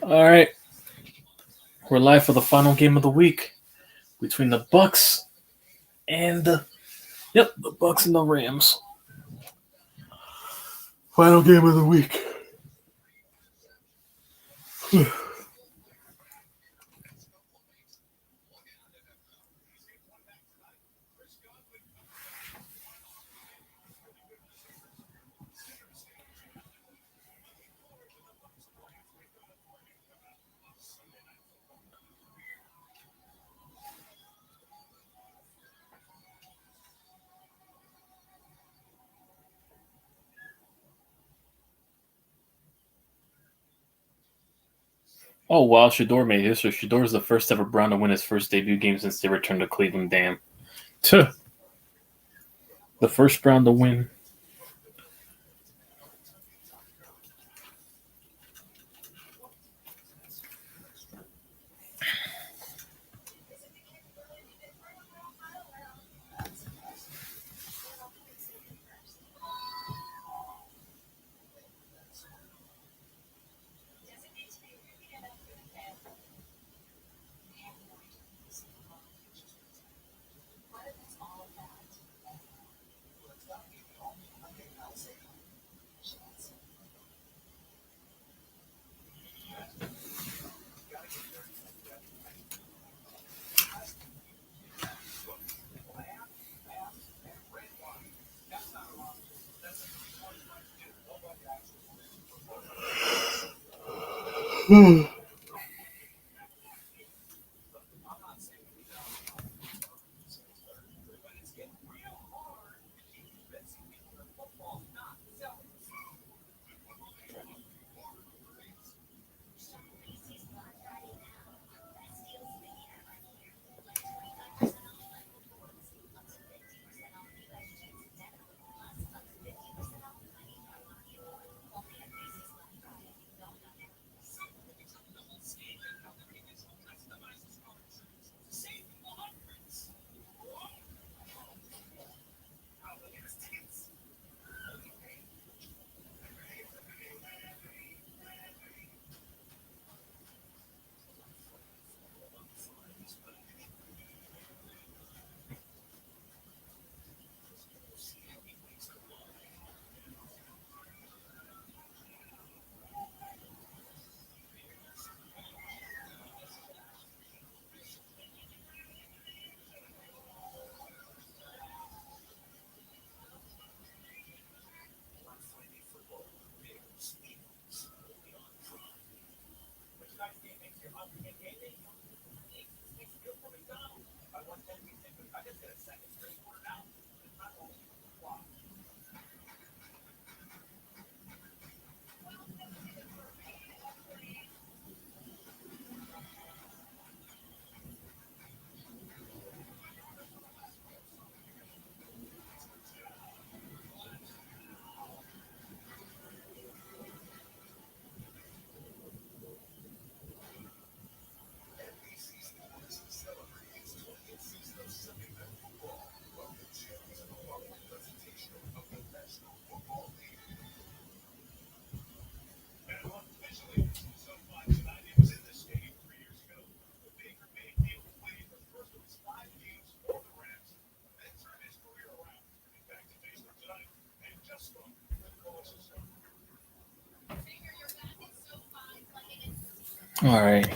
All right, we're live for the final game of the week between the Bucks and the Bucks and the Rams. Final game of the week. Oh wow, Shador made history. Shador is the first ever Brown to win his first debut game since they returned to Cleveland. Damn, the first Brown to win. All right.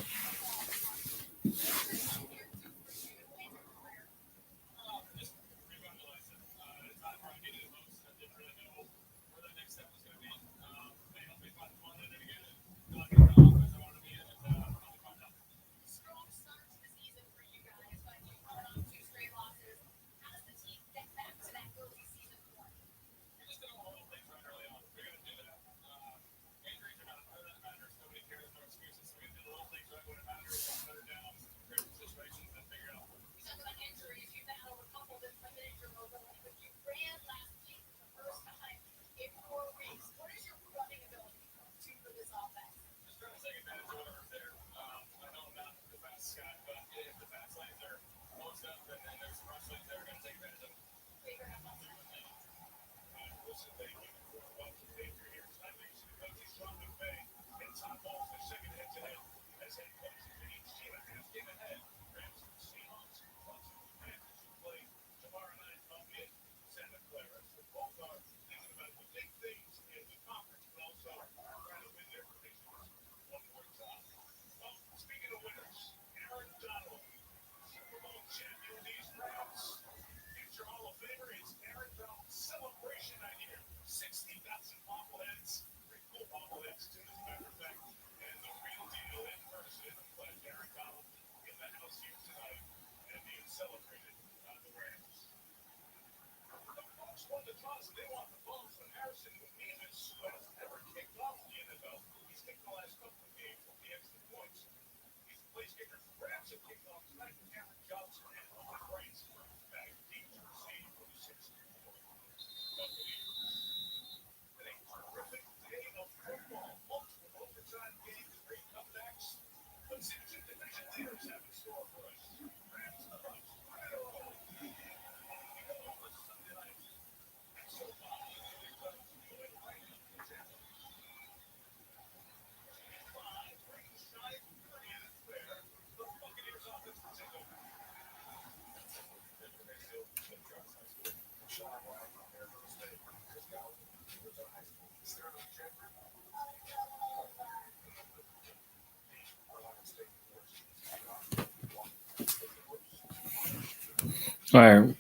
All right.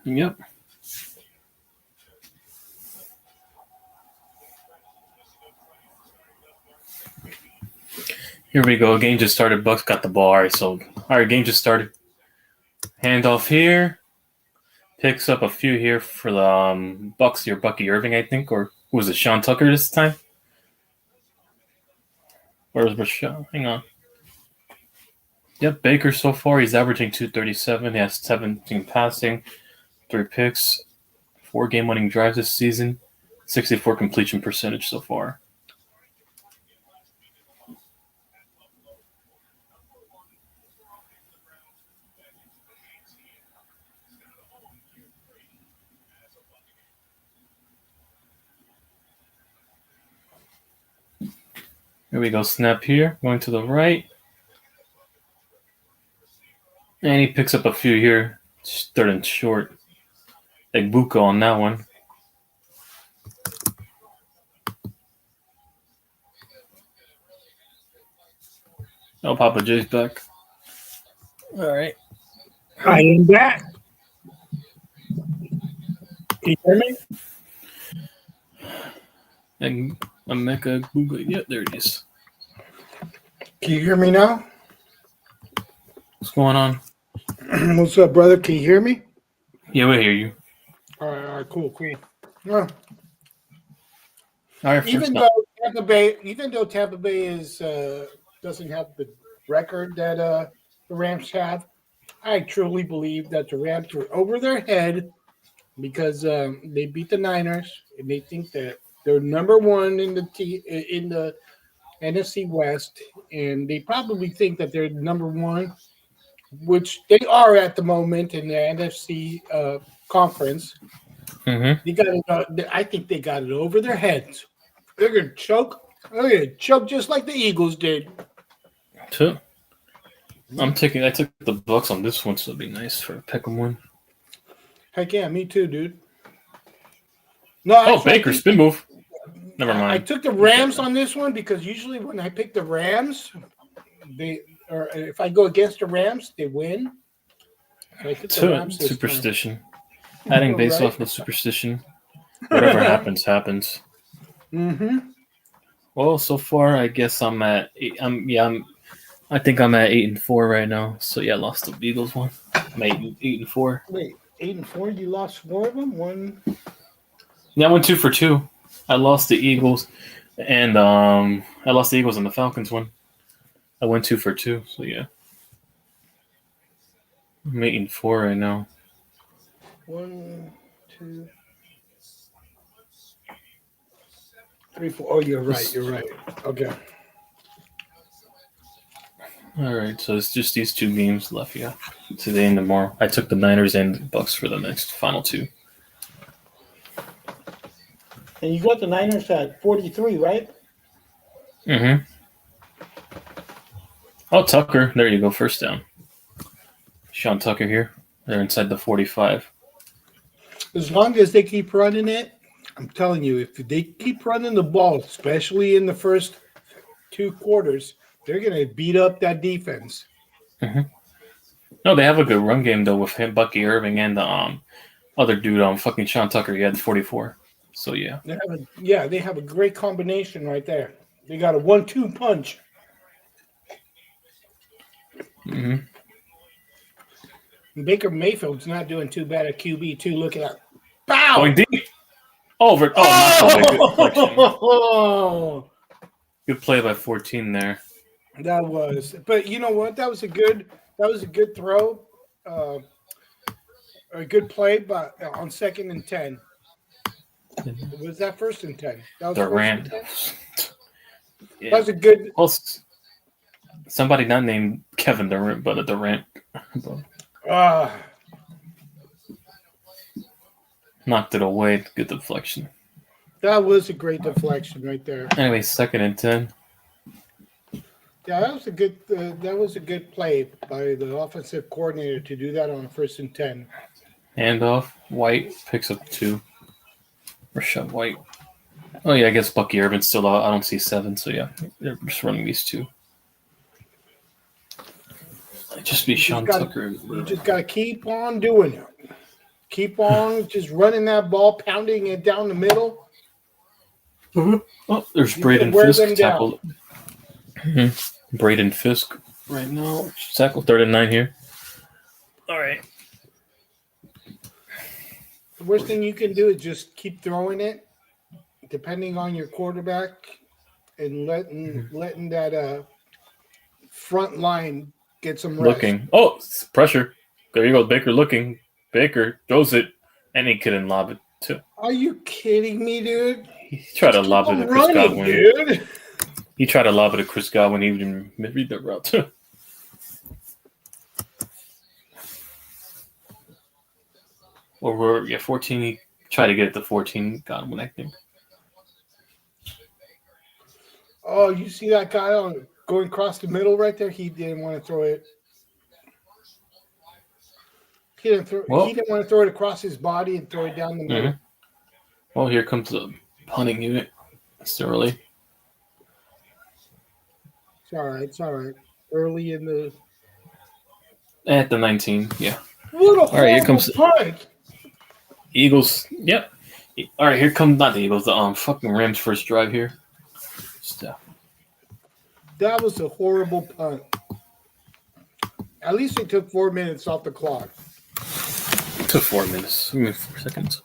Yep. Here we go. Game just started. Bucks got the ball. All right, game just started. Handoff here. Picks up a few here for the Bucks here. Bucky Irving, I think, or was it Sean Tucker this time? Or was Rashawn? Hang on. Yep, Baker so far, he's averaging 237. He has 17 passing, 3 picks, 4 game-winning drives this season, 64 completion percentage so far. Here we go, snap here, going to the right. And he picks up a few here, third and short. Like Buko on that one. Oh, Papa J's back. All right. I am back. Can you hear me? And Emeka Buko. Yeah, there it is. Can you hear me now? What's going on? What's up, brother? Can you hear me? Yeah, we hear you. All right, cool. Yeah. All right, Even though Tampa Bay is doesn't have the record that the Rams have, I truly believe that the Rams were over their head because they beat the Niners and they think that they're number one in the NFC West, and they probably think that they're number one, which they are at the moment in the NFC conference. Mm-hmm. They got it. I think they got it over their heads. They're gonna choke. They're gonna choke just like the Eagles did. Two. I took the Bucks on this one, so it'd be nice for a pick 'em win. Heck yeah, me too, dude. No, Baker spin move. Never mind. I took the Rams on this one because usually when I pick the Rams, or if I go against the Rams, they win. So I took the Rams this superstition. Adding based off of superstition. Whatever happens, happens. Mm-hmm. Well, so far, I guess I'm at. I think I'm at 8-4 right now. So yeah, I lost the Eagles one. I'm 8-4. Wait, 8-4? You lost 4 of them? One. Yeah, I went 2 for 2. I lost the Eagles, and I lost the Eagles and the Falcons one. I went 2 for 2. So yeah, I'm 8-4 right now. 1, 2, 3, 4. Oh, you're right. Okay. All right, so it's just these 2 games left, yeah. Today and tomorrow. I took the Niners and the Bucks for the next final 2. And you got the Niners at 43, right? Mm-hmm. Oh, Tucker. There you go. First down. Sean Tucker here. They're inside the 45. As long as they keep running it, I'm telling you, if they keep running the ball, especially in the first 2 quarters, they're going to beat up that defense. Mm-hmm. No, they have a good run game, though, with him, Bucky Irving, and the other dude, fucking Sean Tucker. He had 44. So, yeah. They have a great combination right there. They got a 1-2 punch. Mm-hmm. Baker Mayfield's not doing too bad at QB too. Look at that. Bow! Going deep. Over. Oh, not so big. Good deflection. Oh! Good play by 14 there. That was. But you know what? That was a good throw. A good play, but on 2nd and 10. Was that 1st and 10? That was Durant. 1st and 10? Yeah. That was a good. Well, somebody not named Kevin Durant, but a Durant. Knocked it away. Good deflection. That was a great deflection right there. Anyway, 2nd and 10. Yeah, that was a good play by the offensive coordinator to do that on 1st and 10. Handoff. White picks up 2. Rashad White. Oh yeah, I guess Bucky Irvin's still out. I don't see 7, so yeah, they're just running these 2. Just be Sean Tucker. You just got to keep on doing it. Keep on just running that ball, pounding it down the middle. Mm-hmm. Oh, there's Braden Fisk tackled. Mm-hmm. Braden Fisk right now. Tackle 3rd and 9 here. All right. The worst thing you can do is just keep throwing it, depending on your quarterback, and letting that front line get some rest. Looking. Oh, pressure. There you go. Baker looking. Baker throws it, and he couldn't lob it too. Are you kidding me, dude? He tried to lob it to Chris Godwin. Dude. He tried to lob it to Chris Godwin. He didn't read the route too. Or we're 14. He tried to get it to 14. Godwin, I think. Oh, you see that guy going across the middle right there? He didn't want to throw it. He didn't want to throw it across his body and throw it down the middle. Mm-hmm. Well, here comes the punting unit. It's early. It's all right. Early in the... At the 19, yeah. What a all right, here comes punt. Eagles. Yep. All right, here comes not the Eagles. The fucking Rams' first drive here. That was a horrible punt. At least it took 4 minutes off the clock. It took 4 minutes. 4 seconds.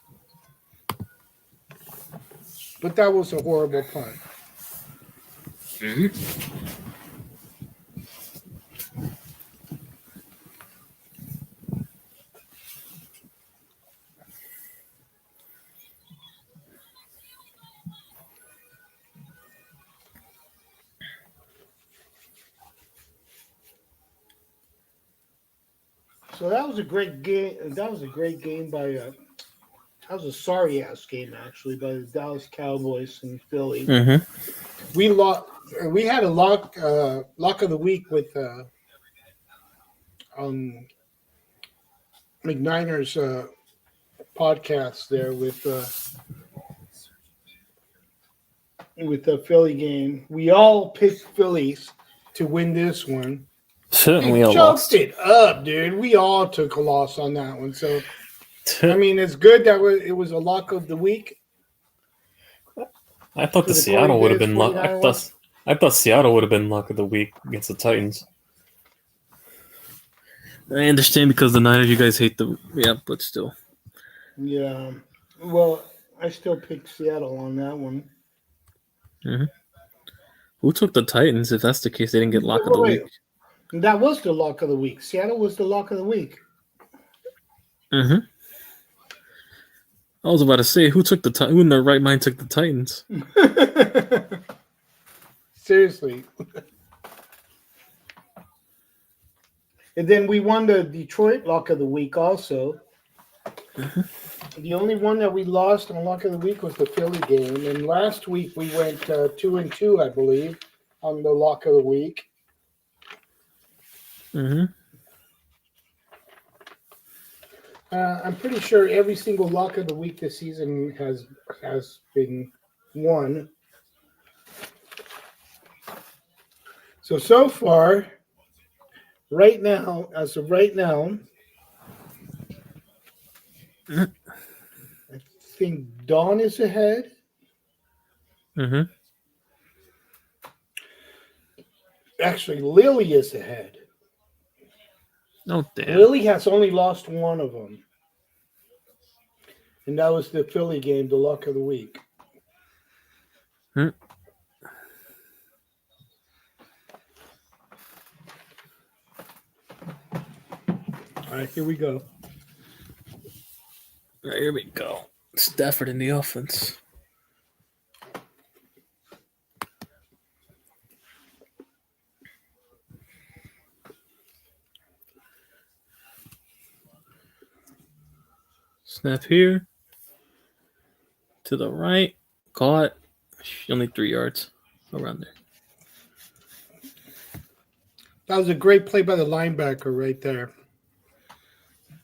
But that was a horrible punt. Mm-hmm. So that was a great game. That was a great game by that was a sorry ass game actually by the Dallas Cowboys and Philly. Mm-hmm. We lost. We had a lock of the week with McNiner's podcast there with the Philly game. We all picked Phillies to win this one. We all choked it up, dude. We all took a loss on that one. So, I mean, it's good that it was a lock of the week. I thought the Seattle would have been lock. I thought Seattle would have been lock of the week against the Titans. I understand because the Niners, you guys hate them. Yeah, but still. Yeah. Well, I still picked Seattle on that one. Mm-hmm. Who took the Titans? If that's the case, they didn't get lock of the week. That was the lock of the week. Seattle was the lock of the week. Mm-hmm. I was about to say, who in their right mind took the Titans? Seriously. And then we won the Detroit lock of the week also. Mm-hmm. The only one that we lost on lock of the week was the Philly game. And last week we went 2-2, I believe, on the lock of the week. Mm-hmm. I'm pretty sure every single lock of the week this season has been won. So far, right now, as of right now, I think Dawn is ahead. Mm-hmm. Actually, Lily is ahead. Oh, damn. Lily has only lost one of them. And that was the Philly game, the luck of the week. Hmm. All right, here we go. All right, here we go. Stafford in the offense. Snap here. To the right. Caught. Only 3 yards. Around there. That was a great play by the linebacker right there.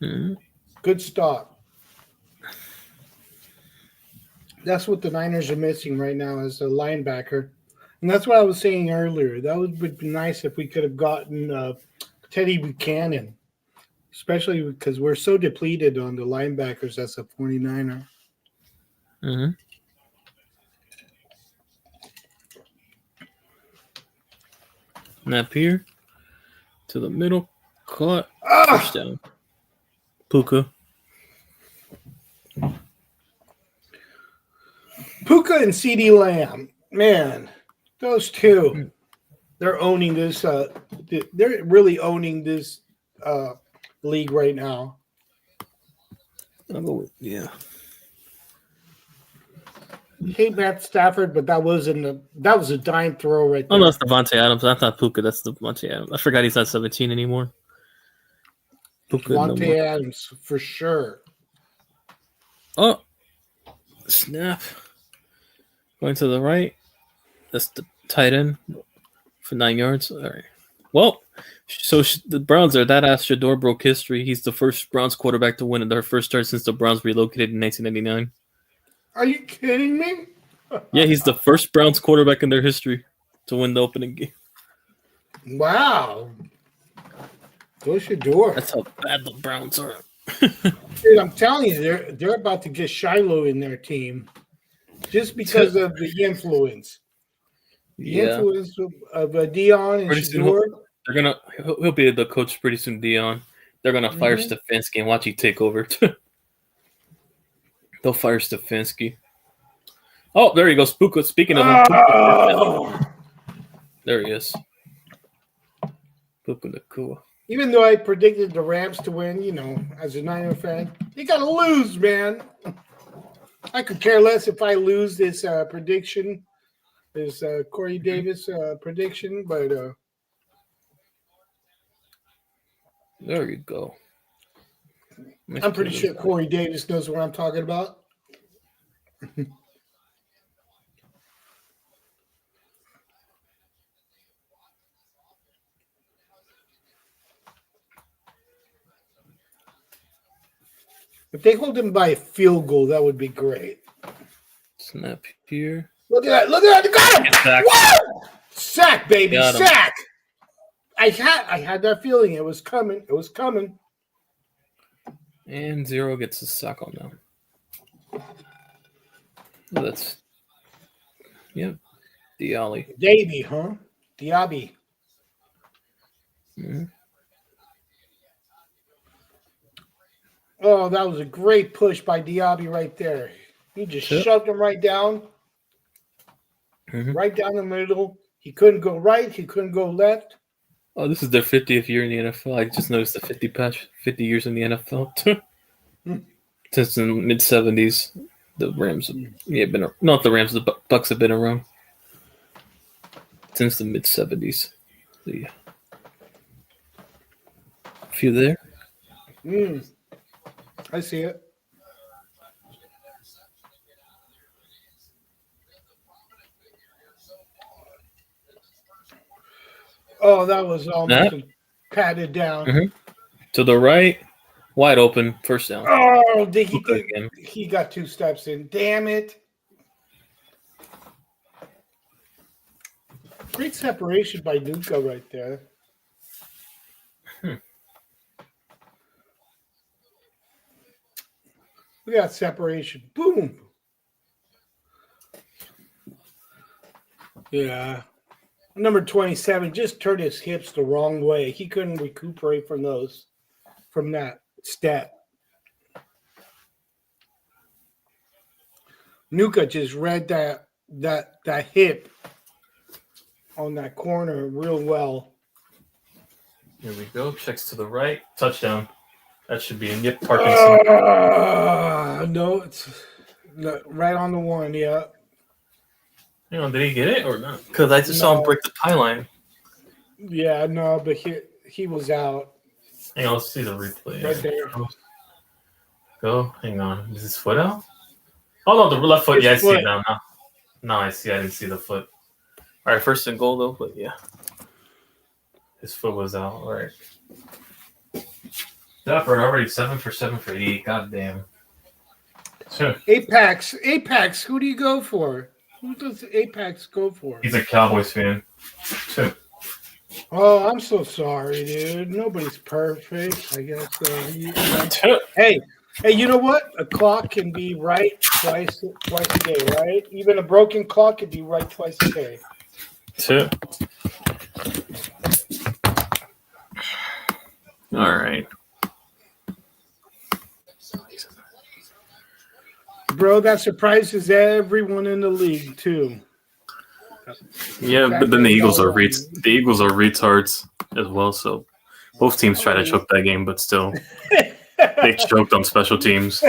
Mm-hmm. Good stop. That's what the Niners are missing right now is a linebacker. And that's what I was saying earlier. That would be nice if we could have gotten Teddy Buchanan, especially because we're so depleted on the linebackers as a 49er. Mm-hmm. Snap here. To the middle. Caught. First down. Puka. Puka and CeeDee Lamb. Man, those two. They're owning this. They're really owning this league right now. I'll go with, yeah. Hey, Matt Stafford, but that was a dime throw right there. Oh, no, it's Devontae Adams. That's not Puka. That's Devontae Adams. I forgot he's not 17 anymore. Puka Devontae Adams for sure. Oh, snap. Going to the right. That's the tight end for 9 yards. All right. Well, so the Browns are that ass Shador broke history. He's the first Browns quarterback to win in their first start since the Browns relocated in 1999. Are you kidding me? Yeah, he's the first Browns quarterback in their history to win the opening game. Wow. Go Shador. That's how bad the Browns are. Dude, I'm telling you, they're about to get Shiloh in their team just because of the influence. The influence of Dion and Shador. He'll be the coach pretty soon, Dion. They're gonna fire Stefanski and watch he take over. They'll fire Stefanski. Oh, there he goes. Puka. Speaking of him, Puka, there he is. Puka Nakua. Even though I predicted the Rams to win, as a Niner fan, you gotta lose, man. I could care less if I lose this prediction, this Corey Davis prediction, but there you go. Nice. I'm pretty sure Corey Davis knows what I'm talking about. If they hold him by a field goal, that would be great. Snap here. Look at that. Look at that. Got him. Sack. Woo! Sack, baby. Sack. I had that feeling. It was coming. It was coming. And 0 gets a sack on them. Oh, that's... Yep. Diaby. Davey, huh? Diaby. Mm-hmm. Oh, that was a great push by Diaby right there. He just shoved him right down. Right down the middle. He couldn't go right. He couldn't go left. Oh, this is their 50th year in the NFL. I just noticed the 50 years in the NFL. Since the mid-70s, the Rams have been not the Rams, the Bucs have been around. Since the mid-70s. So, yeah. A few there. I see it. Oh, that was almost patted down. To the right, wide open, first down. Oh, he got 2 steps in. Damn it. Great separation by Nuka right there. We got separation. Boom. Yeah. Number 27 just turned his hips the wrong way. He couldn't recuperate from those. from that stat. Nuka just read that hip on that corner real well. Here we go. Checks to the right. Touchdown. That should be in. Yep, Parkinson. No, it's right on the one. Yeah. Hang on, did he get it or not? Because I just saw him No. break the pylon. Yeah, no, but he was out Hang on, let's see the replay. right there. Go. Hang on. Is his foot out? Oh, no, the left foot. His Yeah, I see foot. it now. No, I see. I didn't see the foot. All right, first and goal, though. But yeah. His foot was out. All right. Dapper already 7 for 8. God damn. Sure. Apex. Who do you go for? Who does Apex go for? He's a Cowboys fan. Sure. Oh, I'm so sorry, dude. Nobody's perfect. I guess. Hey, you know what? A clock can be right twice a day, right? Even a broken clock can be right twice a day. Sure. All right. Bro, that surprises everyone in the league too. Yeah, but then the Eagles are retards as well. So both teams try to choke that game, but still they choked on special teams.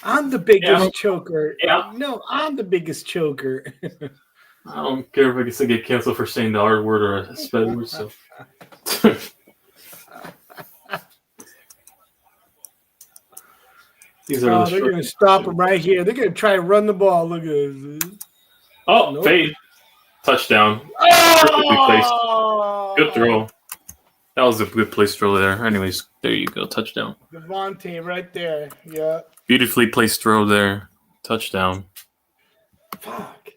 I'm the biggest choker. Yeah. No, I'm the biggest choker. I don't care if I get to get canceled for saying the R word or a sped word. So. They're going to stop him right here. They're going to try to run the ball. Look at this. Oh, nope. Fade. Touchdown. Oh! Good throw. That was a good placed throw there. Anyways, there you go. Touchdown. Devontae right there. Yeah. Beautifully placed throw there. Touchdown. Fuck.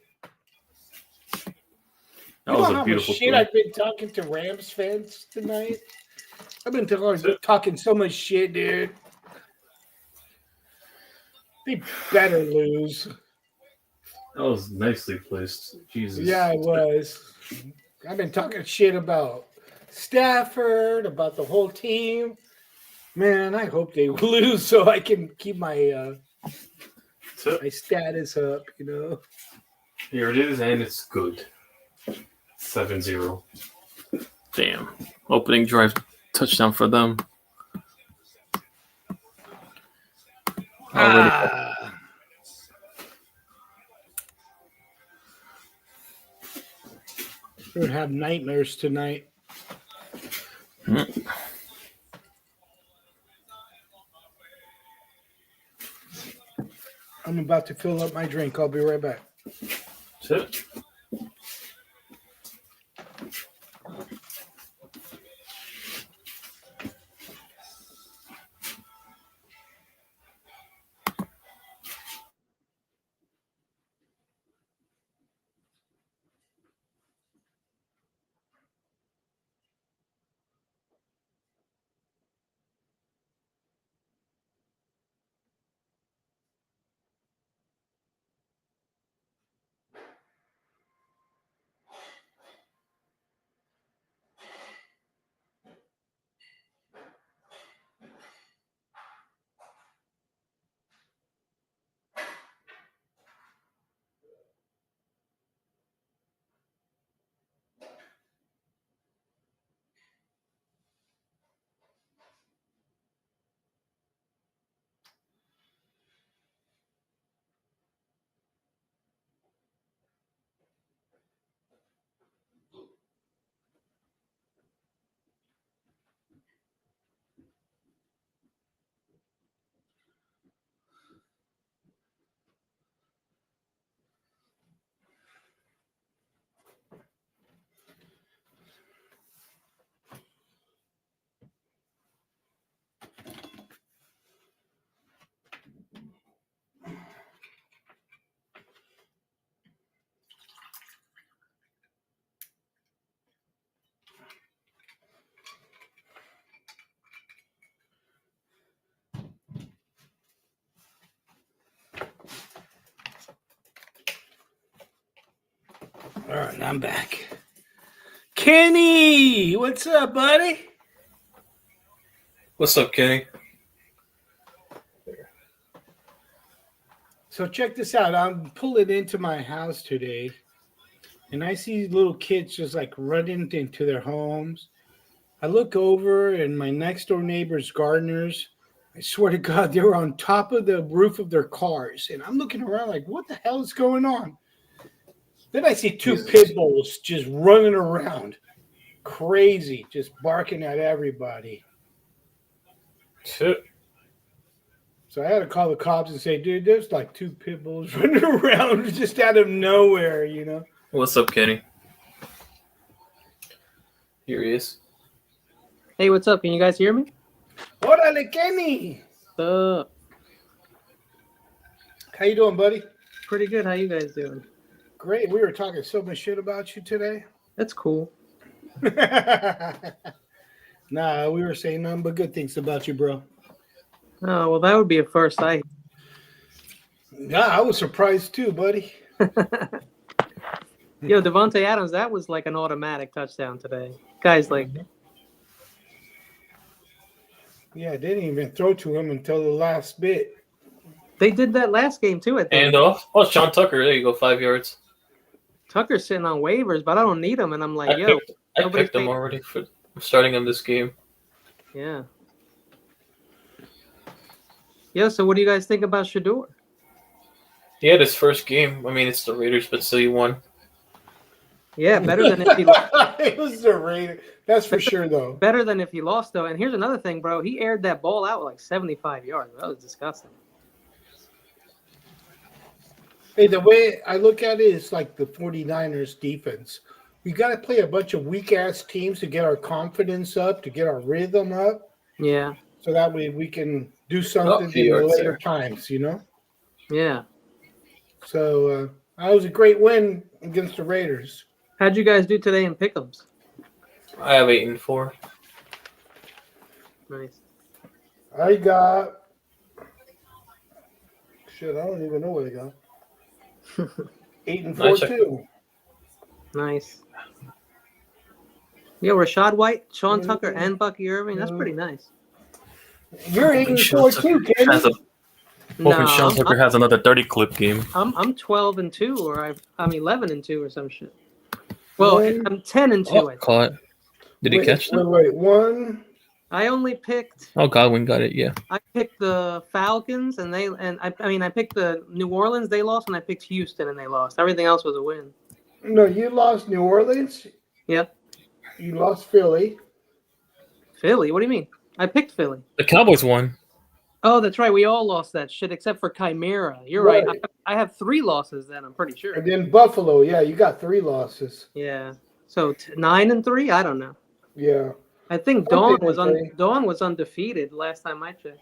That was a beautiful shit throw. I've been talking to Rams fans tonight. I've been talking so much shit, dude. They better lose. That was nicely placed. Jesus. Yeah, it was. I've been talking shit about Stafford, about the whole team. Man, I hope they lose so I can keep my my status up, you know. Here it is, and it's good. 7-0. Damn. Opening drive touchdown for them. We're going to have nightmares tonight. I'm about to fill up my drink. I'll be right back. That's it. All right, I'm back. Kenny, what's up, buddy? What's up, Kenny? So check this out. I'm pulling into my house today, and I see little kids just like running into their homes. I look over, and my next door neighbor's gardeners. I swear to God, they were on top of the roof of their cars, and I'm looking around like, what the hell is going on? Then I see two pit bulls just running around, crazy, just barking at everybody. Shit. So I had to call the cops and say, dude, there's like two pit bulls running around just out of nowhere, you know? What's up, Kenny? Here he is. Hey, what's up? Can you guys hear me? Órale, Kenny! How How you doing, buddy? Pretty good. How you guys doing? Great. We were talking so much shit about you today. That's cool. Nah, we were saying nothing but good things about you, bro. Oh, well, that would be a first. Yeah, I was surprised too, buddy. Yo, Devontae Adams, that was like an automatic touchdown today. Guys, like, Yeah, they didn't even throw to him until the last bit. they did that last game too, I think. And off. Oh, Sean Tucker. There you go. 5 yards. Tucker's sitting on waivers, but I don't need him. And I'm like, I nobody picked him paid- already for starting him this game. Yeah. Yeah, so what do you guys think about Shador? He had his first game. I mean, it's the Raiders, but still he won. Yeah, better than if he It was the Raider. That's for sure, though. better than if he lost though. And here's another thing, bro. He aired that ball out like 75 yards. That was disgusting. Hey, the way I look at it is like the 49ers defense. We got to play a bunch of weak-ass teams to get our confidence up, to get our rhythm up, Yeah. so that way we can do something in few the yards later there. times, you know? Yeah. So that was a great win against the Raiders. How'd you guys do today in pick'ems? I have 8 and 4. Nice. I got shit. I don't even know what I got. 8 and 4 Nice. too. Nice. Yo, Rashad White, Sean Tucker, and Bucky Irving. That's pretty nice. You're 8 and 4 too, Kenny. Hoping Sean No, Tucker has another 30 clip game. I'm 12 and 2, or I'm 11 and 2, or some shit. Well, One- I'm 10 and 2. I think. Caught. Did he catch them? Wait. One. I only picked. Oh, Godwin got it. Yeah. I picked the Falcons, and I picked the New Orleans. They lost, and I picked Houston, and they lost. Everything else was a win. No, you lost New Orleans. Yep. You lost Philly. Philly. What do you mean? I picked Philly. The Cowboys won. Oh, that's right. We all lost that shit except for Chimera. You're right. Right. I have 3 losses then. I'm pretty sure. And then Buffalo. Yeah, you got 3 losses. Yeah. So 9 and 3. I don't know. Yeah. I think I'm Dawn was undefeated last time I checked.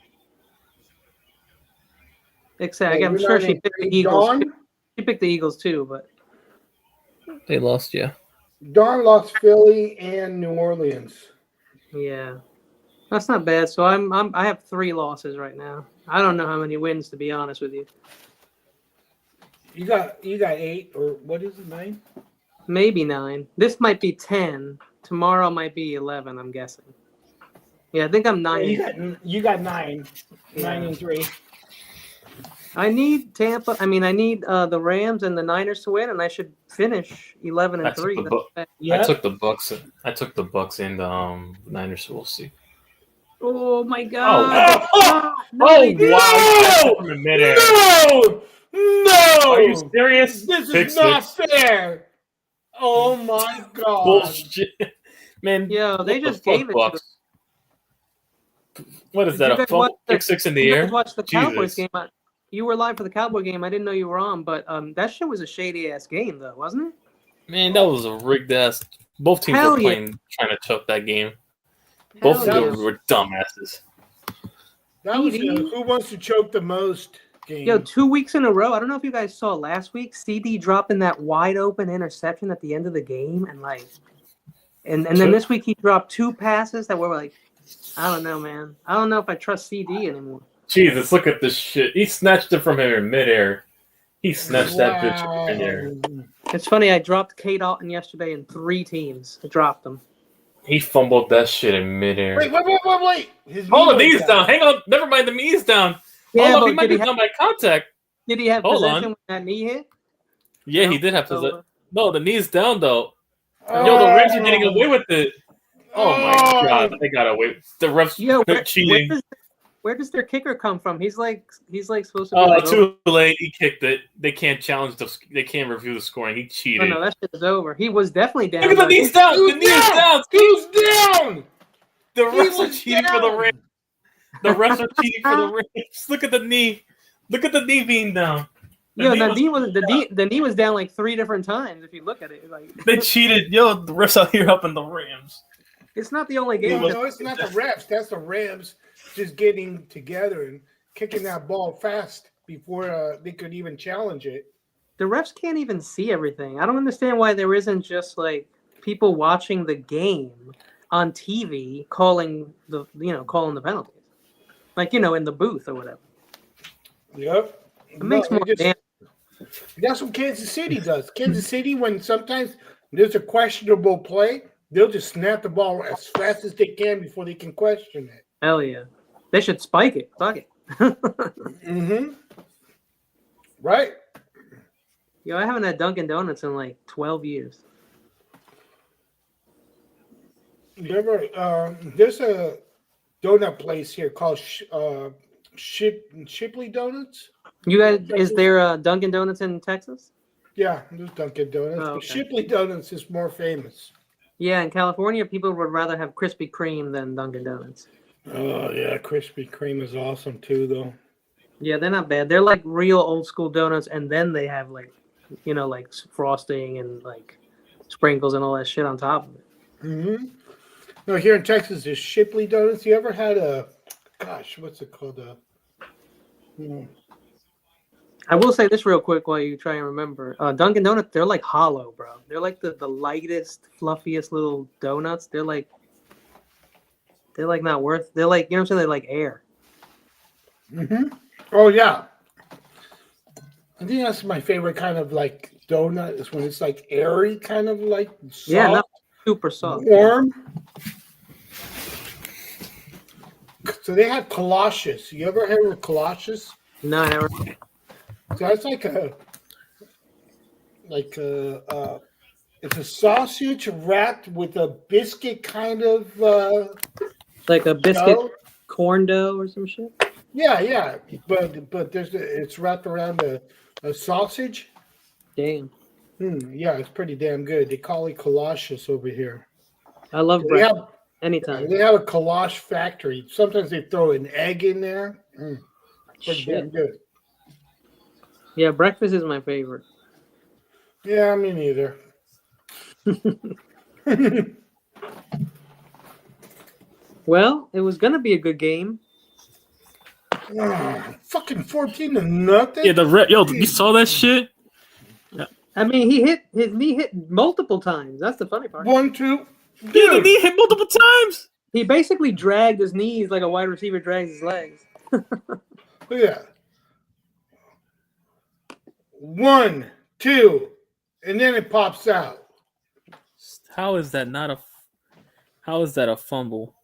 Except Hey, I'm you're sure not she in picked the three, Eagles. Dawn? She picked the Eagles too, but They lost. Yeah. Dawn lost Philly and New Orleans. yeah, that's not bad. So I have 3 losses right now. I don't know how many wins, to be honest with you. You got 8 or what is it, 9? Maybe 9. This might be 10. Tomorrow might be 11. I'm guessing. Yeah, I think I'm 9. You got 9. Yeah. 9 and 3. I need Tampa. I need the Rams and the Niners to win, and I should finish 11 and I took 3. the Bu- Yeah. I took the Bucks. I took the Bucks and Niners. So we'll see. Oh my God! Oh, No, he didn't. No! Are you serious? This Pick is not six. fair. Oh my God. Bullshit, man. Yo, they what the just gave fuck, it to Bucks? What is Did that? you A guys fumble? watch the- Pick 6 in the You air? guys watched the Cowboys Jesus. game. You were live for the Cowboy game. I didn't know you were on, but that shit was a shady ass game, though, wasn't it? Man, that was a rigged ass. Both teams Hell were yeah. playing, trying to choke that game. Both of Hell them were dumbasses. That was CD? who wants to choke the most game. Yo, 2 weeks in a row. I don't know if you guys saw last week. CD dropping that wide open interception at the end of the game, and then this week he dropped 2 passes that were like, I don't know, man. I don't know if I trust CD anymore. Jesus, look at this shit. He snatched it from him in midair. He snatched that bitch in there. It's funny. I dropped Kate Alton yesterday in 3 teams. I dropped him. He fumbled that shit in midair. Wait. His Oh, the knee knee's down. Hang on. Never mind. The knee's down. Yeah, Hold up. He but might be done by contact. did he have Hold possession on. when that knee hit? Yeah, No? he did have to. So, No, the knee's down though. Oh. Yo, the Rams are getting away with it. Oh my Oh. god, they got away. The refs Yo, cheating. where does their kicker come from? He's like supposed to be like Too late. He kicked it. They can't challenge they can't review the scoring. He Oh cheated. no, that shit is over. He was definitely down. Look at the knees down. The knee is down. He's down. The refs are cheating for the Rams. The refs are cheating for the Rams. Look at the knee. Look at the knee being down. The knee was down like 3 different times. If you look at it, like they cheated. Yo, the refs out here helping the Rams. It's not the only game. No, it's not the refs. That's the Rams just getting together and kicking that ball fast before they could even challenge it. The refs can't even see everything. I don't understand why there isn't just like people watching the game on TV calling the penalties, like in the booth or whatever. Yep. It makes more sense. That's what Kansas City does. Kansas City, when sometimes there's a questionable play, they'll just snap the ball as fast as they can before they can question it. Hell yeah. They should spike it. Fuck it. Mm-hmm. Right? Yo, I haven't had Dunkin' Donuts in like 12 years. There's a donut place here called Shipley Donuts. You guys, is there a Dunkin' Donuts in Texas? Yeah, there's Dunkin' Donuts. Oh, But okay. Shipley Donuts is more famous. Yeah, in California, people would rather have Krispy Kreme than Dunkin' Donuts. Oh, yeah. Krispy Kreme is awesome, too, though. Yeah, they're not bad. They're like real old school donuts, and then they have like frosting and like sprinkles and all that shit on top of it. Mm-hmm. No, here in Texas, there's Shipley Donuts. You ever had what's it called? I will say this real quick while you try and remember. Dunkin' Donuts, they're like hollow, bro. They're like the lightest, fluffiest little donuts. They're like not worth. They're like, you know what I'm saying? They're like air. Mm-hmm. Oh, yeah. I think that's my favorite kind of like donut is when it's like airy, kind of like soft, Yeah, not super soft. warm. So they have Colossus. You ever heard of Colossus? No, I never. So that's it's a sausage wrapped with a biscuit kind of Like a biscuit dough. corn dough or some shit. Yeah, but it's wrapped around a sausage. Damn. Yeah, it's pretty damn good. They call it Colossus over here. I love They bread. have Anytime. They have a Kolash factory. Sometimes they throw an egg in there. Pretty damn Shit. good. Yeah, breakfast is my favorite. Yeah, me neither. Well, it was gonna be a good game. Fucking 14 to nothing. Yeah, you saw that shit? I mean, his knee hit multiple times. That's the funny part. 1, 2. Yeah, the knee hit multiple times. He basically dragged his knees like a wide receiver drags his legs. Yeah. 1, 2, and then it pops out. How is that a fumble?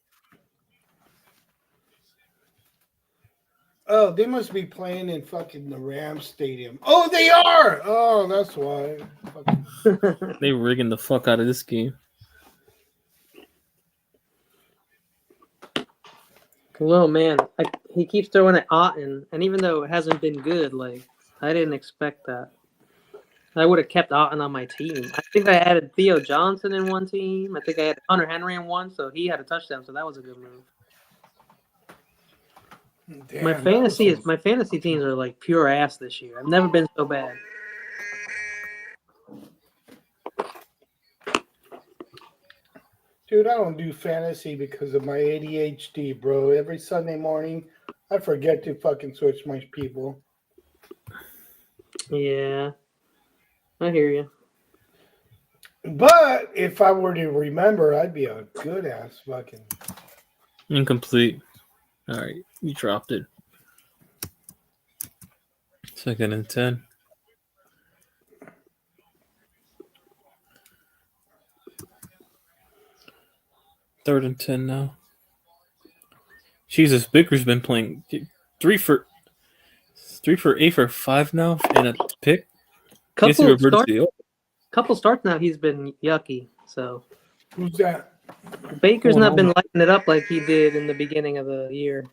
Oh, they must be playing in fucking the Rams stadium. Oh, they are. Oh, that's why. They rigging the fuck out of this game. Well, man, he keeps throwing at Otten, and even though it hasn't been good, like I didn't expect that. I would have kept Otten on my team. I think I added Theo Johnson in one team. I think I had Hunter Henry in one, so he had a touchdown, so that was a good move. Damn, My fantasy teams are like pure ass this year. I've never been so bad. Dude, I don't do fantasy because of my ADHD, bro. Every Sunday morning, I forget to fucking switch my people. Yeah, I hear you. But if I were to remember, I'd be a good ass fucking. Incomplete. All right, you dropped it. 2nd and 10. 3rd and 10 now. Jesus, Baker's been playing 3 for 8 for 5 now and a pick. Yes, he reverted to the Couple starts now. He's been yucky. So Who's that? Baker's not been lighting it up like he did in the beginning of the year.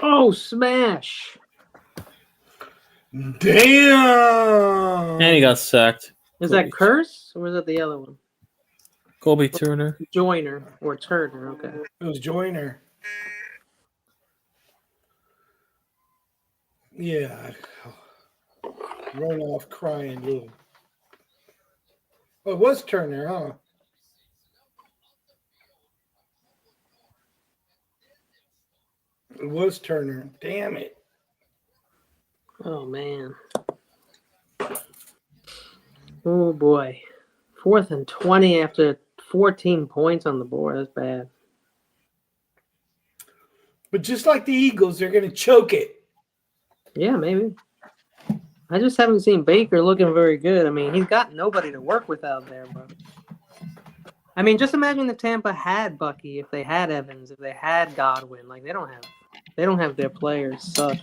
Oh, smash! Damn! And he got sacked. Is that Curse or was that the other one? Colby Turner. Joyner or Turner? Okay. It was Joyner. Yeah. Run off crying, little. Oh, it was Turner, huh? It was Turner. Damn it. Oh, man. Oh, boy. 4th and 20 after 14 points on the board. That's bad. But just like the Eagles, they're going to choke it. Yeah, maybe. I just haven't seen Baker looking very good. I mean, he's got nobody to work with out there, bro. I mean, just imagine if Tampa had Bucky, if they had Evans, if they had Godwin. Like, they don't have their players. Suck.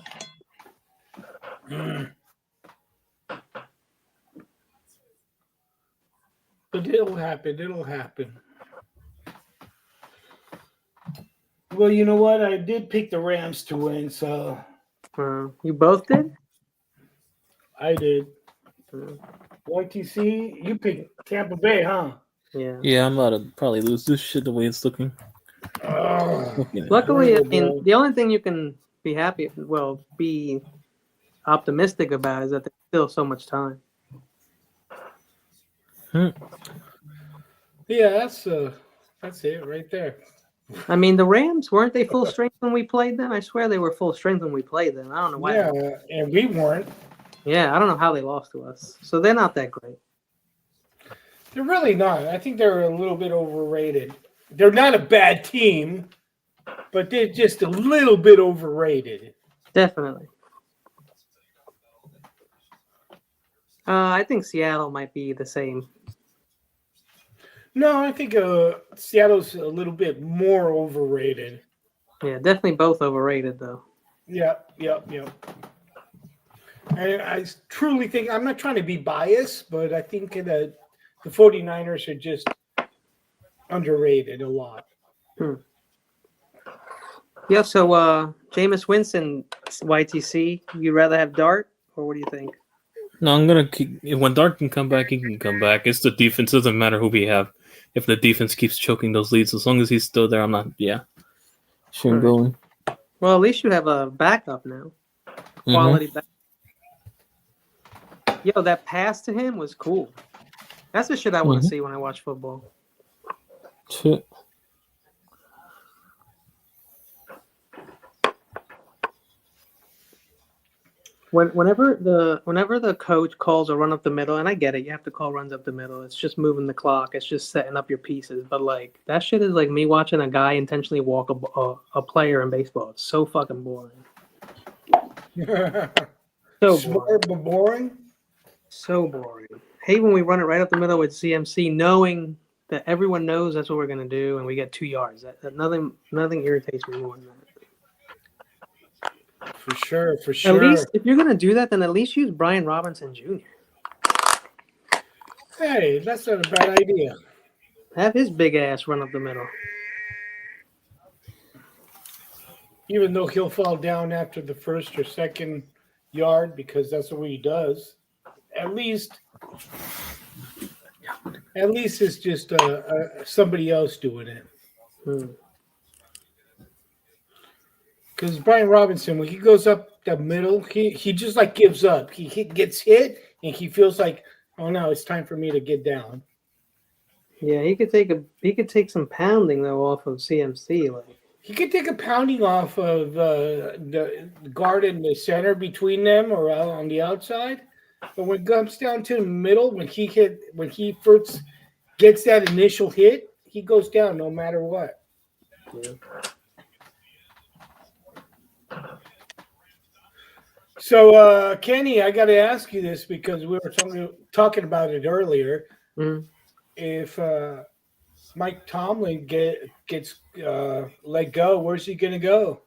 But it'll happen. It'll happen. Well, you know what? I did pick the Rams to win, so. You both did? I did. YTC, you picked Tampa Bay, huh? Yeah. Yeah, I'm about to probably lose this shit the way it's looking. Luckily, I mean, the only thing you can be be optimistic about is that there's still so much time. Yeah, that's it right there. I mean, the Rams, weren't they full strength when we played them? I swear they were full strength when we played them. I don't know why. Yeah, and we weren't. Yeah, I don't know how they lost to us. So they're not that great. They're really not. I think they're a little bit overrated. They're not a bad team, but they're just a little bit overrated. Definitely. I think Seattle might be the same. No, I think Seattle's a little bit more overrated. Yeah, definitely both overrated, though. Yep. And I truly think, I'm not trying to be biased, but I think that the 49ers are just underrated a lot. Yeah, so Jameis Winston, YTC, you rather have Dart, or what do you think? No, I'm going to keep. When Dart can come back, he can come back. It's the defense. It doesn't matter who we have. If the defense keeps choking those leads, as long as he's still there, I'm not, sure going. Well, at least you have a backup now. Quality backup. Yo, that pass to him was cool. That's the shit I want to see when I watch football. Shit. Whenever the coach calls a run up the middle, and I get it, you have to call runs up the middle. It's just moving the clock. It's just setting up your pieces. But like that shit is like me watching a guy intentionally walk a player in baseball. It's so fucking boring. So boring. So boring. Hate when we run it right up the middle with CMC, knowing that everyone knows that's what we're gonna do, and we get 2 yards. That nothing irritates me more than that. For sure. At least if you're gonna do that, then at least use Brian Robinson Jr. Hey, that's not a bad idea. Have his big ass run up the middle. Even though he'll fall down after the first or second yard because that's what he does. At least it's just somebody else doing it. Because Brian Robinson, when he goes up the middle, he just like gives up. He gets hit and he feels like, oh no, it's time for me to get down. Yeah, he could take some pounding though off of CMC. Like he could take a pounding off of the guard and the center between them or out on the outside. But when it comes down to the middle, when he first gets that initial hit, he goes down no matter what. Yeah. So, Kenny, I got to ask you this because we were talking about it earlier. Mhm. If Mike Tomlin gets let go, where's he going to go?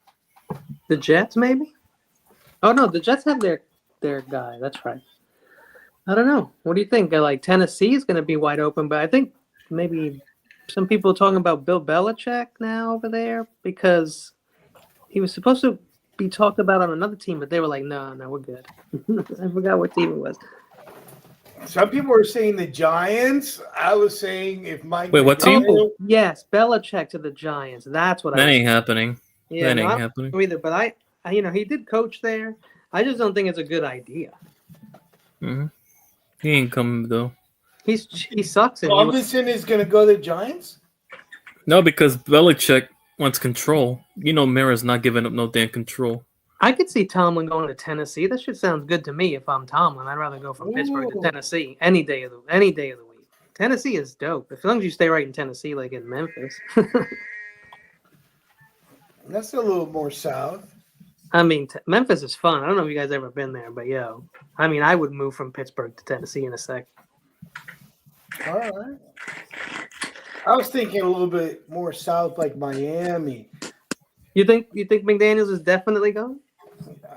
The Jets, maybe? Oh no, the Jets have their guy. That's right. I don't know. What do you think? Like Tennessee is going to be wide open, but I think maybe some people are talking about Bill Belichick now over there because he was supposed to be talked about on another team, but they were like, no, we're good. I forgot what team it was. Some people were saying the Giants. I was saying if Mike. Wait, what team? Oh, yes, Belichick to the Giants. That's what I That was. ain't happening. Yeah, That no, I ain't don't happening. know either. But I, he did coach there. I just don't think it's a good idea. Mm-hmm. He ain't coming though. He sucks. And Robinson is going to go to the Giants? No, because Belichick wants control. You know, Mara's not giving up no damn control. I could see Tomlin going to Tennessee. That shit sounds good to me. If I'm Tomlin, I'd rather go from Pittsburgh to Ooh. Tennessee any day of the week. Tennessee is dope. As long as you stay right in Tennessee, like in Memphis. That's a little more south. I mean, Memphis is fun. I don't know if you guys ever been there, but I mean, I would move from Pittsburgh to Tennessee in a sec. All right. I was thinking a little bit more south, like Miami. You think McDaniels is definitely going?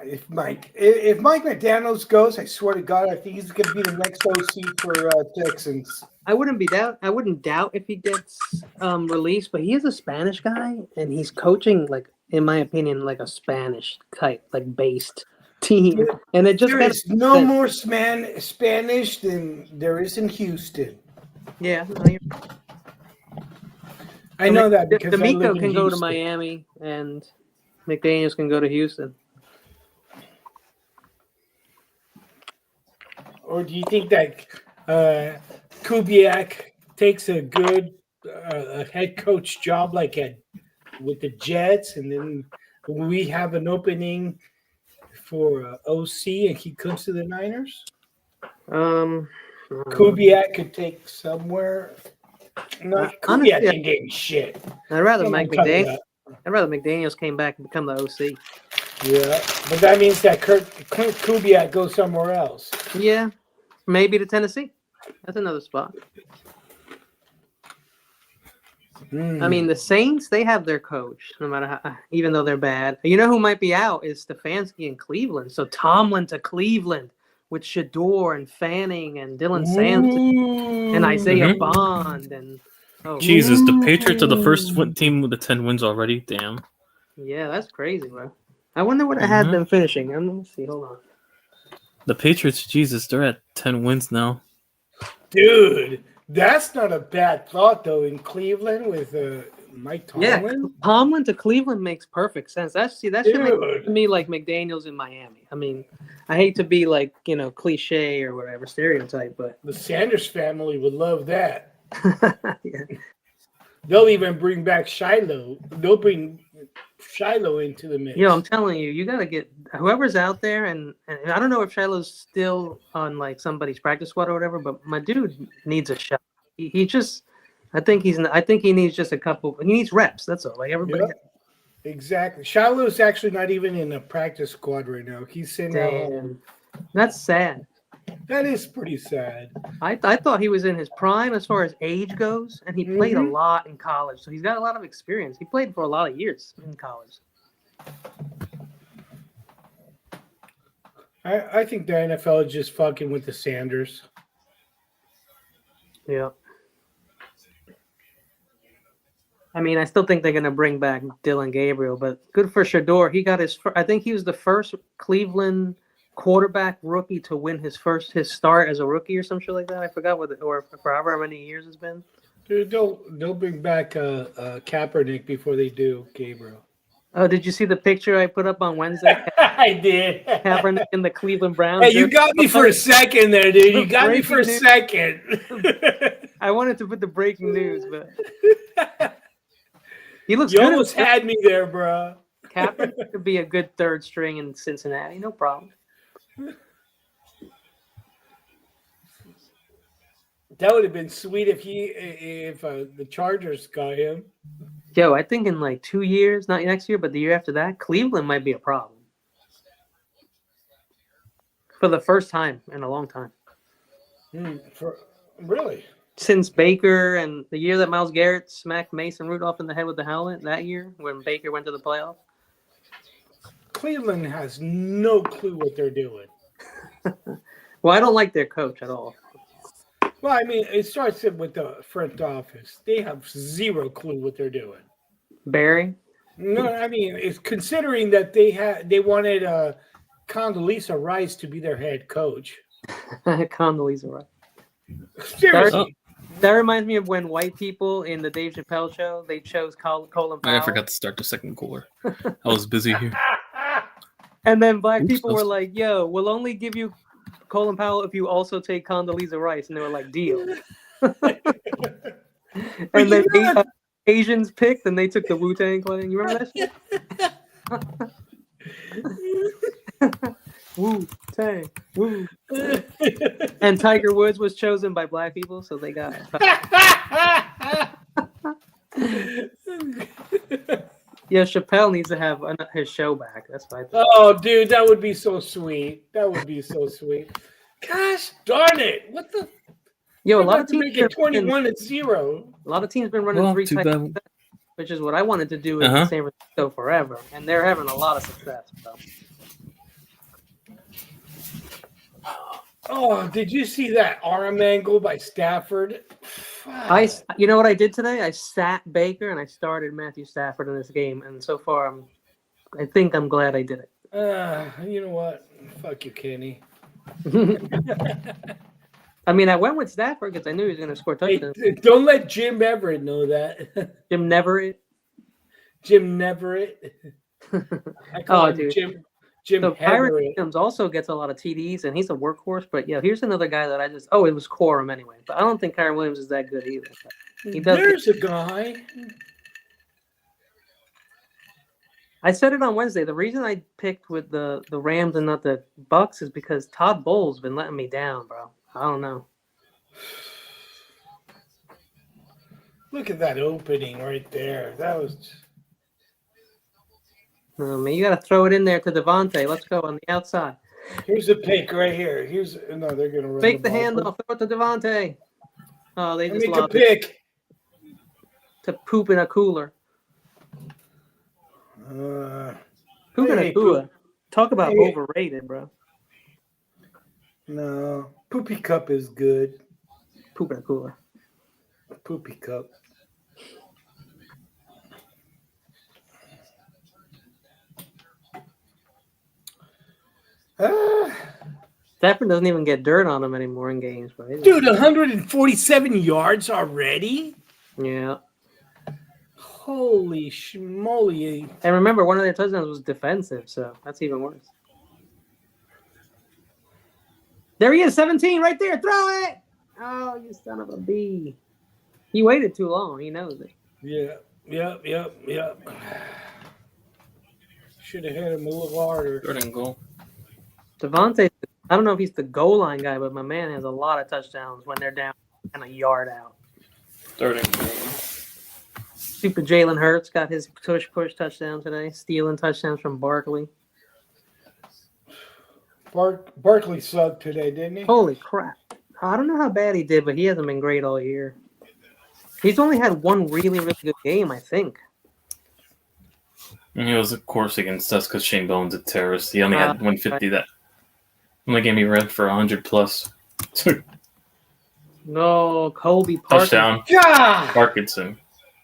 If Mike McDaniels goes, I swear to God, I think he's going to be the next OC for Texans. I wouldn't doubt if he gets released, but he is a Spanish guy, and he's coaching, like, in my opinion, like a Spanish type, like based team, and it just There is no more Spanish than there is in Houston. Yeah, I know that because D'Amico can go to Miami, and McDaniels can go to Houston. Or do you think that Kubiak takes a good head coach job like with the Jets, and then we have an opening for OC and he comes to the Niners? Kubiak could take somewhere. No, Kubiak ain't getting shit. I'd rather McDaniels came back and become the OC. Yeah, but that means that Kubiak goes somewhere else. Yeah, maybe to Tennessee. That's another spot. I mean, the Saints, they have their coach, no matter how, even though they're bad. You know who might be out is Stefanski in Cleveland. So Tomlin to Cleveland with Shador and Fanning and Dylan Sampson and Isaiah Bond and Jesus, the Patriots are the first team with the 10 wins already. Damn. Yeah, that's crazy, bro. I wonder what I had them finishing. Let me see. Hold on. The Patriots, Jesus, they're at 10 wins now. Dude, that's not a bad thought, though, in Cleveland with Mike Tomlin. Yeah, Tomlin to Cleveland makes perfect sense. That should make me like McDaniels in Miami. I mean, I hate to be like, cliche or whatever, stereotype, but the Sanders family would love that. Yeah. They'll even bring back Shiloh. They'll bring Shiloh into the mix. I'm telling you, you got to get whoever's out there, and I don't know if Shiloh's still on like somebody's practice squad or whatever, but my dude needs a shot. He just, I think he needs just a couple. He needs reps. That's all. Like everybody. Yep. Exactly. Shiloh's actually not even in a practice squad right now. He's sitting at home. That's sad. That is pretty sad. I thought he was in his prime as far as age goes, and he played a lot in college, so he's got a lot of experience. He played for a lot of years in college. I think the NFL is just fucking with the Sanders. Yeah. I mean, I still think they're going to bring back Dylan Gabriel, but good for Shador. He got I think he was the first Cleveland quarterback rookie to win his start as a rookie or some shit like that. I forgot or for however many years it's been. Dude, they'll bring back Kaepernick before they do Gabriel. Oh, did you see the picture I put up on Wednesday? I did. Kaepernick in the Cleveland Browns. Hey, you got me for a second there, dude. You got me for a second. I wanted to put the breaking news, but he looks you good. You almost had me there, bro. Kaepernick could be a good third string in Cincinnati. No problem. That would have been sweet if the Chargers got him. Yo, I think in like 2 years, not next year, but the year after that, Cleveland might be a problem. for the first time in a long time. Really? Since Baker and the year that Myles Garrett smacked Mason Rudolph in the head with the helmet, that year when Baker went to the playoffs. Cleveland has no clue what they're doing. Well, I don't like their coach at all. Well, I mean, it starts with the front office. They have zero clue what they're doing. Barry? No, I mean, it's considering that they wanted Condoleezza Rice to be their head coach. Condoleezza Rice. Seriously. That reminds me of when white people in the Dave Chappelle show, they chose Colin Powell. I forgot to start the second cooler. I was busy here. And then black people were like, yo, we'll only give you Colin Powell if you also take Condoleezza Rice. And they were like, deal. And then Asians picked and they took the Wu-Tang Clan. You remember that shit? Wu-Tang, Wu. And Tiger Woods was chosen by black people, so they got Yeah, Chappelle needs to have his show back. That's my thing. Oh, dude, that would be so sweet. That would be so sweet. Gosh darn it. What the? Yo, a lot of teams make it 21-0. A lot of teams been running 3 tight, which is what I wanted to do in San Francisco forever, and they're having a lot of success. So. Oh, did you see that arm angle by Stafford? You know what I did today? I sat Baker and I started Matthew Stafford in this game, and so far I think I'm glad I did it. You know what? Fuck you, Kenny. I mean, I went with Stafford because I knew he was going to score touchdowns. Hey, don't let Jim Everett know that. Jim Neverett. Jim Neverett. I call him dude. Jim so Kyron Everett. Williams also gets a lot of TDs, and he's a workhorse. But yeah, here's another guy that it was Corum anyway. But I don't think Kyron Williams is that good either. There's a guy. I said it on Wednesday. The reason I picked with the Rams and not the Bucks is because Todd Bowles been letting me down, bro. I don't know. Look at that opening right there. That was. Oh, man, you got to throw it in there to Devontae. Let's go on the outside. Here's a pick right here. They're gonna run fake the handoff. Throw it to Devontae. Oh, they just make a lost pick to poop in a cooler. Poop in a cooler. Talk about overrated, bro. No, Poopy Cup is good. Poop in a cooler. Poopy Cup. Stafford doesn't even get dirt on him anymore in games, right? Dude, 147 yards already? Yeah. Holy schmoly. And remember, one of their touchdowns was defensive, so that's even worse. There he is, 17 right there. Throw it. Oh, you son of a bee. He waited too long. He knows it. Yeah. Yep. Should have hit him a little harder. Third and goal. Devontae, I don't know if he's the goal line guy, but my man has a lot of touchdowns when they're down and a yard out. Third and goal. Super Jalen Hurts got his push touchdown today, stealing touchdowns from Barkley. Barkley sucked today, didn't he? Holy crap. I don't know how bad he did, but he hasn't been great all year. He's only had one really, really good game, I think. And he was, of course, against us because Shane Bowen's a terrorist. He only had 150 that only game he read for 100 plus. No, Colby Parkinson. Touchdown. God! Parkinson.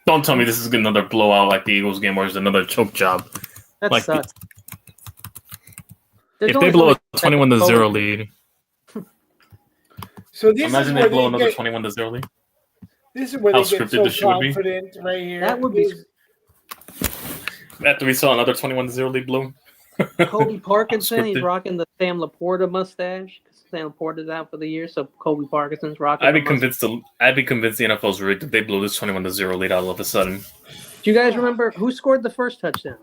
Don't tell me this is another blowout like the Eagles game or it's another choke job. That like sucks. If they blow a 21-0 lead. So this Imagine is they blow another 21-0 lead. This is where How they get scripted so this shit would be. confident right here. That would be After we saw another 21-0 lead blow. Colby Parkinson. He's Scripted. rocking the Sam Laporta mustache. Sam Laporta's out for the year, so Colby Parkinson's rocking. I'd be convinced the NFL's rigged if they blow this 21-0 lead all of a sudden. Do you guys remember who scored the first touchdown?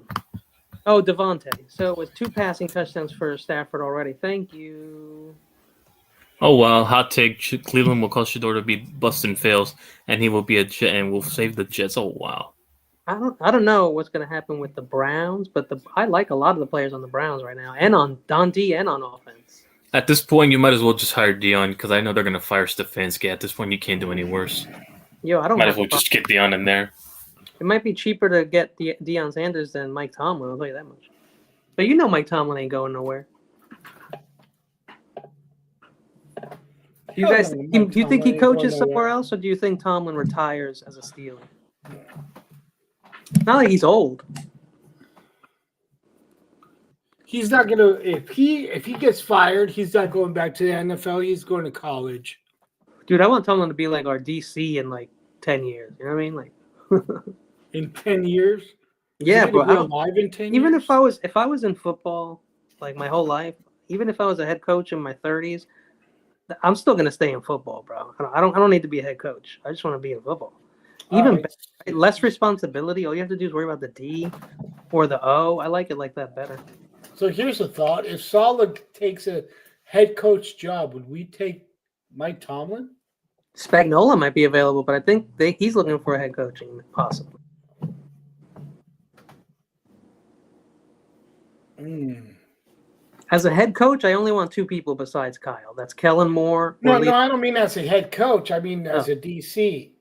Oh, Devontae. So it was 2 passing touchdowns for Stafford already. Thank you. Oh, well, hot take. Cleveland will cause Shador to be busting fails, and he will be a Jet and will save the Jets. Oh, wow. I don't know what's going to happen with the Browns, but I like a lot of the players on the Browns right now, and on D and on offense. At this point, you might as well just hire Dion because I know they're gonna fire Stefanski. At this point, you can't do any worse. Yo, I don't. Might as well just get Dion in there. It might be cheaper to get Deion Sanders than Mike Tomlin. I'll tell you that much. But you know Mike Tomlin ain't going nowhere. Do you guys? Do you think he coaches somewhere else, or do you think Tomlin retires as a Steeler? Not like he's old. He's not gonna. If he gets fired, he's not going back to the NFL. He's going to college. Dude, I want Tomlin to be like our DC in like 10 years. You know what I mean? Like in 10 years. Yeah, bro. Alive in 10 even years? if I was in football like my whole life, even if I was a head coach in my 30s, I'm still gonna stay in football, bro. I don't need to be a head coach. I just want to be in football. Even better, less responsibility. All you have to do is worry about the D or the O. I like it like that better. So here's a thought: if Saleh takes a head coach job, would we take Mike Tomlin? Spagnuolo might be available, but I think he's looking for a head coaching possibly. As a head coach, I only want 2 people besides Kyle. That's Kellen Moore. No, I don't mean as a head coach. I mean as a DC.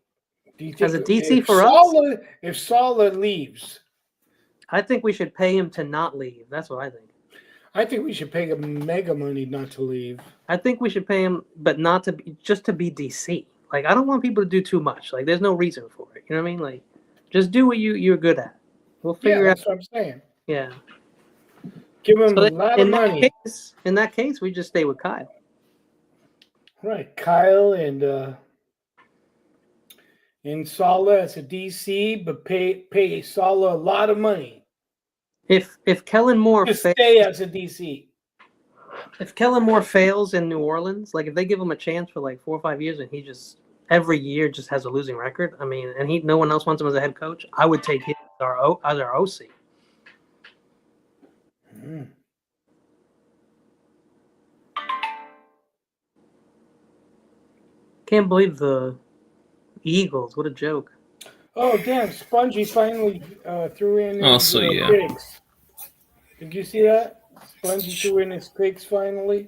Do you think as a DC for us? If Saleh leaves, I think we should pay him to not leave. That's what I think. I think we should pay him mega money not to leave. I think we should pay him, but not to be, just to be DC. Like, I don't want people to do too much. Like, there's no reason for it. You know what I mean? Like, just do what you're good at. We'll figure out. That's what I'm saying. Yeah. Give him a lot of money. In that case, we just stay with Kyle. Right, Kyle and Saleh as a DC, but pay Saleh a lot of money. If Kellen Moore stay as a DC. If Kellen Moore fails in New Orleans, like if they give him a chance for like 4 or 5 years and he just every year just has a losing record, I mean, and no one else wants him as a head coach, I would take him as our OC. Can't believe the Eagles. What a joke. Oh, damn. Spongy finally threw in his picks. Did you see that? Spongy threw in his picks finally.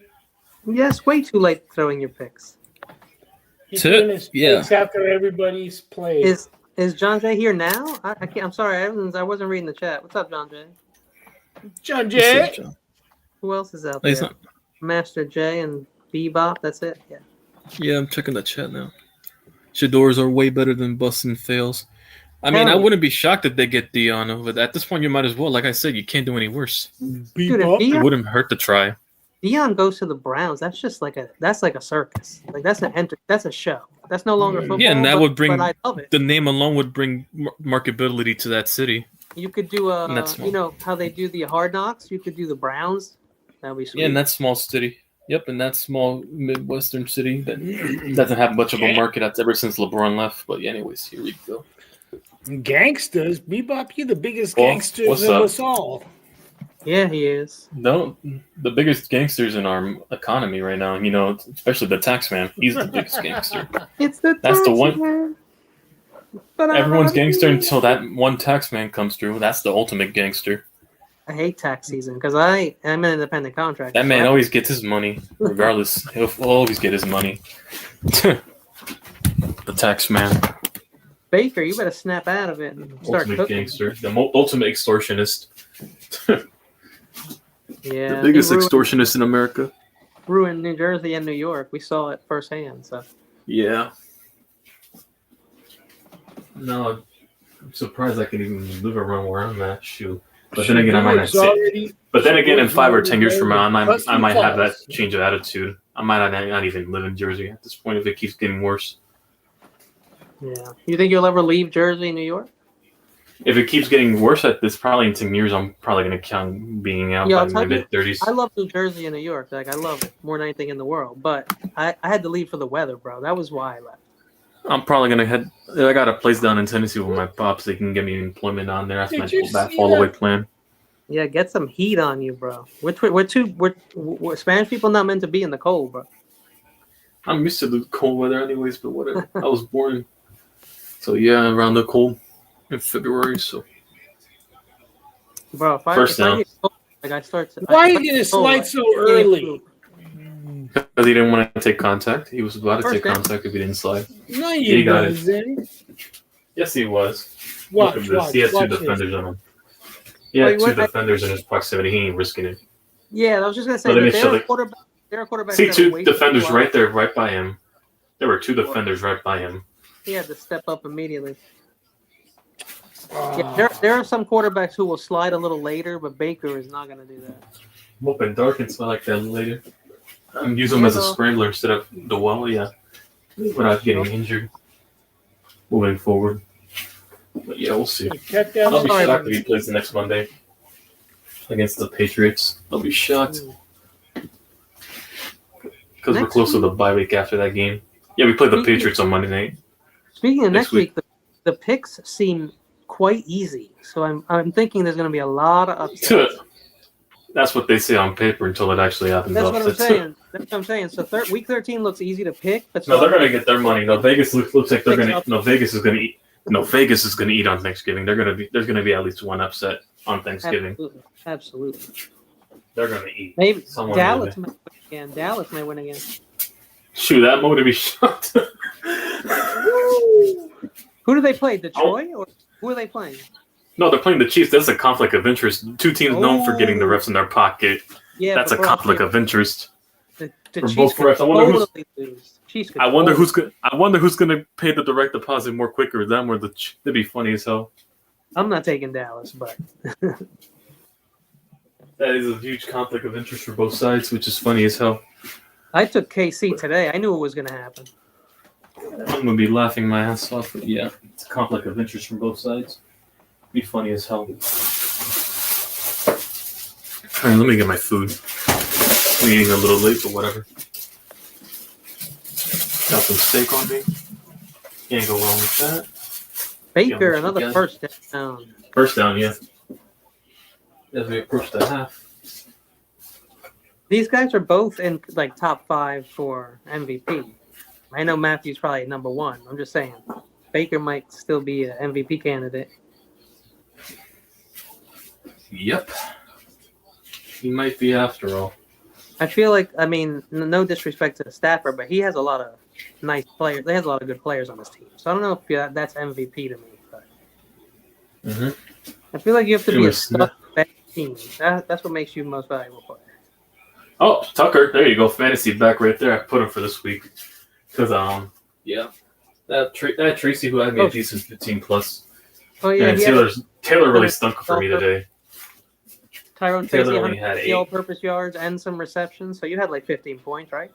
Yes, way too late throwing your picks. He threw in his picks after everybody's played. Is John Jay here now? I can't. I'm sorry, Evans. I wasn't reading the chat. What's up, John Jay? John Jay. Who else is out there? Master J and Bebop. That's it. Yeah. Yeah, I'm checking the chat now. Shadors are way better than Bustin' Fails. I mean, I wouldn't be shocked if they get Dion, but at this point, you might as well. Like I said, you can't do any worse. Dude, it wouldn't hurt to try. Dion goes to the Browns. That's just like a circus. Like that's a show. That's no longer football. Yeah, and that would bring I love it. The name alone would bring marketability to that city. You could do you know how they do the Hard Knocks. You could do the Browns. That would be sweet. Yeah, in that small city. Yep, in that small Midwestern city that doesn't have much of a market. That's ever since LeBron left. But anyways, here we go. Gangsters, Bebop, you're the biggest gangsters of us all. Yeah, he is. No, the biggest gangsters in our economy right now. You know, especially the tax man. He's the biggest gangster. It's the that's tax the one. Man. Everyone's gangster until that one tax man comes through. That's the ultimate gangster. I hate tax season because I'm an independent contractor. That man always gets his money, regardless. He'll always get his money. The tax man. Baker, you better snap out of it and start ultimate cooking. Gangster, the ultimate extortionist. Yeah, the biggest extortionist in America. Ruined New Jersey and New York. We saw it firsthand. So. Yeah. No, I'm surprised I can even live around where I'm at. Shoot. But then again, I might not say. But then again, in 5 or 10 years from now, I might have that change of attitude. I might not even live in Jersey at this point if it keeps getting worse. Yeah. You think you'll ever leave Jersey, New York? If it keeps getting worse at this, probably in 10 years, I'm probably going to count being out by my mid-30s. I love New Jersey and New York. Like, I love it more than anything in the world. But I had to leave for the weather, bro. That was why I left. I'm probably going to head... I got a place down in Tennessee with my pops. They can get me employment on there. That's my fall-away plan. Yeah, get some heat on you, bro. We're Spanish people not meant to be in the cold, bro. I'm used to the cold weather anyways, but whatever. I was born... So, yeah, around the cold in February, so... Bro, if I get cold, like I start to... Why are you going to slide so early? Because he didn't want to take contact. He was about to First take down. contact if he didn't slide. No, He you got it. wasn't. Yes, he was. Watch, Look at this. watch, He had two watch this. defenders on him. He had Wait, two what? defenders in his proximity. He ain't risking it. Yeah, I was just gonna say But that initially- there are quarterbacks. See, that two wasted defenders a lot. right there, right by him. There were two defenders right by him. He had to step up immediately. Ah. Yeah, there are some quarterbacks who will slide a little later, but Baker is not going to do that. I'm open dark and smell like that later. I'm using him as a scrambler instead of the well, yeah. Without getting injured. Moving forward. But yeah, we'll see. Check that I'll be out. shocked if he plays the next Monday against the Patriots. I'll be shocked. Because we're Next close to the bye week after that game. Yeah, we play the Patriots on Monday night. Speaking of Next next week, the picks seem quite easy. So I'm thinking there's going to be a lot of upsets. That's what they say on paper until it actually happens. That's what I'm Upsets. saying. That's what I'm saying. So week 13 looks easy to pick, but No, they're gonna get their money. No, Vegas looks like they're gonna. Up. No, Vegas is gonna eat. No, Vegas is gonna eat on Thanksgiving. There's gonna be at least one upset on Thanksgiving. Absolutely. They're gonna eat. Maybe Someone Dallas will. may win again. Dallas may win again. Shoot, that mode to be shocked. Who do they play? Detroit or who are they playing? No, they're playing the Chiefs. That's a conflict of interest. Two teams known for getting the refs in their pocket. Yeah, That's a conflict of interest. The for Chiefs both could refs. I wonder who's- totally lose. Chiefs could I wonder totally- who's gonna pay the direct deposit more quicker, them or the. That'd be funny as hell. I'm not taking Dallas, but That is a huge conflict of interest for both sides, which is funny as hell. I took KC today. I knew it was going to happen. I'm gonna be laughing my ass off, but yeah, it's a conflict of interest from both sides. Be funny as hell. All right, let me get my food. I'm eating a little late, but whatever. Got some steak on me. Can't go wrong with that. Baker, Yeah, another yeah. first down. First down, yeah. As we approach the half. These guys are both in like top 5 for MVP. I know Matthew's probably number 1. I'm just saying. Baker might still be an MVP candidate. Yep. He might be after all. I feel like, I mean, no disrespect to Stafford, but he has a lot of nice players. They has a lot of good players on his team. So I don't know if that's MVP to me. But I feel like you have to be a stud best team. That's what makes you the most valuable player. Oh, Tucker, there you go. Fantasy back right there. I put him for this week. Because, yeah. That Tracy who had me a decent 15 plus. Oh, yeah. And Taylor really stunk for me today. Tyrone Tracy, Taylor only had 150 8. all-purpose yards and some receptions. So you had like 15 points, right?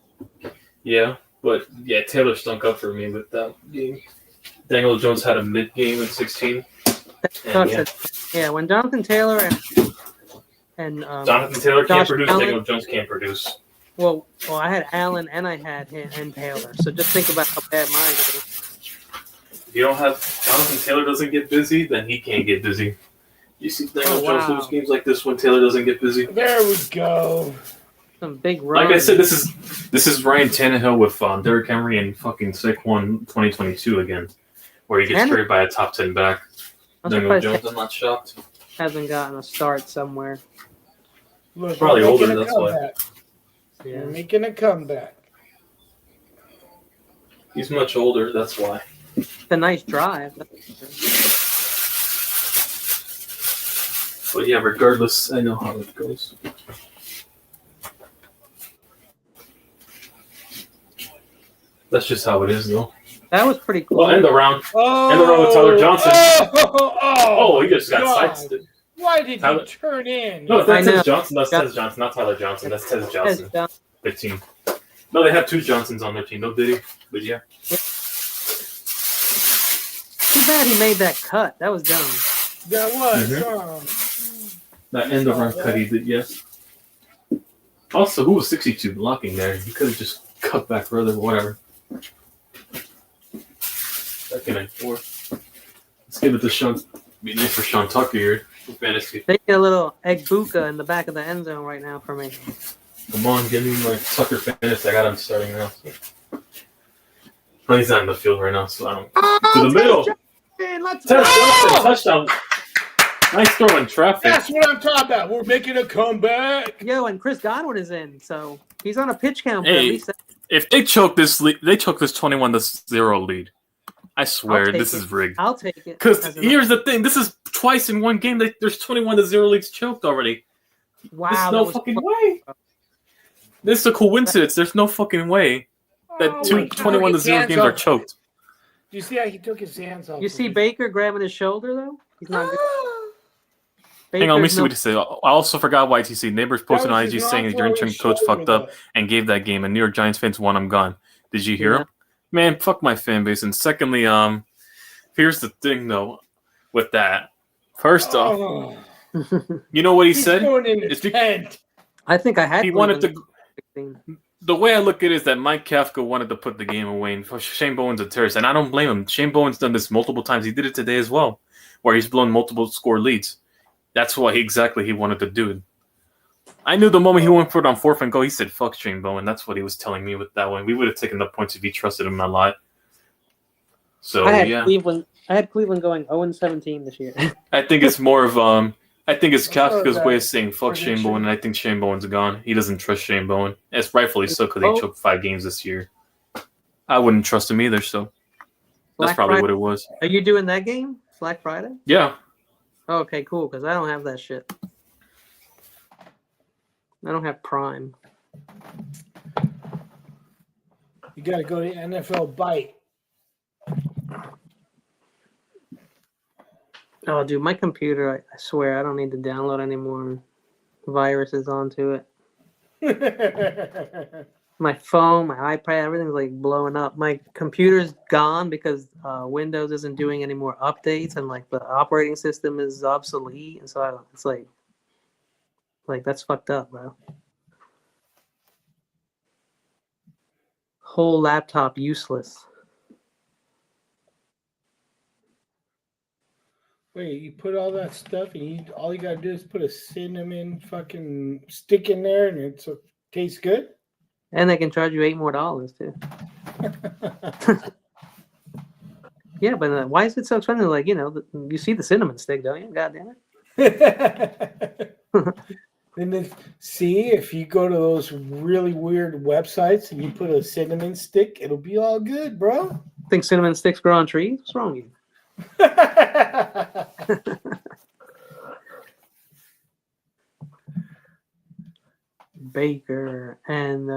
Yeah, but yeah, Taylor stunk up for me with that game. Daniel Jones had a mid-game in 16. Yeah, when Jonathan Taylor and Jonathan Taylor can't Josh produce, Allen. Daniel Jones can't produce. Well, I had Allen and I had him and Taylor. So just think about how bad mine is. If you don't have Jonathan Taylor doesn't get busy, then he can't get busy. You see Daniel Jones lose games like this when Taylor doesn't get busy. There we go. Some big runs. Like I said, this is Ryan Tannehill with Derrick Henry and fucking Saquon 2022 again, where he gets traded by a top 10 back. Daniel Jones, I'm not shocked. Hasn't gotten a start somewhere. Look, Probably we're older, making a that's why. comeback. Yeah. We're making a comeback. He's much older, that's why. It's a nice drive. But yeah, regardless, I know how it goes. That's just how it is, though. That was pretty cool. Well, end the round. Oh, End the round with Tyler Johnson. Oh, He just got God. sidestepped. Why did Tyler- you turn in? No, I that's know. Tez Johnson. That's Tez Johnson, not Tyler Johnson. That's Tez Johnson. 15. No, they have 2 Johnsons on their team. No, did he? But yeah. Too bad he made that cut. That was dumb. That was. That end of round cut he did, yes. Also, who was 62 blocking there? He could have just cut back further, whatever. Second and 4. Let's give it to Sean. Be nice for Sean Tucker here for fantasy. They get a little egg buka in the back of the end zone right now for me. Come on, give me my Tucker fantasy. I got him starting now. Well, he's not in the field right now, so I don't. To the middle. Let's Tez Johnson, go! touchdown. Nice throw in traffic. That's what I'm talking about. We're making a comeback. Yo, and Chris Godwin is in, so He's on a pitch count, but Hey, at least if they choke this 21-0 lead. I swear this is rigged. I'll take it. Because here's the thing: this is twice in one game that there's 21-0 leads choked already. Wow, There's no fucking way. This is a coincidence. There's no fucking way that 21-0 games are choked. Do you see how he took his hands off? You see Baker grabbing his shoulder though? He's not good. Hang on, let me see what he said. I also forgot YTC. Neighbors posted on IG saying your interim coach fucked up and gave that game, and New York Giants fans won. I'm gone. Did you hear him? Man, fuck my fan base. And secondly, here's the thing though, with that. First off, you know what he said? I think I had. He wanted to. The way I look at it is that Mike Kafka wanted to put the game away, and Shane Bowen's a terrorist, and I don't blame him. Shane Bowen's done this multiple times. He did it today as well, where he's blown multiple score leads. That's what he wanted to do. I knew the moment he went for it on 4th and goal, he said, fuck Shane Bowen. That's what he was telling me with that one. We would have taken the points if he trusted him a lot. So, I had Cleveland going 0-17 this year. I think it's more of I think it's Kafka's way of saying fuck Shane Bowen, and I think Shane Bowen's gone. He doesn't trust Shane Bowen. It's rightfully so because he choked 5 games this year. I wouldn't trust him either, so that's probably what it was. Are you doing that game? Black Friday? Yeah. Oh, okay, cool, because I don't have that shit. I don't have Prime. You got to go to NFL Byte. Oh, dude, my computer, I swear, I don't need to download any more viruses onto it. My phone, my iPad, everything's like blowing up. My computer's gone because Windows isn't doing any more updates, and like the operating system is obsolete, and so it's like that's fucked up, bro. Whole laptop useless. Wait, you put all that stuff, and all you gotta do is put a cinnamon fucking stick in there, and it tastes good. And they can charge you $8 more too. Yeah, but why is it so expensive? Like, you see the cinnamon stick, don't you? God damn it. And then see, if you go to those really weird websites and you put a cinnamon stick, it'll be all good, bro. Think cinnamon sticks grow on trees? What's wrong with you? Baker and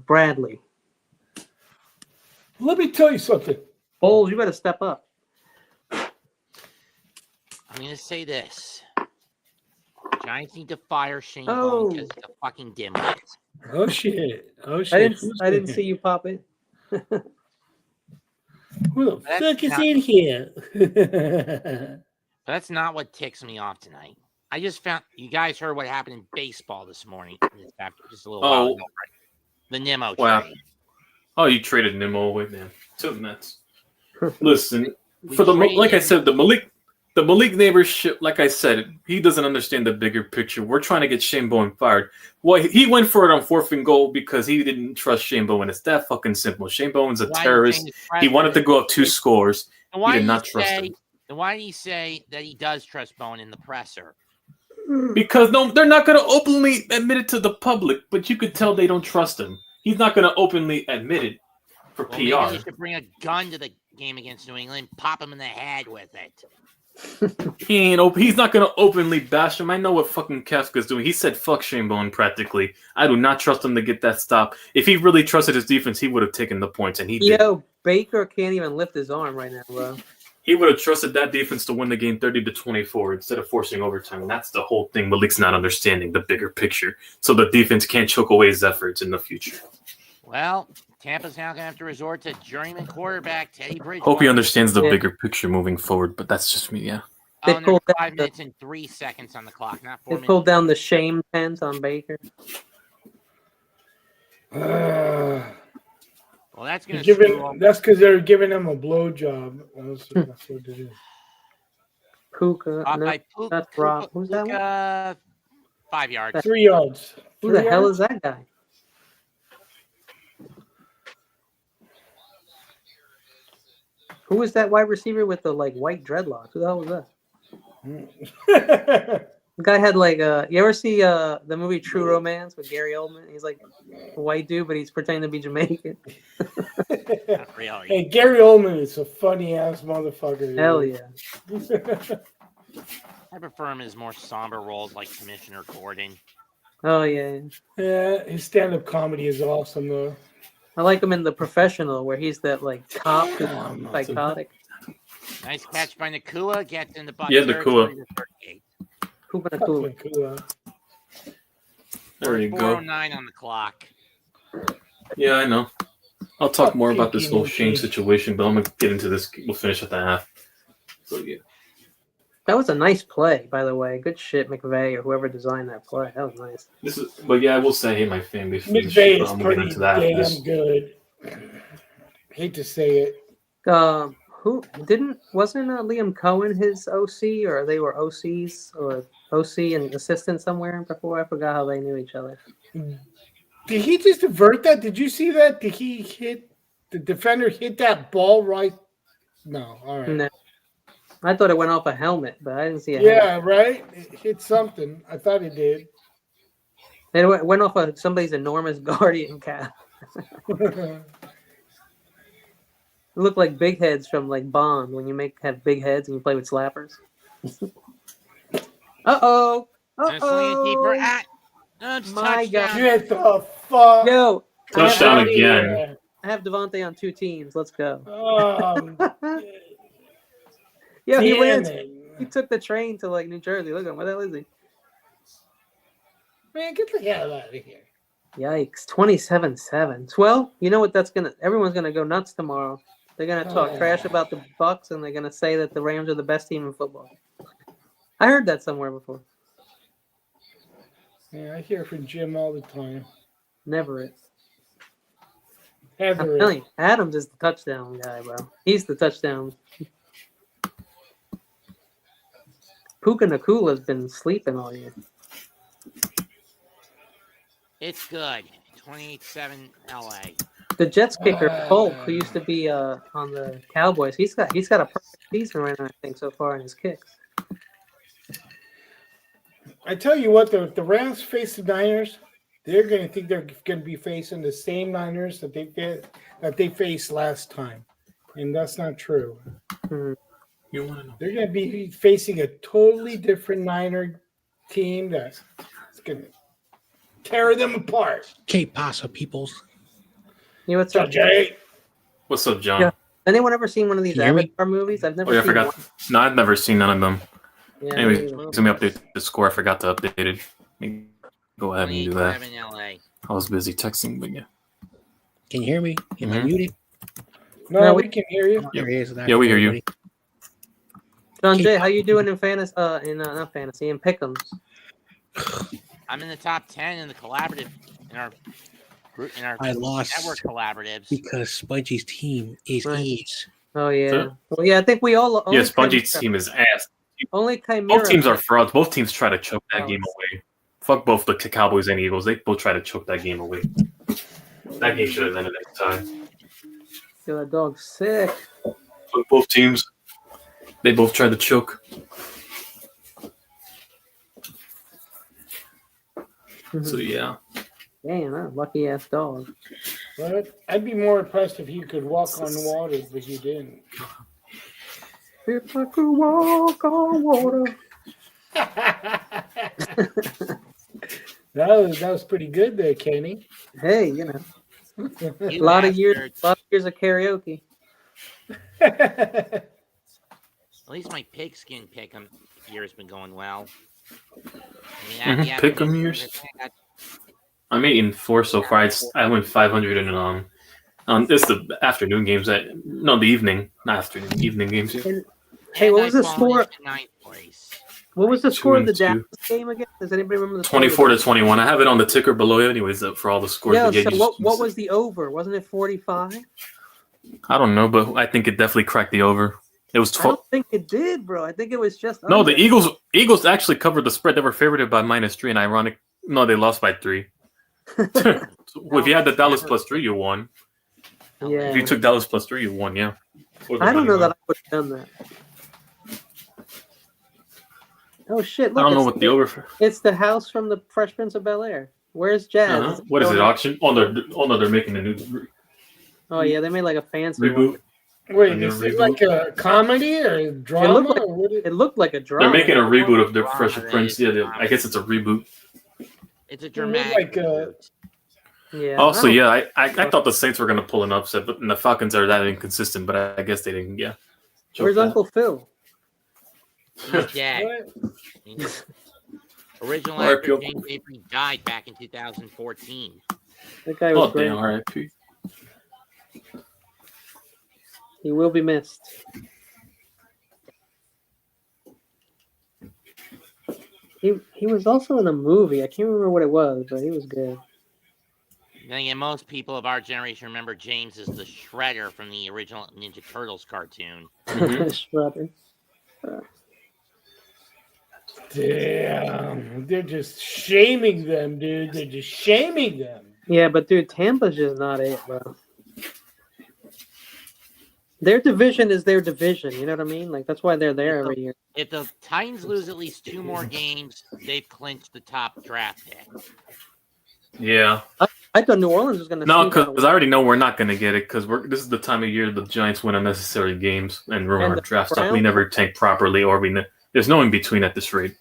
Bradley. Let me tell you something. Bowles, you better step up. I'm going to say this. Giants need to fire Shane Bowen because he's a fucking dimwit. Oh, shit. I didn't see you pop in. Who the fuck is in here? That's not what ticks me off tonight. I just found you guys heard what happened in baseball this morning. Just a little while ago. The Nimmo trade. Oh, you traded Nimmo away, man. To the Mets. Listen, like I said, the Malik Neighbors, like I said, he doesn't understand the bigger picture. We're trying to get Shane Bowen fired. Well, he went for it on 4th and goal because he didn't trust Shane Bowen. It's that fucking simple. Shane Bowen's a terrorist. He wanted to go up 2 scores. He did not trust him. Then why did he say that he does trust Bowen in the presser? Because they're not going to openly admit it to the public, but you could tell they don't trust him. He's not going to openly admit it for PR. Maybe you should bring a gun to the game against New England, pop him in the head with it. He's not going to openly bash him. I know what fucking Kafka's doing. He said fuck Shane Bowen practically. I do not trust him to get that stop. If he really trusted his defense, he would have taken the points, and he did. Yo, Baker can't even lift his arm right now, bro. He would have trusted that defense to win the game 30-24 instead of forcing overtime. And that's the whole thing Malik's not understanding, the bigger picture. So the defense can't choke away his efforts in the future. Well, Tampa's now going to have to resort to journeyman quarterback Teddy Bridgewater. Hope he understands the bigger picture moving forward, but that's just me, yeah. They pulled 5 minutes and 3 seconds on the clock, not 4 minutes. They pulled down the shame tent on Baker. Well, that's going to that's because they're giving him a blowjob. That's what it is. Puka. That's Rob. Who's that one? 5 yards. 3 yards. Who the hell is that guy? Who was that wide receiver with the white dreadlocks? Who the hell was that? The guy had like you ever see the movie True Romance with Gary Oldman? He's like a white dude, but he's pretending to be Jamaican. Not really. Hey, Gary Oldman is a funny ass motherfucker. Hell yeah. I prefer him as more somber roles like Commissioner Gordon. Oh yeah. Yeah, his stand-up comedy is awesome though. I like him in The Professional, where he's that like cop who's psychotic. Nice catch by Nakua. Gets in the Buck Yeah, territory Nakua. to 38. Hooping a cool. There you go. 4:09 on the clock. Yeah, I know. I'll talk more about this whole Shane situation, but I'm gonna get into this. We'll finish at the half. So yeah. That was a nice play, by the way. Good shit, McVay or whoever designed that play. That was nice. But yeah, I will say, I hate my fan base. McVay is I'm pretty into that. damn good. Hate to say it. Wasn't Liam Cohen his OC, or they were OCs, or OC and assistant somewhere before? I forgot how they knew each other. Did he just avert that? Did you see that? Did he hit the defender? Hit that ball right? No. All right. No. I thought it went off a helmet, but I didn't see a Yeah, helmet. right. It hit something. I thought it did. It went off of somebody's enormous guardian cap. It looked like big heads from like Bond when you have big heads and you play with slappers. Uh-oh. Just laying deeper Uh-oh. at. My God. Get the fuck. Yo. Touchdown I again. have Devontae on 2 teams. Let's go. Yeah, he ran. He took the train to like New Jersey. Look at him. Where the hell is he? Man, get the hell out of here. Yikes. 27-7. Well, you know what everyone's gonna go nuts tomorrow. They're gonna talk trash about the Bucs and they're gonna say that the Rams are the best team in football. I heard that somewhere before. Yeah, I hear from Jim all the time. Never it. Ever I'm it. telling you, Adams is the touchdown guy, bro. He's the touchdown. Puka Nakula's been sleeping all year. It's good. 28-7 LA. The Jets kicker, Polk, who used to be on the Cowboys, he's got a perfect season right now, I think, so far in his kicks. I tell you what, the Rams face the Niners, they're going to think they're going to be facing the same Niners that they faced last time, and that's not true. You want to know? They're going to be facing a totally different Niner team that's going to tear them apart. Que pasa, peoples? You know what's up, Jay? What's up, John? Yeah. Anyone ever seen one of these Can you hear me? Avatar movies? I've never Oh yeah, I seen forgot. one. No, I've never seen none of them. Yeah, Anyways, me let me update the score. I forgot to update it. Let me go ahead and do that. 28-7 LA. I was busy texting, but yeah. Can you hear me? Am I Mhm. muted? No, we can hear you. There he is. Yeah, we hear you. Everybody. John Jay, how you doing in fantasy? Not fantasy, in pick'ems. I'm in the top 10 in the collaborative in our group in our I lost network collaboratives. because Spongy's team is Right. E's. Oh yeah. So- Well, yeah, I think we all. Yeah, Spongy's team is ass. Only Chimera. Both teams are frauds. Both teams try to choke that Oh, game it's- away. Fuck both the Cowboys and Eagles. They both try to choke that game away. That game should have ended next time. Yo, that dog's sick. Fuck both teams. They both tried to choke. So yeah. Damn, that lucky ass dog. But I'd be more impressed if he could walk on water, but he didn't. If I could walk on water. That was pretty good there, Kenny. Hey, you know, a You lot of bastards. years of karaoke. At least my pigskin pick'em year has been going well. I mean, Pick'em years? I'm 8-4 so far. I went 500 in it's the afternoon games. The evening, not afternoon, evening games. Yeah. Hey, what was the score? Ninth place. What was the score of the 2-2. Dallas game again? Does anybody remember the score? 24-21. I have it on the ticker below, anyways, for all the scores. Yeah. But yeah, So what was the over? Wasn't it 45? I don't know, but I think it definitely cracked the over. It was I 12. don't think it did, bro. I think it was just No, under. the Eagles actually covered the spread. They were favored by -3, and they lost by 3. If you had the Dallas +3, you won. Yeah. If you took Dallas +3, you won. Yeah. I don't know that I would have done that. Oh shit! I Look, don't know what the over. It's the house from the Fresh Prince of Bel-Air. Where's Jazz? What is it? Auction? Oh, they're making a new Oh yeah, they made like a fancy reboot. one. Wait, is it like a comedy or a drama? It looked like a drama. They're making a reboot of the Drama, Fresh that Prince. is Yeah, drama. I guess it's a reboot. It's a Like dramatic. Yeah. Also, yeah, I thought the Saints were going to pull an upset, but the Falcons are that inconsistent. But I guess they didn't. Yeah. Where's Uncle Phil? He's dead. What? Original R.I.P. actor James Avery died back in 2014. That guy was Oh great. damn! R.I.P. He will be missed. He was also in a movie. I can't remember what it was, but he was good. Then again, most people of our generation remember James as the Shredder from the original Ninja Turtles cartoon. Shredder. Damn, they're just shaming them, dude. They're just shaming them. Yeah, but dude, Tampa's just not it, bro. Their division is their division. You know what I mean? Like that's why they're there every year. If the Titans lose at least 2 more games, they've clinched the top draft pick. Yeah. I thought New Orleans was going to. No, because I already know we're not going to get it because this is the time of year the Giants win unnecessary games and ruin And our the draft stock. We Browns- never tank properly, or there's no in between at this rate.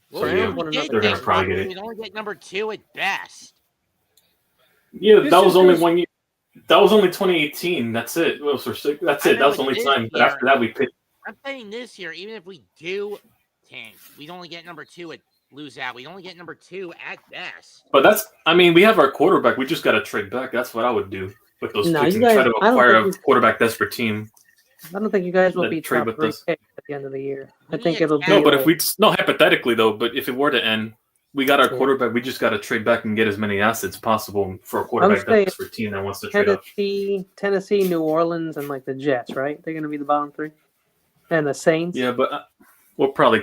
Well, So, we yeah, only did they're gonna this probably one, get it. we'd only get number 2 at best. Yeah, This that was is only just- 1 year. That was only 2018. That's it. Well, so that's I it. know, That was the but only this time. But year- after that, we picked. I'm saying this year, even if we do tank, we'd only get number 2 at lose out. We'd only get number 2 at best. But we have our quarterback. We just got to trade back. That's what I would do with those No, picks you and try guys- to I don't acquire think a quarterback desperate team. I don't think you guys will Then be trade top with 3 us. picks at the end of the year. I We think need it'll to be. No, but if hypothetically though, but if it were to end, we got our Yeah. quarterback. We just got to trade back and get as many assets possible for a quarterback saying desperate team that wants to trade up. Tennessee, New Orleans, and like the Jets, right? They're going to be the bottom 3, and the Saints. Yeah, but we'll probably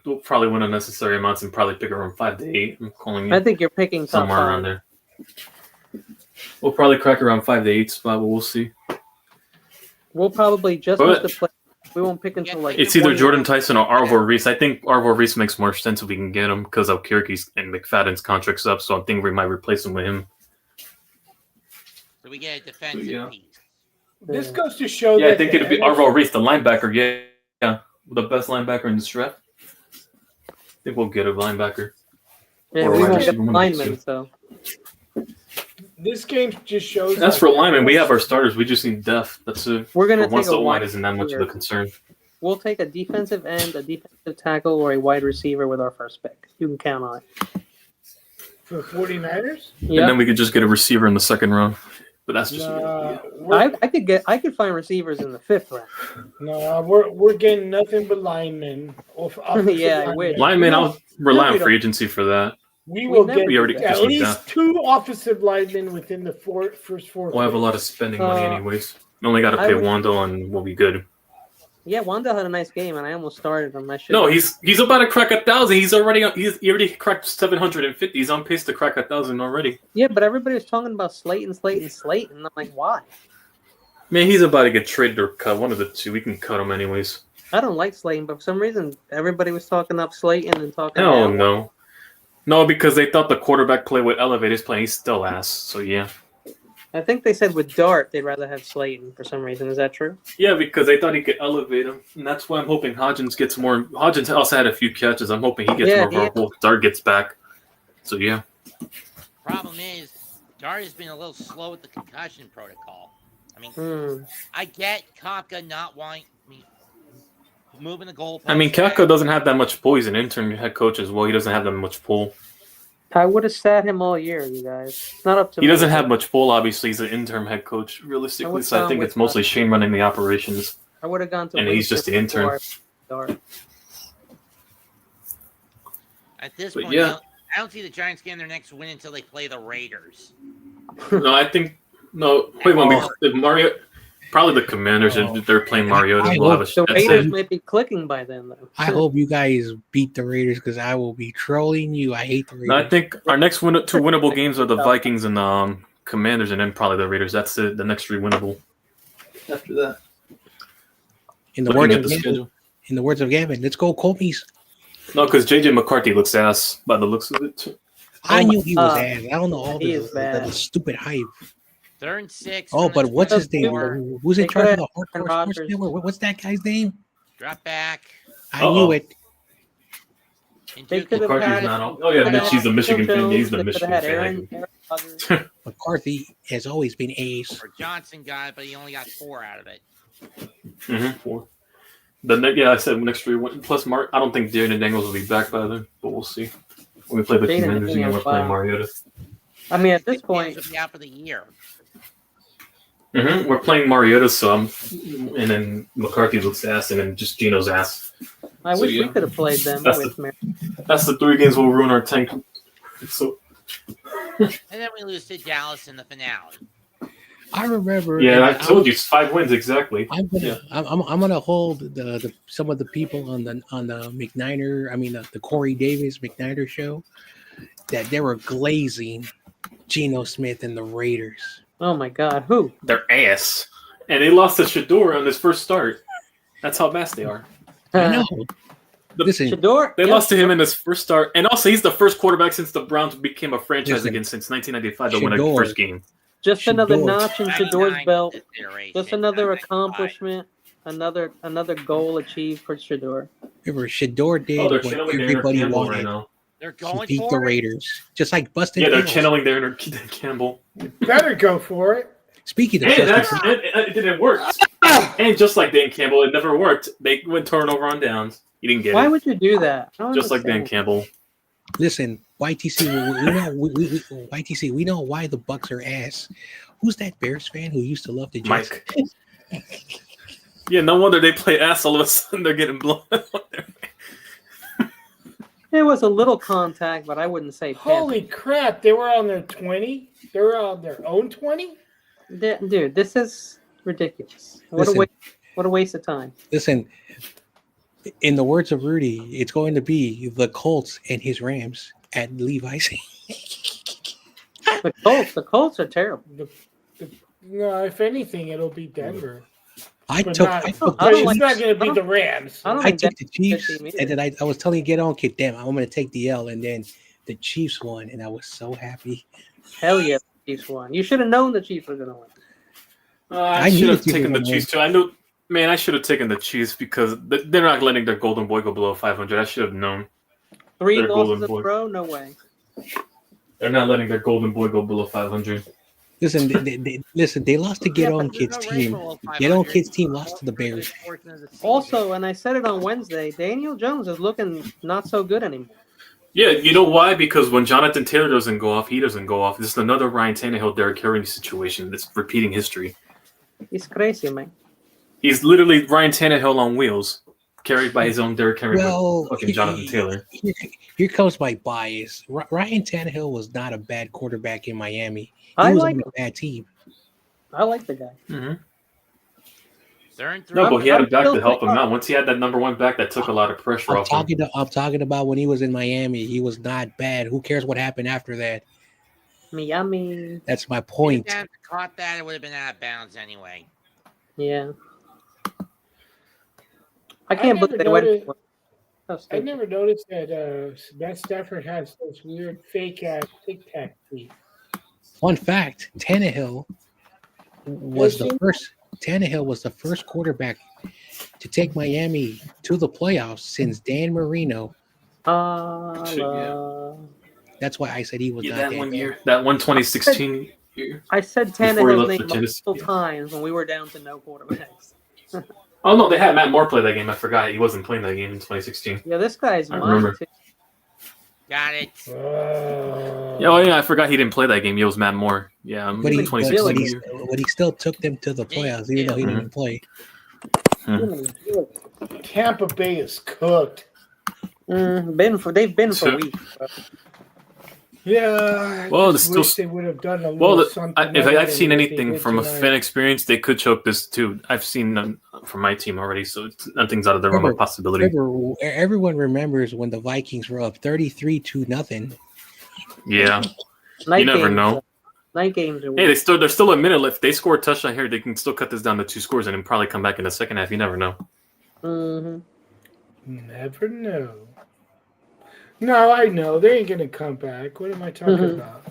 We'll probably win unnecessary amounts and probably pick around 5 to 8. I'm calling you I think you're picking top somewhere 5. around there. We'll probably crack around 5 to 8 spot, but we'll see. We'll probably just But- miss the play. We won't pick until like. It's either 20. Jordan Tyson or Arvor Reese. I think Arvor Reese makes more sense if we can get him because of Kirky's and McFadden's contracts up. So I think we might replace him with him. So we get a defensive Yeah. piece. This goes to show Yeah, that I think it'd be Arvor Reese, the linebacker. Yeah, the best linebacker in this draft. I think we'll get a linebacker. Yeah, or we wide won't get receiver, one of the linemen, two. so. This game just shows. As that- for linemen, we have our starters. We just need depth. That's it. We're gonna For once take a the line wide isn't that much of a receiver. concern. We'll take a defensive end, a defensive tackle, or a wide receiver with our first pick. You can count on it. for 49ers. And Yeah, then we could just get a receiver in the second round. But that's just I could find receivers in the 5th round. we're getting nothing but linemen. Yeah, I wish. linemen. I'll rely we on don't- free agency for that. We We will never get We already at just need least that. 2 offensive linemen within the first 4. We'll have a lot of spending money anyways. We only got to I pay would- Wando and we'll be good. Yeah, Wanda had a nice game, and I almost started him. I should. No, he's about to crack 1,000. He already cracked 750. He's on pace to crack 1,000 already. Yeah, but everybody was talking about Slayton. I'm like, why? Man, he's about to get traded or cut. One of the two. We can cut him anyways. I don't like Slayton, but for some reason, everybody was talking up Slayton and talking. Hell down. no. No, because they thought the quarterback play would elevate his play. He's still ass. So yeah. I think they said with Dart they'd rather have Slayton for some reason. Is that true? Yeah, because they thought he could elevate him. And that's why I'm hoping Hodgins gets more. Hodgins also had a few catches. I'm hoping he gets Yeah, more verbal. Dart gets back. So yeah. Problem is, Dart has been a little slow with the concussion protocol. I mean, I get Kafka not wanting moving the goalpost. I mean, Kafka doesn't have that much pull. He's an intern head coach as well. He doesn't have that much pull. I would have sat him all year, you guys. It's not up to He me. doesn't have much pull, obviously. He's an interim head coach, I realistically. would So I gone think with it's mostly Shane running the operations. I would have gone to. And he's just the Winston intern. before Dart. At this But point, yeah. I don't see the Giants getting their next win until they play the Raiders. No, I think no. Wait, if Mario, probably the Commanders. If they're playing Mariota, we'll have a The shot. Raiders might be clicking by then, though. I hope you guys beat the Raiders because I will be trolling you. I hate the Raiders. No, I think our next two winnable games are the Vikings and the Commanders, and then probably the Raiders. That's it. The next 3 winnable. After that, in the looking words at of the Gavin, schedule. in the words of Gavin, let's go Colmies. No, because JJ McCarthy looks ass by the looks of it. Too. I knew he was ass. I don't know all He is bad. the stupid hype. 3rd and 6. Oh, from the but what's his name? 24. Who's in They charge of could've the had hardcore Rodgers. sports network? What's that guy's name? Drop back. I knew it. And They Duke could've McCarthy's had- not on. Oh yeah, Mitch. He's the Michigan fan. He's the They Michigan could've had fan. Aaron Rodgers. McCarthy has always been ace. or Johnson got it, but he only got 4 out of it. Mm-hmm. 4. I said next 3 win. Plus, I don't think Jaden Daniels will be back by then, but we'll see. When we play the Jaden Commanders again, we're Daniels, playing wow. Mariota. I mean, at this Daniels point, will be out for the year. Mm-hmm. We're playing Mariota some, and then McCarthy looks ass, and then just Gino's ass. I So, wish yeah. we could have played them That's with Mary. That's the 3 games we'll ruin our tank. So And then we lose to Dallas in the finale. I remember. yeah, I and told you it's 5 wins exactly. I'm gonna hold the some of the people on the McNiner. I mean the Corey Davis McNiner show that they were glazing Geno Smith and the Raiders. Oh my God, who? Their ass, and they lost to Shador on his first start. That's how bad they are. I know. Listen, Shador. They Yeah. lost to him in his first start, and also he's the first quarterback since the Browns became a franchise Listen, again since 1995 to win a Shador. first game. Just another Shador. notch in 99 Shador's belt. iteration, Just another 95. accomplishment. Another goal achieved for Shador. remember Shador did Oh, they're what channeling their inner everybody Campbell right wanted. now. They're He going beat for the it. Raiders, just like Busted. Yeah, they're Hills. channeling their inner Campbell. Better go for it. Speaking of And Busted, it didn't work. And just like Dan Campbell, it never worked. They went turnover on downs. You didn't get Why it. would you do that? I don't Just like Dan understand. Campbell. listen, YTC, YTC, we know why the Bucks are ass. Who's that Bears fan who used to love the Jets? Mike. Yeah, no wonder they play ass all of a sudden. They're getting blown out. There was a little contact, but I wouldn't say Holy crap! They were on their 20. They were on their own 20. Dude, this is ridiculous. What Listen. a waste of time. Listen, in the words of Rudy, it's going to be the Colts and his Rams at Levi's. The Colts are terrible. No, if anything, it'll be Denver. I But took not- I took but I don't it's like- not going to I be don't- the Rams. I don't I think took the that's a good Chiefs, team either. and then I was telling you, get on, kid. Damn, I'm going to take the L, and then the Chiefs won, and I was so happy. Hell yeah, the Chiefs won. You should have known the Chiefs were going to win. I I should knew have the taken the Chiefs Chiefs too. I knew, man. I should have taken the Chiefs because they're not letting their golden boy go below 500. I should have known. 3 They're losses golden in a boy. row? No way. They're not letting their golden boy go below 500. Listen, they lost to Get Yeah, On but there's Kids no team. rainbow of Get On 500. Kids team lost to the Bears. Also, and I said it on Wednesday, Daniel Jones is looking not so good anymore. Yeah, you know why? Because when Jonathan Taylor doesn't go off, he doesn't go off. This is another Ryan Tannehill, Derrick Henry situation that's repeating history. He's crazy, man. He's literally Ryan Tannehill on wheels, carried by his own Derrick Henry Well, with fucking Jonathan Taylor. Here comes my bias. Ryan Tannehill was not a bad quarterback in Miami. He I was like on a bad team. I like the guy. Mm-hmm. They're in 3. No, but he had a I'm back to still help him like- out. Once he had that number one back, that took a lot of pressure off him. I'm talking about when he was in Miami. He was not bad. Who cares what happened after that? Miami. That's my If point. they hadn't caught that, it would have been out of bounds anyway. Yeah. I can't believe they never went noticed- for it. So I stupid. never noticed that Matt Stafford has those weird fake ass Tic Tac teeth. Fun fact: Tannehill was the Listen. first. Tannehill was the first quarterback to take Miami to the playoffs since Dan Marino. That's why I said he was Yeah, not that that one bad. year, that one 2016 year. I said Before he Tannehill's left name for Tennessee. multiple times when we were down to no quarterbacks. Oh no, they had Matt Moore play that game. I forgot he wasn't playing that game in 2016. Yeah, this guy's I mine remember. too. Got it. Yeah, oh yeah, I forgot he didn't play that game. It was Matt Moore. Yeah, But he, 2016 Billy. year. but he still took them to the playoffs, even though he didn't play. Tampa Bay is cooked. They've been for So- weeks. Bro. Yeah. I Well, just it's wish still- they would have done a Well, little something. if other I've than seen what they anything did from a tonight. fan experience, they could choke this too. I've seen them from my team already, so nothing's out of the realm of possibility. Remember, everyone remembers when the Vikings were up 33-0. Yeah, Night you never games, know. Night games are Hey, weird. there's still a minute left. They score a touchdown here, they can still cut this down to 2 scores and then probably come back in the second half. You never know. Mm-hmm. Never know. No, I know. They ain't going to come back. What am I talking about?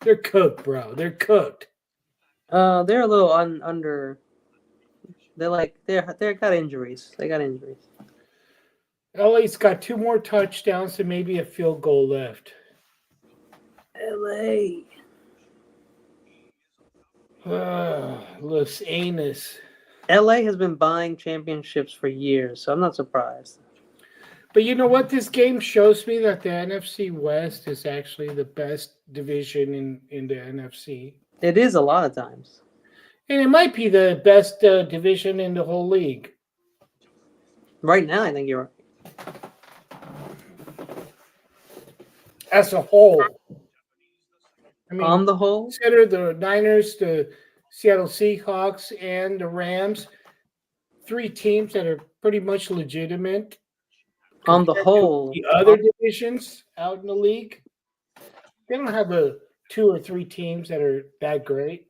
They're cooked, bro. They're cooked. They're a little under. They got injuries. They got injuries. LA's got 2 more touchdowns and maybe a field goal left. LA. Los Anus. LA has been buying championships for years, so I'm not surprised. But you know what? This game shows me that the NFC West is actually the best division in the NFC. It is a lot of times. And it might be the best division in the whole league. Right now, I think you're right. As a whole. I mean, On the whole, consider the Niners, the Seattle Seahawks, and the Rams. 3 teams that are pretty much legitimate. on the whole, The other divisions out in the league, they don't have 2 or 3 teams that are that great.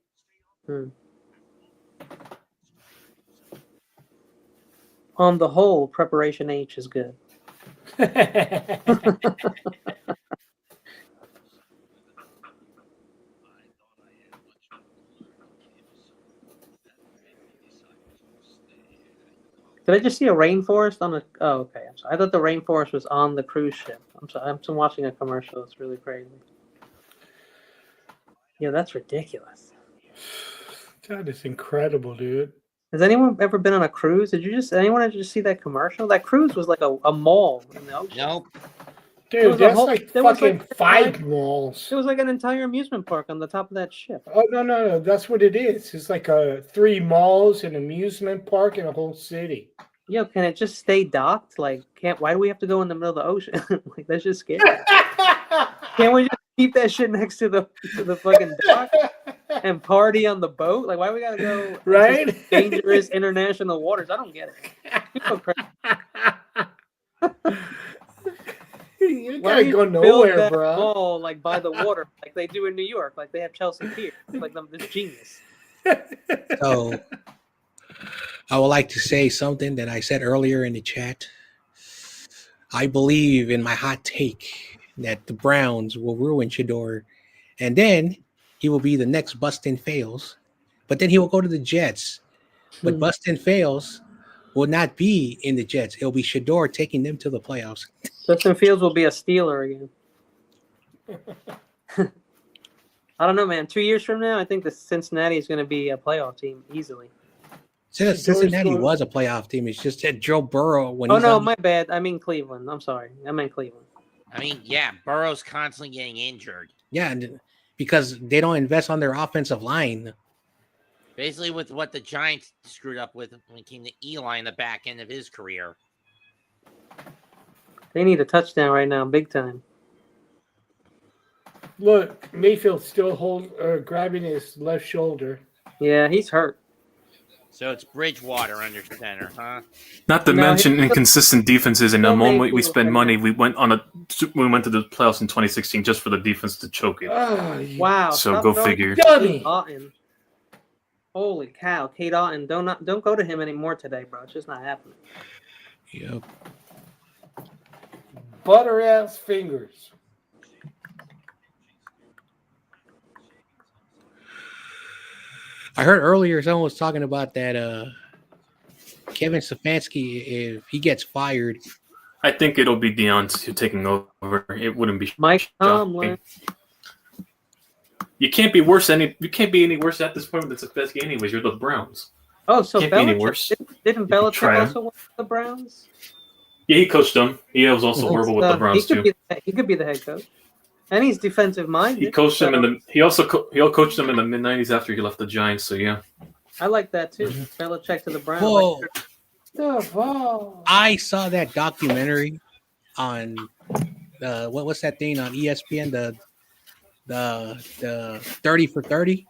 on the whole, Preparation H is good. Did I just see a rainforest on the? Oh, okay. I'm sorry. I thought the rainforest was on the cruise ship. I'm sorry. I'm watching a commercial. It's really crazy. Yeah, that's ridiculous. That is incredible, dude. Has anyone ever been on a cruise? Anyone ever just see that commercial? That cruise was like a mall in the ocean. Nope. Dude, that's like fucking 5 malls. It was like an entire amusement park on the top of that ship. Oh, no. That's what it is. It's like 3 malls, an amusement park, and a whole city. Yo, can it just stay docked? Like, why do we have to go in the middle of the ocean? Like, that's just scary. Can't we just keep that shit next to the fucking dock and party on the boat? Like, why we gotta go right? into dangerous international waters? I don't get it. People are crazy. You Why gotta do go you build nowhere, that bro. mall like by the water, like they do in New York, like they have Chelsea Pier, like this genius. So I would like to say something that I said earlier in the chat. I believe in my hot take that the Browns will ruin Shador, and then he will be the next Bustin Fails, but then he will go to the Jets. But Bustin Fails will not be in the Jets. It'll be Shador taking them to the playoffs. Justin Fields will be a Steeler again. I don't know, man. 2 years from now, I think the Cincinnati is going to be a playoff team easily. Cincinnati was a playoff team. It's just that Joe Burrow when my bad. I mean Cleveland. I'm sorry. I meant Cleveland. I mean, yeah, Burrow's constantly getting injured. Yeah, and because they don't invest on their offensive line. Basically, with what the Giants screwed up with when it came to Eli in the back end of his career. They need a touchdown right now, big time. Look, Mayfield's still grabbing his left shoulder. Yeah, he's hurt. So it's Bridgewater under center, huh? Not to mention inconsistent defenses. And the moment we spend money, we went to the playoffs in 2016 just for the defense to choke it. Wow. So go figure. Kate Otten. Holy cow, Kate Otten. Don't go to him anymore today, bro. It's just not happening. Yep. Butter ass fingers. I heard earlier someone was talking about that Kevin Stefanski, if he gets fired. I think it'll be Deion taking over. It wouldn't be Mike Tomlin. You can't be worse. You can't be any worse at this point than Stefanski, anyways. You're the Browns. Oh, so can't be any worse. Didn't Belichick also work with the Browns? Yeah, he coached them. He was also horrible with the Browns too. He could be the head coach, and he's defensive minded. He coached them he also coached them in the mid '90s after he left the Giants. So yeah, I like that too. Belichick to the Browns. Whoa. I saw that documentary on what's that thing on ESPN? The 30 for 30,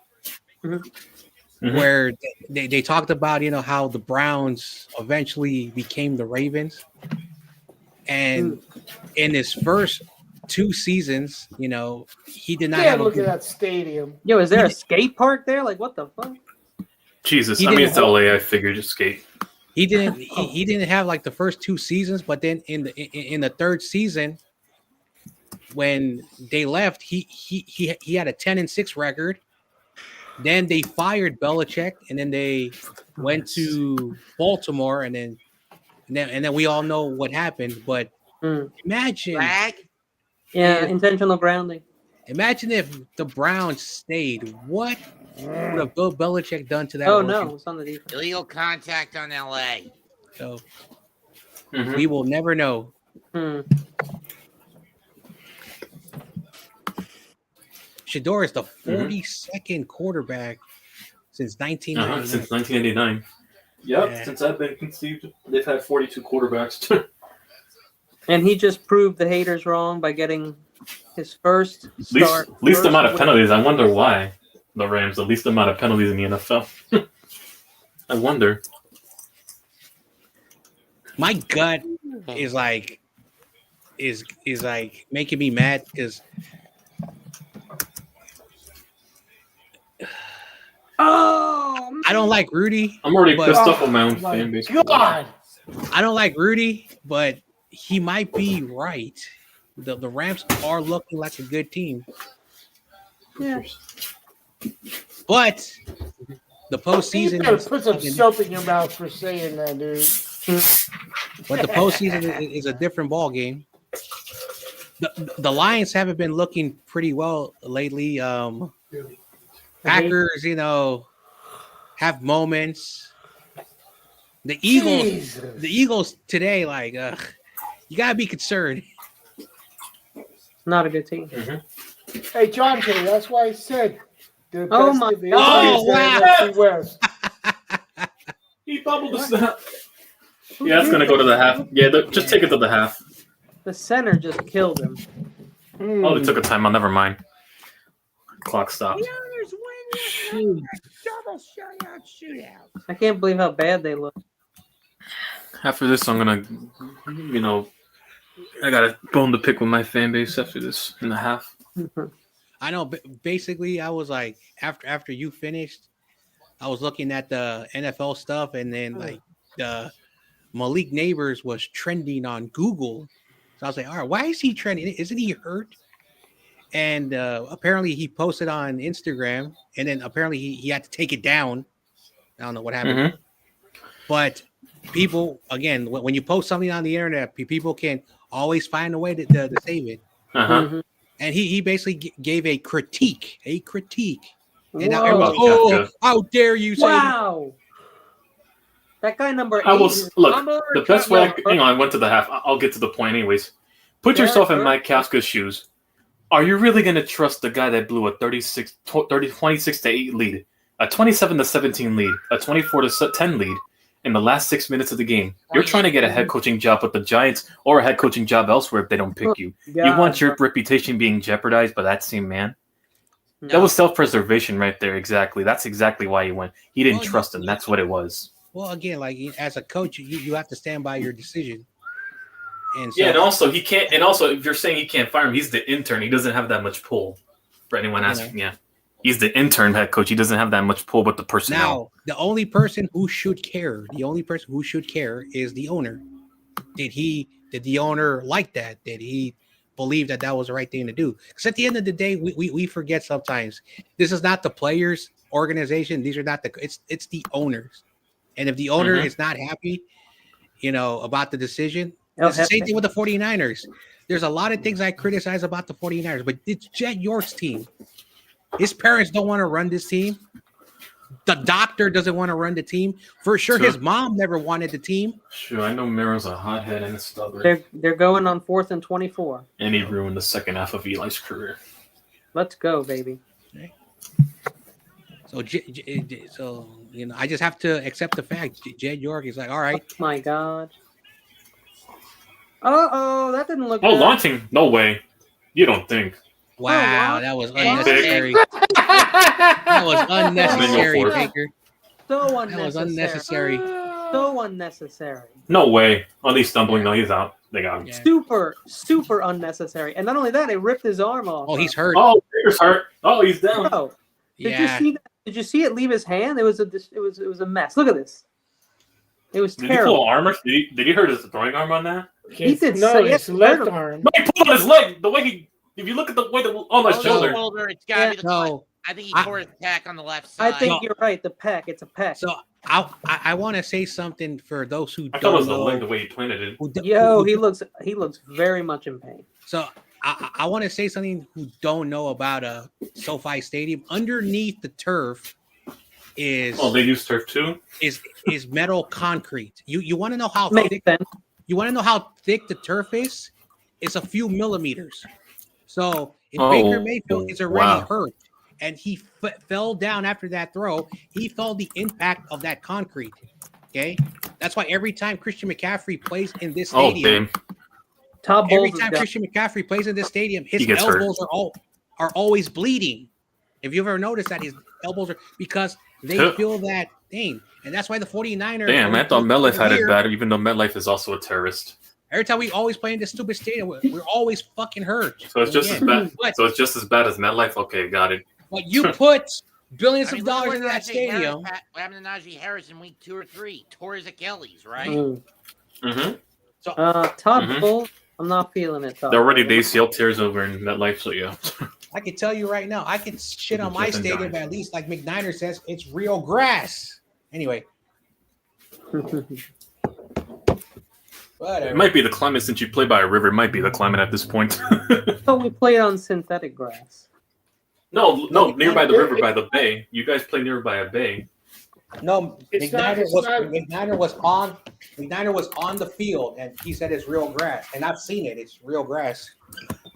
where they talked about how the Browns eventually became the Ravens, and in his first 2 seasons, he did not have. Look at that stadium. Yo, is there a skate park there? Like, what the fuck? Jesus, I mean it's LA. I figured just skate. he didn't have like the first 2 seasons, but then in the third season, when they left, he had a 10-6 record. Then they fired Belichick, and then they went to Baltimore, and then we all know what happened. But imagine, intentional grounding. Imagine if the Browns stayed. What would have Bill Belichick done to that? Oh no, it's on the defense. Illegal contact on LA. So we will never know. Shador is the 42nd quarterback since 1999. Since 1989. Yep, Yeah. Since I've been conceived, they've had 42 quarterbacks. And he just proved the haters wrong by getting his first start. Least amount of penalties. I wonder why the Rams the least amount of penalties in the NFL. I wonder. My gut is like making me mad because I don't like Rudy. I'm already pissed off on my own my fan base. God. I don't like Rudy, but he might be right. The Rams are looking like a good team. Yeah. But the You postseason better is put some fucking- soap in your mouth for saying that, dude. but the postseason is a different ball game. The Lions haven't been looking pretty well lately. Packers, have moments. The Eagles today, like, you gotta be concerned. Not a good team. Hey, John K, that's why I said the Oh best my of the God. NFC West. He bubbled the snap. Yeah, it's gonna go to the half. Yeah, just take it to the half. The center just killed him. Oh, they took a timeout. Never mind. Clock stopped. Double shutout shootout. I can't believe how bad they look. After this, I'm gonna, I got a bone to pick with my fan base after this in the half. I know. Basically, I was like, after you finished, I was looking at the NFL stuff, and then like the Malik Neighbors was trending on Google. So I was like, all right, why is he trending? Isn't he hurt? And apparently he posted on Instagram, and then apparently he had to take it down. I don't know what happened, but people, again, when you post something on the internet, people can always find a way to save it. And he basically gave a critique. And now everyone's, Whoa. how dare you say Wow. That guy number 8. I will look. I'm The best way. Hang on, I went to the half. I'll get to the point, anyways. Put yourself in Mike Kafka's shoes. Are you really going to trust the guy that blew a 26-8 lead, a 27-17 lead, a 24-10 lead in the last 6 minutes of the game? You're trying to get a head coaching job with the Giants or a head coaching job elsewhere if they don't pick you. You want your reputation being jeopardized by that same man? No. That was self-preservation right there. Exactly. That's exactly why he went. He didn't trust him. That's what it was. Well, again, like as a coach, you have to stand by your decision. And so, Yeah, and also he can't. And also, if you're saying he can't fire him, he's the intern. He doesn't have that much pull. For anyone asking, yeah, he's the intern head coach. He doesn't have that much pull with the personnel. Now, the only person who should care is the owner. Did the owner like that? Did he believe that was the right thing to do? Because at the end of the day, we forget sometimes this is not the players' organization. These are not it's the owners. And if the owner is not happy, about the decision, it's the same thing with the 49ers. There's a lot of things I criticize about the 49ers, but it's Jed York's team. His parents don't want to run this team. The doctor doesn't want to run the team. For sure, his mom never wanted the team. Sure, I know Merrill's a hothead and a stubborn. They're going on 4th and 24. And he ruined the second half of Eli's career. Let's go, baby. So, I just have to accept the fact Jed York is like, all right. Oh my God. That didn't look Oh, good. launching? No way. You don't think. Wow, that was unnecessary. That was unnecessary, Big. Baker. So unnecessary. That was unnecessary. So unnecessary. No way. Oh, he's stumbling. No, he's out. They got him. Yeah. Super unnecessary. And not only that, it ripped his arm off. Oh, he's hurt. Oh, Baker's hurt. Oh, he's down. Bro, did Yeah. you see that? Did you see it leave his hand? It was a mess. Look at this. It was Did he pull terrible. armor? Did he hurt his throwing arm on that? He did no, say- his yeah, left hurt him. arm. No, he pulled on his leg. The way he, if you look at the way on his shoulder. It's gotta be the So I think he I- tore his pec on the left I side. think you're right. The pec. It's a pec. so I want to say something for those who I thought it was don't the leg, know. the way he planted it. Yo, he looks very much in pain. So I want to say something who don't know about a SoFi Stadium. Underneath the turf is Oh, they use turf too. is metal concrete. You want to know how Makes thick? sense. You want to know how thick the turf is? It's a few millimeters. So if Oh, Baker Mayfield is already wow. hurt and he fell down after that throw, he felt the impact of that concrete. Okay, that's why every time Christian McCaffrey plays in this Oh, stadium, damn. Todd every Bowles is time done. Christian McCaffrey plays in this stadium, his He gets hurt. elbows are always bleeding. If you've ever noticed that, his elbows are because they Huh. feel that thing, and that's why the 49ers. Damn, I thought MetLife had it Here, bad, even though MetLife is also a terrorist. Every time we always play in this stupid stadium, we're always fucking hurt. So it's just as bad. But, So it's just as bad as MetLife. Okay, got it. but you put billions I mean, of look dollars what into that Najee stadium. Harris, what happened to Najee Harris in week 2 or 3? Tore his Achilles, right? Mm-hmm. Todd Mhm. Bowles, I'm not feeling it. Todd. They're already the ACL tears over in MetLife, so yeah. I can tell you right now, I can shit on my Jeff and stadium, Giants. but at least like McNiner says, it's real grass. Anyway, whatever. It might be the climate since you play by a river. It might be the climate at this point. So we played on synthetic grass. no, nearby the river, by the bay. You guys play nearby a bay. No, It's McNiner was on the field, and he said it's real grass, and I've seen it. It's real grass.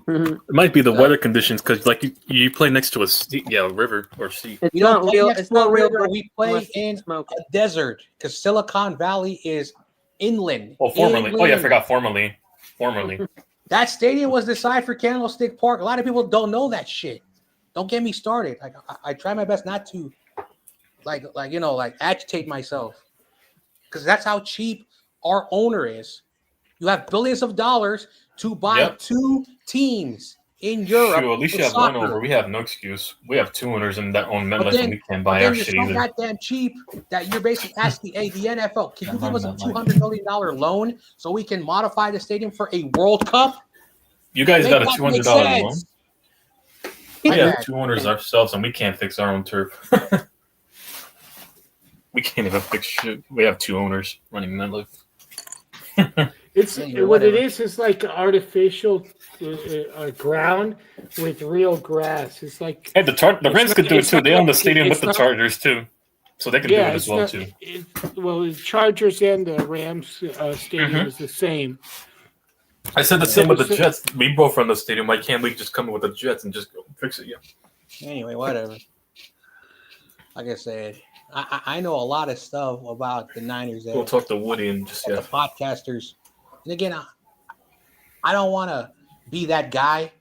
It might be the weather conditions because, like, you play next to a river or sea. It's We don't not play real. next It's to a not real. river, grass we play unless you in smoke a it. desert because Silicon Valley is inland. Oh, formerly. Oh, yeah, I Inland. forgot. Formerly. That stadium was designed for Candlestick Park. A lot of people don't know that shit. Don't get me started. Like I try my best not to, like agitate myself, because that's how cheap our owner is. You have billions of dollars to buy Yep. 2 teams in Europe. Shoot, at least with you have one soccer. over. We have no excuse. We have 2 owners in that own But MetLife, then- and we can't But buy then our you're shit so either. goddamn cheap that you're basically asking, hey, the NFL, can you give us a $200 million loan so we can modify the stadium for a World Cup? You guys Make got a that make $200 loan. sense. We My have bad. 2 owners ourselves, and we can't fix our own turf. We can't even fix shit. We have 2 owners running MetLife. It's Anyway, what it whatever. is like artificial ground with real grass. It's like Hey, the Rams could do it it's too. not They own the like- stadium with it's the not- Chargers too, so they can do it as it's well not- too. well, the Chargers and the Rams stadium Mhm. is the same. I said the same with the So- Jets. We both run the stadium. Why can't we just come in with the Jets and just go fix it? Yeah. Anyway, whatever. Like I said, I know a lot of stuff about the Niners that, We'll talk to Woody and just that the podcasters. And again, I don't want to be that guy,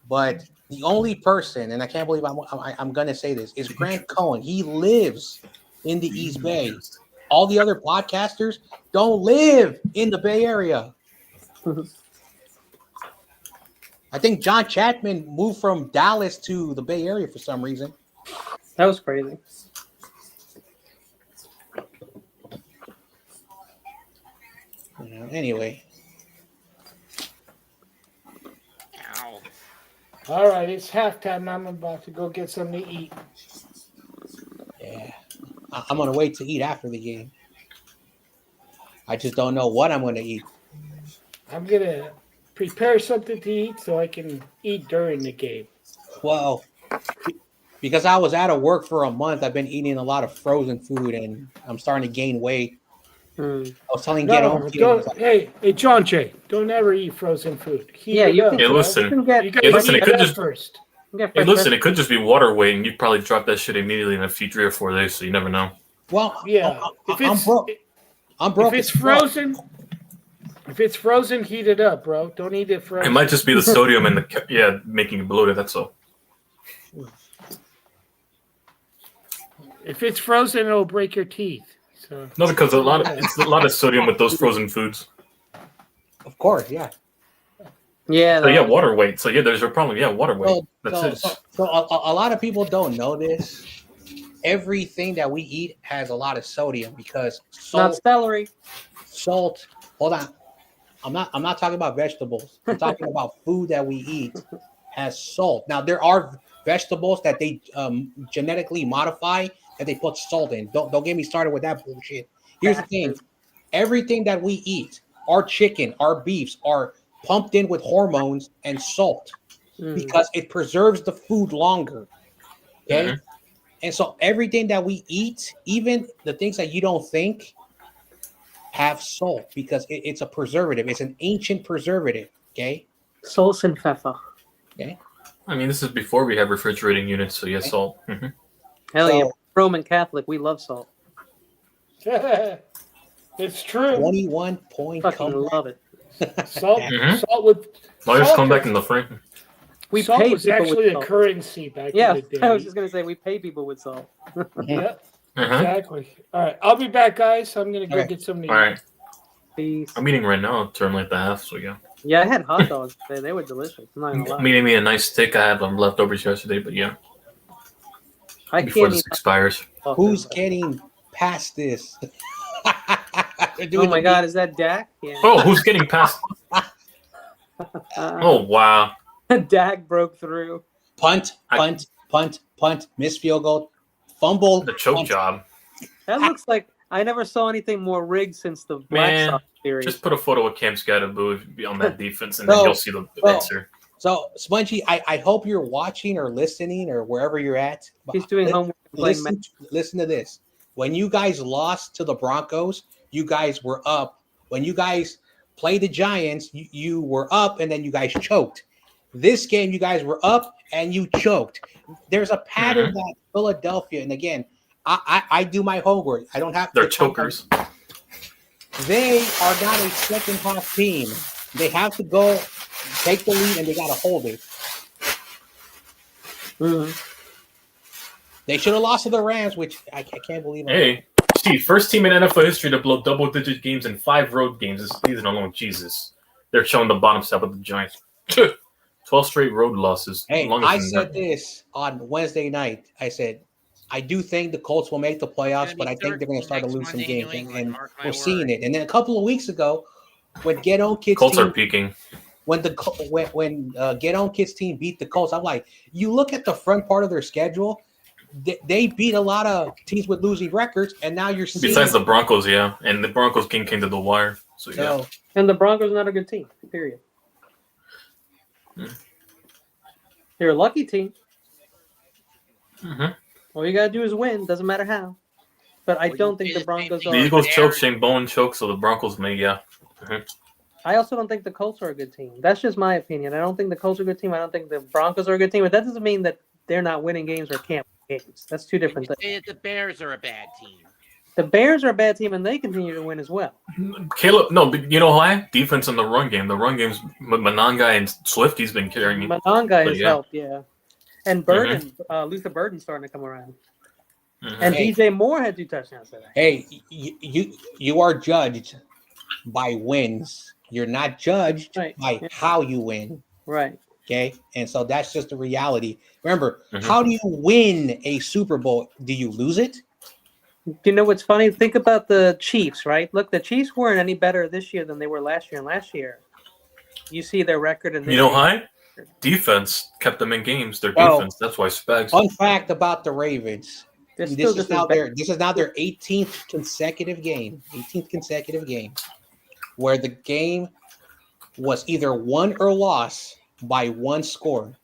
but the only person, and I can't believe I'm going to say this, is Grant Cohen. He lives in the East Bay. All the other podcasters don't live in the Bay Area. I think John Chapman moved from Dallas to the Bay Area for some reason. That was crazy. Anyway, Ow. All right, it's halftime. I'm about to go get something to eat. yeah, I'm gonna wait to eat after the game. I just don't know what I'm gonna eat. I'm gonna prepare something to eat so I can eat during the game. Well, because I was out of work for a month, I've been eating a lot of frozen food, and I'm starting to gain weight. I was telling Get No, Home, don't. Hey, John Jay, don't ever eat frozen food. Heat Yeah, it you up, can, Hey, bro. listen. you can get. You gotta Hey, listen, heat it could up just- first. you can get Hey, fresh listen, it could just be water weight, and you'd probably drop that shit immediately in a few 3 or 4 days. So you never know. well, Yeah, if I'm it's broke. I'm broke. if it's as fuck. frozen, heat it up, bro. Don't eat it It frozen. might just be the sodium and the making it bloated. That's all. If it's frozen, it'll break your teeth. So No, because it's a lot of sodium with those frozen foods. Of course, yeah. Yeah. So yeah, water weight. So yeah, there's a problem. Yeah, water weight. So, That's so, it. so, so a lot of people don't know this, everything that we eat has a lot of sodium because Not salt. celery. Salt. Hold on. I'm not talking about vegetables. I'm talking about food that we eat has salt. Now there are vegetables that they genetically modify that they put salt in. Don't get me started with that bullshit. Here's the thing. Everything that we eat, our chicken, our beefs are pumped in with hormones and salt because it preserves the food longer. Okay. Mhm. And so everything that we eat, even the things that you don't think, have salt because it's a preservative. It's an ancient preservative. Okay. Sauce and pfeffer. Okay. I mean, this is before we have refrigerating units, so yes, salt. Mhm. Hell So- yeah. Roman Catholic, we love salt. It's true. 21 point Fucking comeback. love it. Salt, Mhm. salt with Lawyers salt come back is- in the frame. We salt pay was people actually with a salt. currency back Yeah, in the day. I was just gonna say we pay people with salt. Yep, Uh-huh. exactly. All right, I'll be back, guys. I'm gonna go Okay. get some. All right. Peace. I'm eating right now. It's only at the half, so yeah. Yeah, I had hot dogs today. They were delicious. I'm not gonna lie. I'm eating me a nice steak. I had leftovers yesterday, but yeah, I before can't this eat. expires. Who's getting past this? Oh my God, is that Dak? Yeah. Oh, who's getting past? Oh, wow. Dak broke through. Punt, miss field goal, fumble, The choke punt. job. That looks like I never saw anything more rigged since the Black Man, Sox series. just put a photo of Cam Scatterboo on that defense, and Bro, then you'll see the bro. answer. So, Spongy, I hope you're watching or listening or wherever you're at. He's doing Li- homework and playing. Listen to this. When you guys lost to the Broncos, you guys were up. When you guys played the Giants, you were up and then you guys choked. This game, you guys were up and you choked. There's a pattern that Philadelphia, and again, I do my homework. I don't have They're the time. chokers. They are not a second half team. They have to go take the lead and they got to hold it. They should have lost to the Rams, which I can't believe. Hey, gee, first team in NFL history to blow double-digit games in 5 road games this season alone. Jesus. They're showing the bottom step of the Giants. 12 straight road losses. Hey, Longest I in said this on Wednesday night. I said, I do think the Colts will make the playoffs, but I think they're going to start to lose some games, and we're seeing it. And then a couple of weeks ago, when Get On Kids Colts are team, peaking. when Get On Kids team beat the Colts, I'm like, you look at the front part of their schedule, they beat a lot of teams with losing records, and now you're seeing. Besides the Broncos, yeah. And the Broncos came to the wire. So, yeah. And the Broncos are not a good team, period. They're a lucky team. All you got to do is win. Doesn't matter how. But I don't think the Broncos The are. Eagles choke, Shane Bowen choke, so the Broncos may, yeah. I also don't think the Colts are a good team. That's just my opinion. I don't think the Colts are a good team. I don't think the Broncos are a good team. But that doesn't mean that they're not winning games or can't win games. That's two different things. Say that the Bears are a bad team. The Bears are a bad team, and they continue to win as well. Caleb, no, but you know why? Defense in the run game. The run game's Monangai and Swift, he's been carrying me. Monangai has yeah. helped, yeah. And Burden, Luther Burden's starting to come around. And Hey. DJ Moore had 2 touchdowns today. Hey, you are judged by wins. You're not judged by how you win. Right. Okay. And so that's just the reality. Remember, how do you win a Super Bowl? Do you lose it? You know what's funny? Think about the Chiefs, right? Look, the Chiefs weren't any better this year than they were last year. And last year, you see their record. And You know why? Defense kept them in games. Their defense. That's why Spags. Fun fact about the Ravens. This is now their 18th consecutive game. 18th consecutive game where the game was either won or lost by 1 score.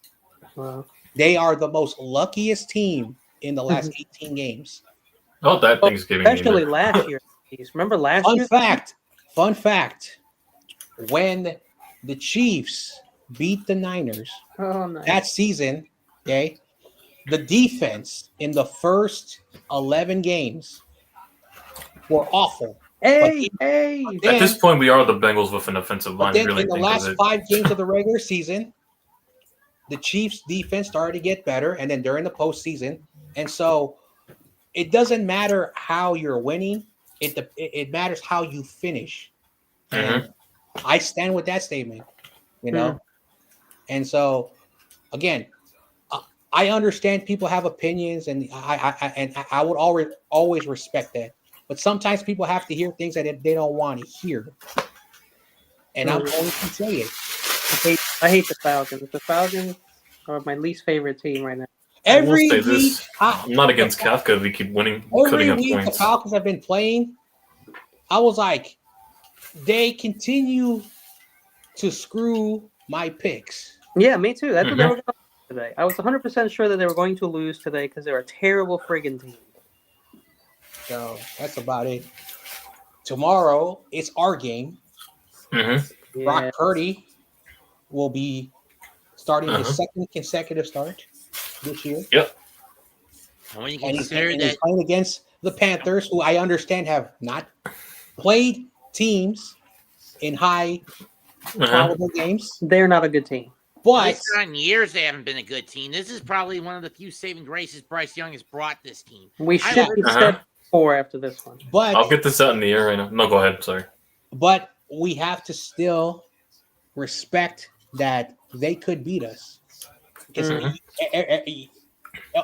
Wow. They are the most luckiest team in the last 18 games. Oh, that Thanksgiving. Especially last year. Remember last year? Fun fact. When the Chiefs beat the Niners that season, okay, the defense in the first 11 games were awful. Hey. At this point, we are the Bengals with an offensive line. Then Really in the last 5 games of the regular season, the Chiefs' defense started to get better, and then during the postseason, and so it doesn't matter how you're winning; it matters how you finish. And I stand with that statement, you know. And so, again, I understand people have opinions, and I would always respect that. But sometimes people have to hear things that they don't want to hear, and I'm going to say it. I hate the Falcons. The Falcons are my least favorite team right now. Every I will say week, this: I'm not against Kafka. We keep winning, every cutting up week the points. Falcons have been playing. I was like, they continue to screw my picks. Yeah, me too. That's what they Mhm. were going to do today. I was 100% sure that they were going to lose today because they're a terrible friggin' team. So that's about it. Tomorrow, it's our game. Mhm. Yeah. Brock Purdy will be starting his Uh-huh. second consecutive start this year. Yep. And when you And he's consider that playing against the Panthers, who I understand have not played teams in high Uh-huh. caliber games. They're not a good team. But this time years they haven't been a good team. This is probably one of the few saving graces Bryce Young has brought this team. We I should like- be step 4 after this one. I'll get this out in the air right now. No, go ahead. Sorry. But we have to still respect that they could beat us. Because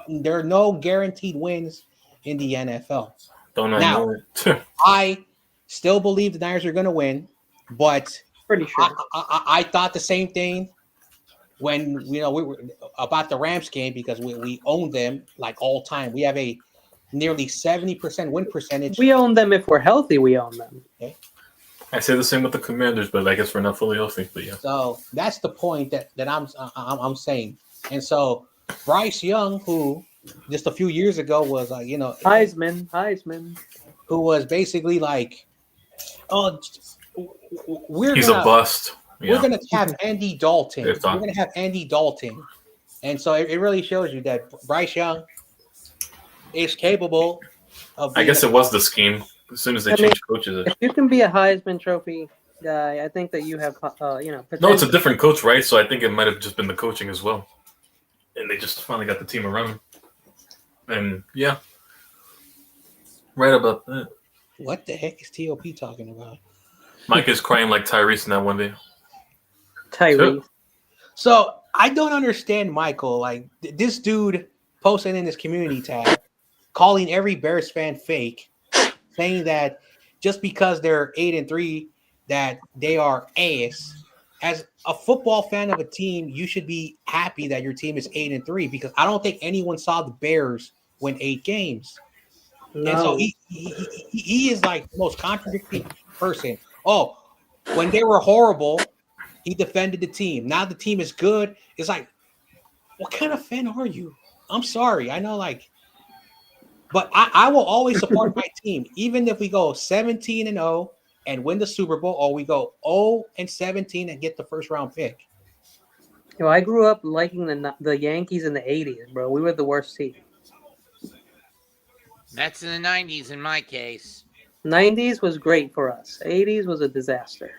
there are no guaranteed wins in the NFL. Don't I Now, know it? I still believe the Niners are going to win, but Pretty sure. I thought the same thing when we were about the Rams game because we own them like all time. We have a nearly 70% win percentage. We own them if we're healthy. We own them. Okay. I say the same with the Commanders, but I guess we're not fully healthy. But yeah. So that's the point that I'm saying. And so Bryce Young, who just a few years ago was Heisman, who was basically like, oh, He's a bust. We're Yeah. going to have Andy Dalton. We're It's on. going to have Andy Dalton. And so it really shows you that Bryce Young is capable of I guess it was the scheme. As soon as they changed coaches. If you can be a Heisman Trophy guy, I think that you have, potential. No, it's a different coach, right? So I think it might have just been the coaching as well. And they just finally got the team around him. And yeah. Right about that. What the heck is TOP talking about? Mike is crying like Tyrese in that one day. Tyrese. So I don't understand Michael. Like this dude posting in his community tab, calling every Bears fan fake, saying that just because they're 8-3, that they are ass. As a football fan of a team, you should be happy that your team is 8-3 because I don't think anyone saw the Bears win 8 games. No. And so he is like the most contradictory person. Oh, when they were horrible, he defended the team. Now the team is good. It's like, what kind of fan are you? I'm sorry. I know, but I will always support my team, even if we go 17-0 and win the Super Bowl, or we go 0-17 and get the first round pick. I grew up liking the Yankees in the 80s, bro. We were the worst team. Mets in the 90s in my case. 90s was great for us. 80s was a disaster.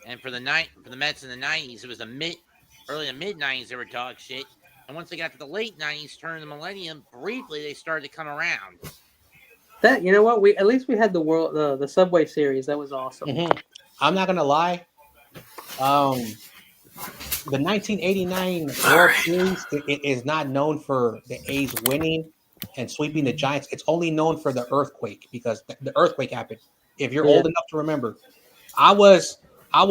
And for the Mets in the 90s, it was early to mid 90s they were dog shit. And once they got to the late 90s, turn of the millennium, briefly they started to come around. That you know what? We at least we had the Subway Series. That was awesome. Mm-hmm. I'm not gonna lie. The 1989 World Series is not known for the A's winning and sweeping the Giants. It's only known for the earthquake because the earthquake happened. If you're old enough to remember, I was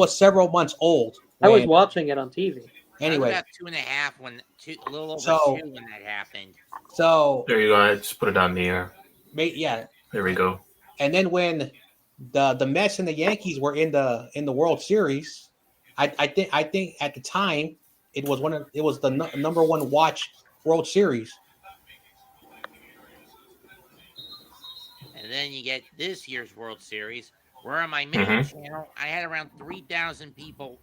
several months old. I was watching it on TV. Anyway, about 2.5 a little over 2 when that happened. So there you go. I just put it down in the air. Yeah. There we go. And then when the Mets and the Yankees were in the World Series, I think at the time it was the number one watch World Series. And then you get this year's World Series, where on my main channel I had around 3,000 people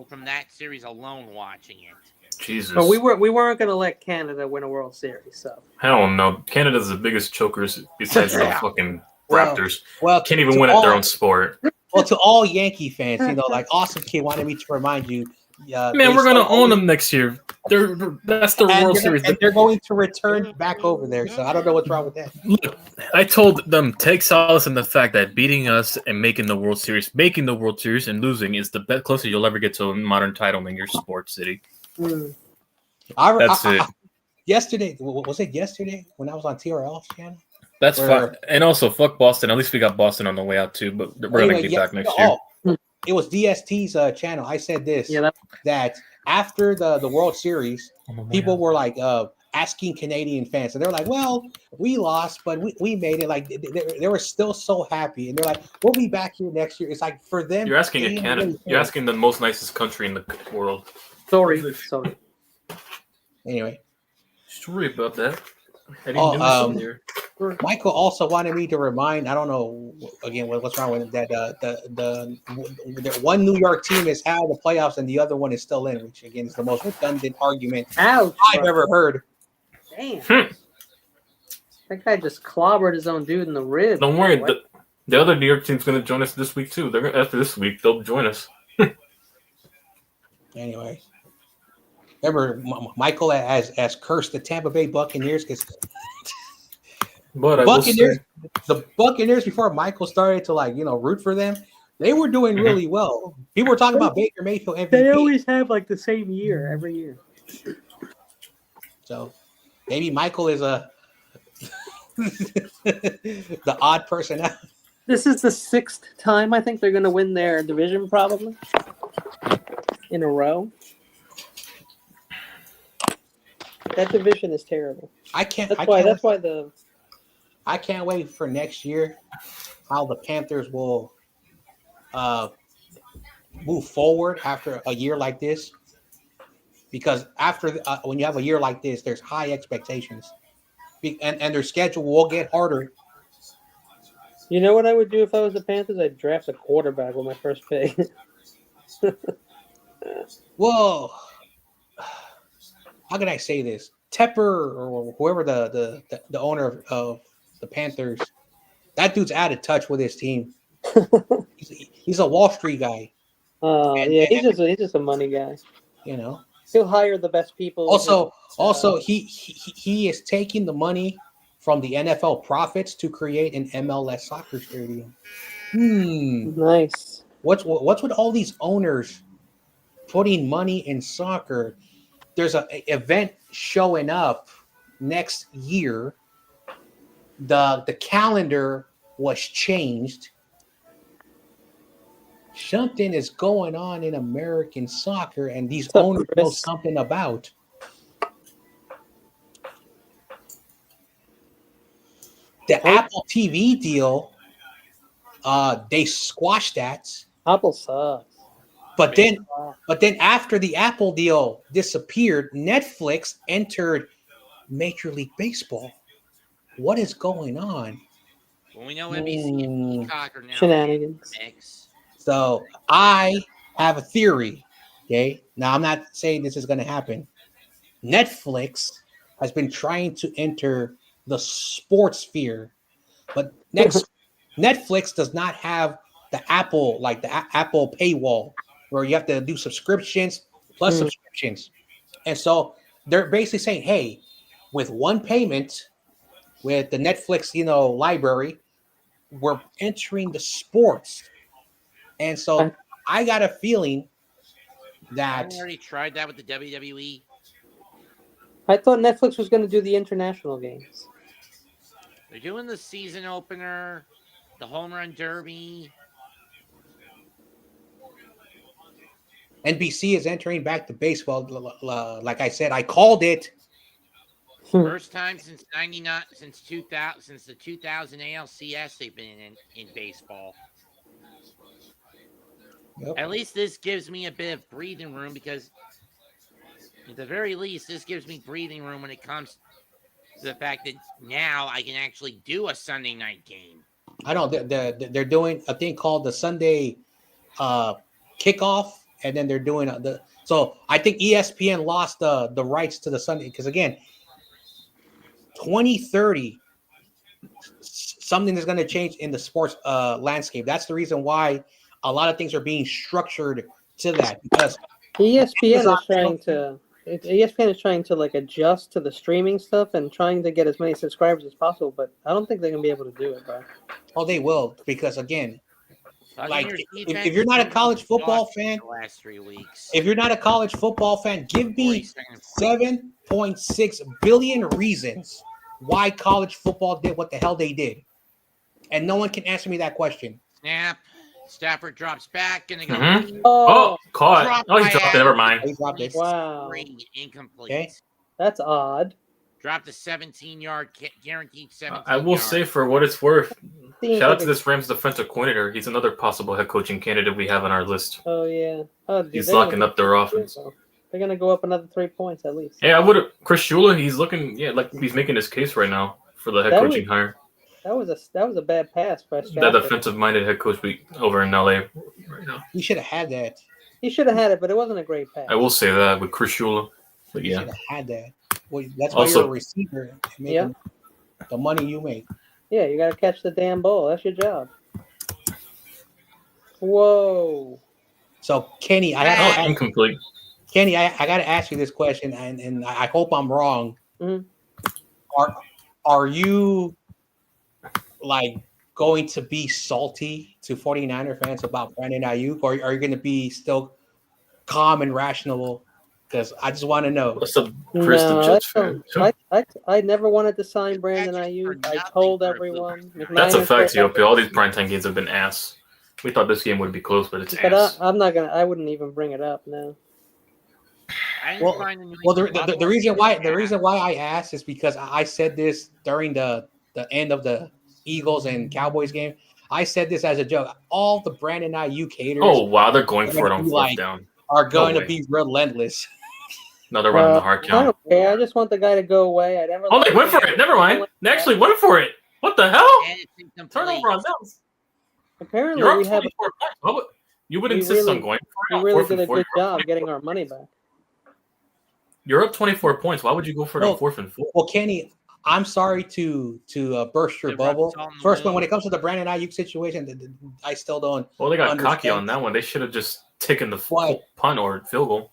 from that series alone watching it. Jesus. But we weren't going to let Canada win a World Series. So hell no. Canada's the biggest chokers besides the fucking Raptors. Well, can't even win at their own sport. Well, to all Yankee fans, like Awesome Kid wanted me to remind you. Man, we're gonna own them next year. That's the World Series. And they're going to return back over there. So I don't know what's wrong with that. Look, I told them take solace in the fact that beating us and making the World Series and losing is the best closer you'll ever get to a modern title in your sports city. That's it. Yesterday, was it yesterday when I was on TRL's channel? That's fine. And also, fuck Boston. At least we got Boston on the way out too. But we're gonna be back next year. It was DST's channel. I said this that after the World Series, people were like asking Canadian fans, and they're like, "Well, we lost, but we made it." Like they were still so happy, and they're like, "We'll be back here next year." It's like for them. You're asking a Canada. You're asking the most nicest country in the world. Sorry. Anyway, sorry about that. Michael also wanted me to remind. I don't know again what's wrong with that. The one New York team is out of the playoffs and the other one is still in, which again is the most redundant argument I've ever heard. Damn, that guy just clobbered his own dude in the rib. Don't worry, the other New York team's going to join us this week too. After this week, they'll join us. Anyway. Remember, Michael has cursed the Tampa Bay Buccaneers because the Buccaneers before Michael started to root for them, they were doing really well. People were talking about Baker Mayfield MVP. They always have the same year every year. So maybe Michael is the odd person out. This is the 6th time I think they're going to win their division probably in a row. That division is terrible. I can't wait for next year how the Panthers will move forward after a year like this. Because after when you have a year like this, there's high expectations, and their schedule will get harder. You know what I would do if I was the Panthers? I'd draft a quarterback with my first pick. Whoa. How can I say this? Tepper or whoever the owner of the Panthers, that dude's out of touch with his team. he's a Wall Street guy. He's just a money guy. You know, he'll hire the best people. Also, he is taking the money from the NFL profits to create an MLS soccer stadium. Nice. What's with all these owners putting money in soccer? There's an event showing up next year. The calendar was changed. Something is going on in American soccer, and these owners know something about. The Apple TV deal, they squashed that. Apple sucks. But then after the Apple deal disappeared, Netflix entered Major League Baseball. What is going on? Well, we know NBC and Peacock are now shenanigans. So I have a theory. Okay, now I'm not saying this is going to happen. Netflix has been trying to enter the sports sphere, but Netflix does not have the Apple Apple paywall, where you have to do subscriptions plus subscriptions. And so they're basically saying, hey, with one payment, with the Netflix, library, we're entering the sports. And so I got a feeling that... I already tried that with the WWE. I thought Netflix was going to do the international games. They're doing the season opener, the home run derby. NBC is entering back to baseball. Like I said, I called it. First time since '99, since the 2000 ALCS, they've been in baseball. Yep. At least this gives me a bit of breathing room, because at the very least, this gives me breathing room when it comes to the fact that now I can actually do a Sunday night game. I know they're doing a thing called the Sunday kickoff, and then they're doing so I think ESPN lost the rights to the Sunday, because again, 2030 something is going to change in the sports landscape. That's the reason why a lot of things are being structured to that, because ESPN is trying to adjust to the streaming stuff and trying to get as many subscribers as possible, but I don't think they're gonna be able to do it, bro. Oh, they will, because again, Like, Buccaneers if defense you're not a has college been football dog shit fan, the last 3 weeks. if you're not a college football fan, give me 42nd. 7.6 billion reasons why college football did what the hell they did. And no one can answer me that question. Snap. Stafford drops back. Gonna go. Mhm. Oh, Oh, caught. Drop Oh, he my dropped it. ass. Never mind. He dropped it. Wow. Incomplete. Okay. that's odd. Dropped a 17-yard guaranteed 17. I will say, for what it's worth, Seems shout out like to a- this Rams defensive coordinator. He's another possible head coaching candidate we have on our list. Oh yeah. Oh, dude, He's they're gonna locking be- up their offense. They're gonna go up another 3 points at least. Yeah, I would have. Chris Shula, he's looking, like he's making his case right now for the head That coaching hire. That was a bad pass by The Stafford. defensive-minded head coach over in LA right now. He should have had that. He should have had it, but it wasn't a great pass. I will say that with Chris Shula. But He yeah, should have had that. Well, that's why Also- you're a receiver. Making the money you make. Yeah, you gotta catch the damn ball. That's your job. Whoa. So Kenny, I oh, have to ask, incomplete. Kenny, I got to ask you this question, and I hope I'm wrong. Mhm. Are you like going to be salty to 49er fans about Brandon Ayuk, or are you going to be still calm and rational? Because I just want to know. What's up, Chris, the Jets fan? I never wanted to sign Brandon That's Ayuk. for I nothing told for a everyone. blue. That's a McNiners fact, said Yopi. All these primetime games have been ass. We thought this game would be close, but it's But ass. I'm not gonna. I wouldn't even bring it up now. I didn't Well, find the New Well, the England reason Buffalo- why I asked is because I said this during the end of the Eagles and Cowboys game. I said this as a joke. All the Brandon Ayuk haters Oh, wow, they're going for it on Be fourth like- down. are going No to way. be relentless. No, they're running the hard I count. don't care. I just want the guy to go away. I never. Oh, they went for it. Never mind. They actually went for it. What the hell? And it's incomplete. Turnover on downs. Apparently, You're up we have. 24 points. What would- You would We insist really- on going for it We on really fourth did and a four. good job getting our money back. You're up 24 points. Why would you go for it Well, on fourth and four? Well, Kenny, I'm sorry to burst your The bubble. Rams on the First, move. when it comes to the Brandon Ayuk situation, I still don't. Well, they got cocky understand. on that one. They should have just taken the Why? punt or field goal.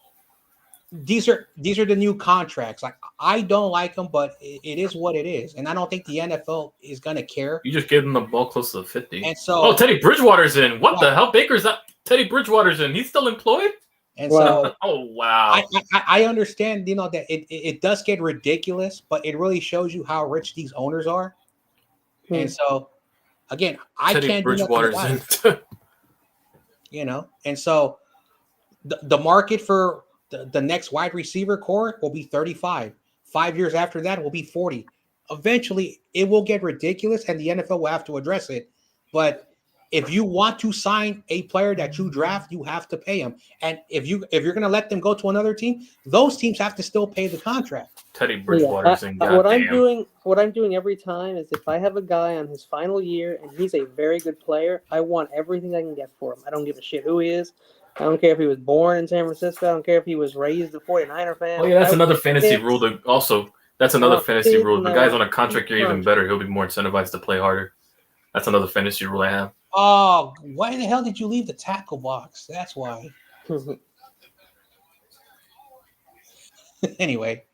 These are the new contracts. Like, I don't like them, but it is what it is, and I don't think the NFL is gonna care. You just gave them the ball close to the 50. And so, Oh, Teddy Bridgewater's in. What the hell? Baker's not. Teddy Bridgewater's in. He's still employed? and Wow. so Oh, wow. I understand, that it does get ridiculous, but it really shows you how rich these owners are. Hmm. And so, again, I Teddy can't do nothing Bridgewater's about it, in. And so the market for the next wide receiver core will be 35. 5 years after that will be 40. Eventually, it will get ridiculous, and the NFL will have to address it. But if you want to sign a player that you draft, you have to pay him. And if you're going to let them go to another team, those teams have to still pay the contract. Teddy Bridgewater's in. What I'm Goddamn. doing every time is if I have a guy on his final year and he's a very good player, I want everything I can get for him. I don't give a shit who he is. I don't care if he was born in San Francisco. I don't care if he was raised a 49er fan. Oh, yeah, that's another fantasy Yes. rule. That's another fantasy rule. The no. guy's on a contract year even better. He'll be more incentivized to play harder. That's another fantasy rule I have. Oh, why the hell did you leave the tackle box? That's why. Anyway,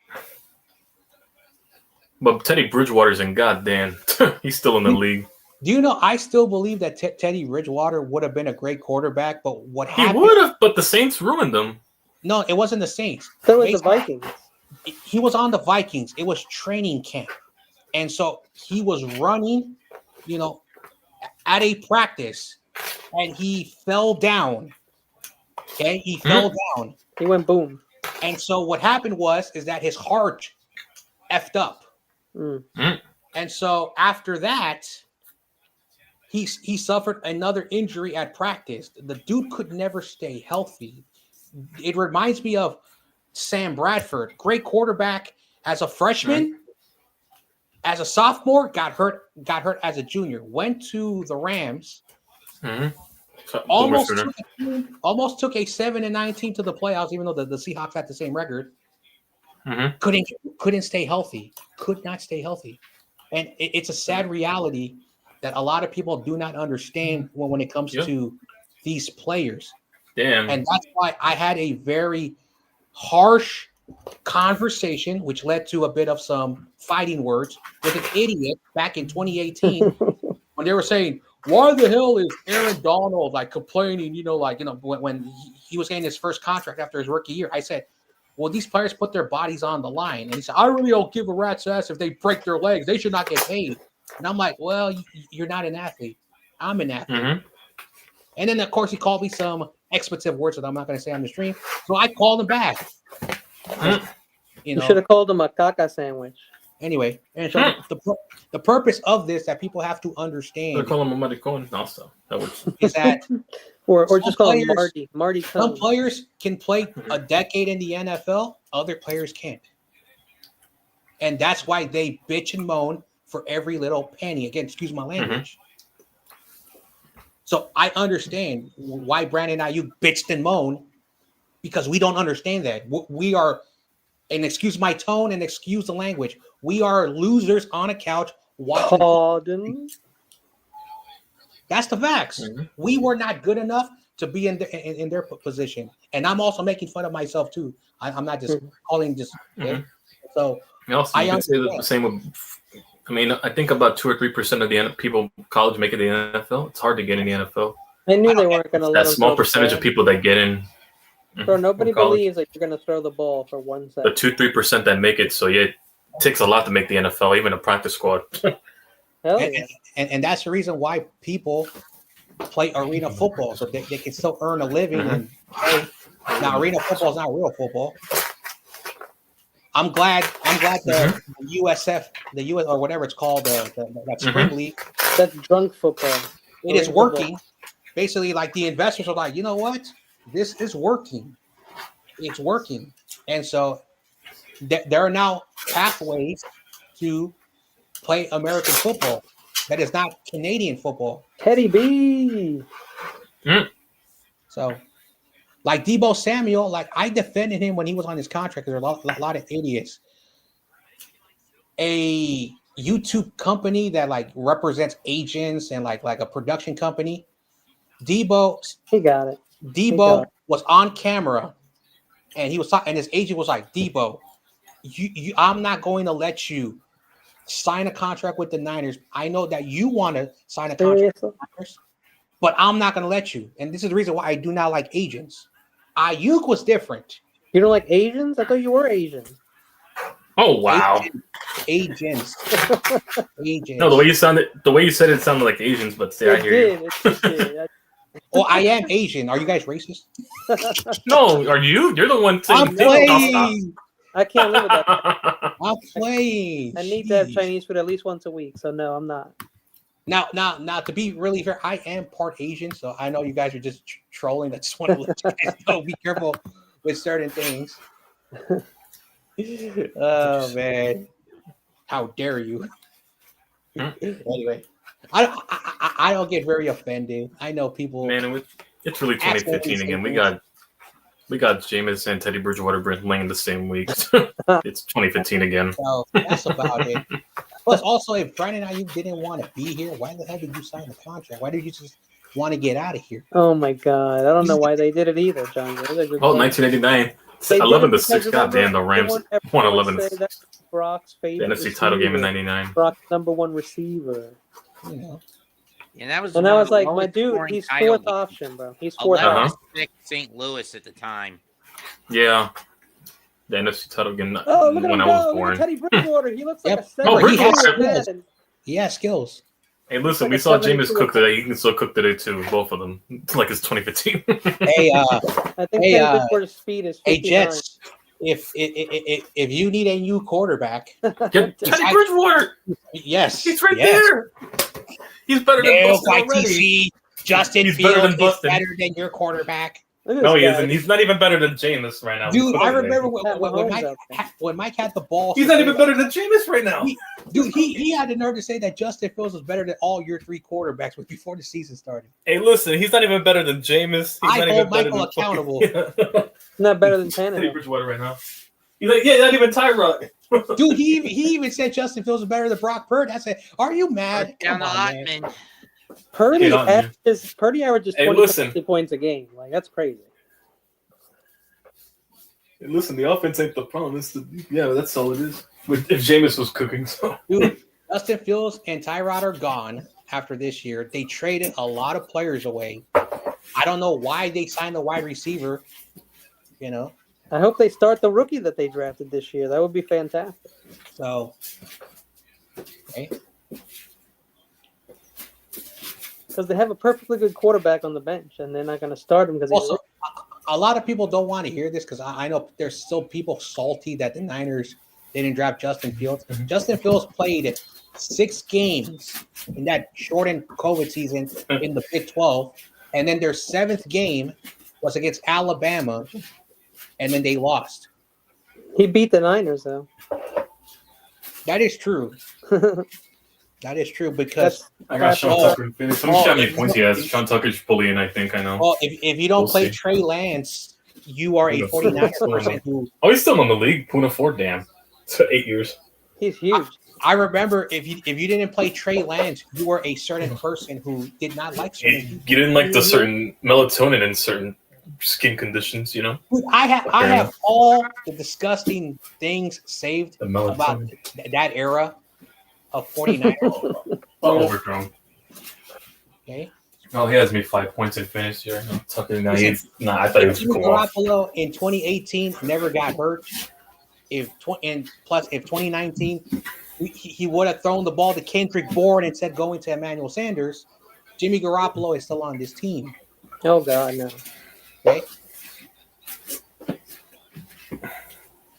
But Teddy Bridgewater's in. Goddamn. He's still in the league. do you know I still believe that Teddy Bridgewater would have been a great quarterback, but what He happened? would have, but the Saints ruined him. No, it wasn't the Saints. So was the Basically, Vikings. He was on the Vikings. It was training camp. And so he was running, at a practice, and he fell down. Okay, he fell down. He went boom. And so what happened is that his heart effed up. Mm. And so after that, he suffered another injury at practice. The dude could never stay healthy. It reminds me of Sam Bradford, great quarterback as a freshman. As a sophomore, got hurt as a junior. Went to the Rams. So, Almost Boomer took a 7-9 team to the playoffs, even though the Seahawks had the same record. Shooter. Couldn't stay healthy. Could not stay healthy. And it's a sad reality that a lot of people do not understand when it comes to these players. Damn. And that's why I had a very harsh conversation, which led to a bit of some fighting words with an idiot back in 2018 when they were saying, why the hell is Aaron Donald like complaining? When he was getting his first contract after his rookie year, I said, well, these players put their bodies on the line, and he said, I really don't give a rat's ass if they break their legs. They should not get paid. And I'm like, well, you're not an athlete. I'm an athlete. Mm-hmm. And then, of course, he called me some expletive words that I'm not going to say on the stream. So I called him back. You should have called him a caca sandwich. Anyway, and so the purpose of this that people have to understand. They're calling him a maricon also. That works. Is that or just call him Marty. Some players can play a decade in the NFL. Other players can't. And that's why they bitch and moan for every little penny. Again, excuse my language. So I understand why Brandon Ayuk bitched and moaned, because we don't understand that. We are, and excuse my tone and excuse the language, we are losers on a couch watching. Pardon? That's the facts. We were not good enough to be in their position. And I'm also making fun of myself too. I'm not just calling just. So also, you can say the same with. I mean, I think about 2 or 3% of the people in college make it the NFL. It's hard to get in the NFL. I knew they weren't going to let that small percentage of people that get in. Bro, nobody believes that you're going to throw the ball for 1 second. The 2-3% that make it, so yeah, it takes a lot to make the NFL, even a practice squad. And that's the reason why people play arena football, so they can still earn a living and play. Now, arena football is not real football. I'm glad the USF, the US or whatever it's called, that spring league. That's drunk football. It is working. Basically, like the investors are like, you know what? This is working. It's working. And so there are now pathways to play American football that is not Canadian football. Teddy B. So, like Deebo Samuel, like I defended him when he was on his contract. There are a lot of idiots. A YouTube company that like represents agents and like a production company. Deebo, he got it. Deebo was on camera, and he was talking, and his agent was like, "Deebo, I'm not going to let you sign a contract with the Niners. I know that you want to sign a contract with the Niners, but I'm not going to let you." And this is the reason why I do not like agents. Ayuk was different. You don't like Asians? I thought you were Asian. Oh wow, agents. No, the way you said it sounded like Asians, but I hear you. It did. Oh, I am Asian. Are you guys racist? No, are you? You're the one saying I'm playing. I can't live with that. I'm playing. I need to have Chinese food at least once a week. So no, I'm not. Now, to be really fair, I am part Asian, so I know you guys are just trolling. I just want to let you guys know, be careful with certain things. Oh man, how dare you? Anyway, I don't get very offended. I know people. Man, it's really 2015 again. We got Jameis and Teddy Bridgewater playing the same week. It's 2015 again. So that's about it. Plus, also, if Brandon Ayuk didn't want to be here, why the hell did you sign the contract? Why did you just want to get out of here? Oh my God, I don't know why they did it either, John. 1989. 11-6. Goddamn, the Rams won 11-6. Brock's favorite. The NFC title game in '99. Brock's #1 receiver. You know. And that was. And I was like, my dude, he's fourth option, bro. He's fourth option. St. Louis at the time. Yeah. The NFC title game look at when him I go. was Look born. at Teddy Bridgewater. He looks like a Bridgewater. He has skills. Hey, listen, we saw Jameis cook today. He can still cook today too. Both of them. It's like it's 2015. Hey, I think Teddy Bridgewater's speed is 59. Hey, Jets. If you need a new quarterback, get Teddy Bridgewater. Yes, he's right there. He's better than Bustin already. Justin Fields is better than your quarterback. No, he isn't. He's not even better than Jameis right now. Dude, I remember when Mike had the ball. He's not even better than Jameis right now. He had the nerve to say that Justin Fields was better than all your 3 quarterbacks before the season started. Hey, listen, he's not even better than Jameis. He's not even better than accountable. Not better than Tannehill. Teddy Bridgewater right now. He's like, yeah, not even Tyrod. Dude, he even said Justin Fields is better than Brock Purdy. I said, are you mad? Down the lot, man. Purdy averages 20 points a game. Like, that's crazy. Hey, listen, the offense ain't the problem. That's all it is. If Jameis was cooking, so. Dude, Justin Fields and Tyrod are gone. after this year. They traded a lot of players away. I don't know why they signed a wide receiver. You know, I hope they start the rookie that they drafted this year. That would be fantastic. so okay. Because they have a perfectly good quarterback on the bench, and they're not going to start him because Also, a lot of people don't want to hear this because I know there's still people salty that the Niners didn't draft Justin Fields. Justin Fields played 6 games in that shortened COVID season in the Big 12, and then their 7th game was against Alabama, and then they lost. he beat the Niners though. That is true. That is true because I got Sean Tucker. Let me see how many points he has. Sean Tucker's bullying, I think. I know. well, if you don't We'll play see. Trey Lance, you are a 49er person who Oh, he's still in the league. Puna 4, damn. It's 8 years. He's huge. I remember if you didn't play Trey Lance, you were a certain person who did not like certain people. You didn't like the certain melatonin in certain skin conditions, you know? Dude, I have all the disgusting things saved The about melatonin. that era of 49. Overgrown. Okay. Oh, he has me 5 points in finish here. Tucker, I thought he was Jimmy cool off. Garoppolo in 2018 never got hurt. If 2019 he would have thrown the ball to Kendrick Bourne instead going to Emmanuel Sanders, Jimmy Garoppolo is still on this team. Oh God, no. Okay.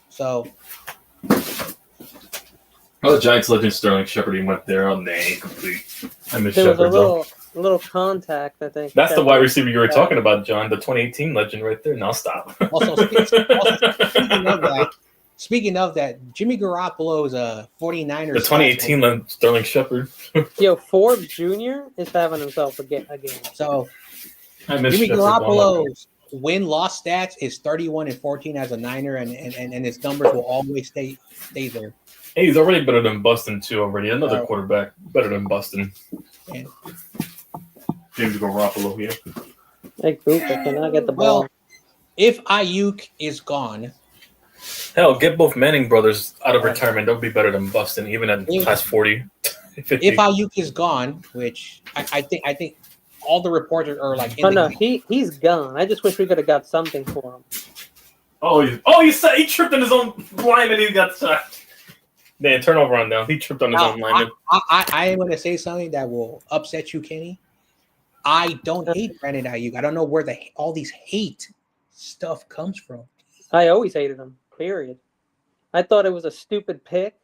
So Oh, the Giants legend Sterling Shepard, he went there. Oh, nay, complete. I miss There was Shepard, though. a little contact, I think. That's the wide receiver you were talking about, John. The 2018 legend right there. Now stop. also speaking of that, Jimmy Garoppolo is a 49ers. The 2018 Sterling Shepard. Yo, Forbes Jr. is having himself a game. So I miss Jimmy Shepard. Garoppolo's win-loss stats is 31-14 as a Niner, and his numbers will always stay there. Hey, he's already better than Bustin, too, already. Another Oh. quarterback better than Bustin. Yeah. James Garoppolo here. Hey, Coop, I cannot get the ball. Well, if Ayuk is gone, Hell, get both Manning brothers out of retirement. That would be better than Bustin, even at past 40. 50. if Ayuk is gone, which I think all the reports are like. Oh no, he's gone. I just wish we could have got something for him. He tripped on his own lineman. He got sacked. Man, turnover on down. He tripped on his own lineman. I am going to say something that will upset you, Kenny. I don't hate Brandon Ayuk. I don't know where all these hate stuff comes from. I always hated him. Period. I thought it was a stupid pick.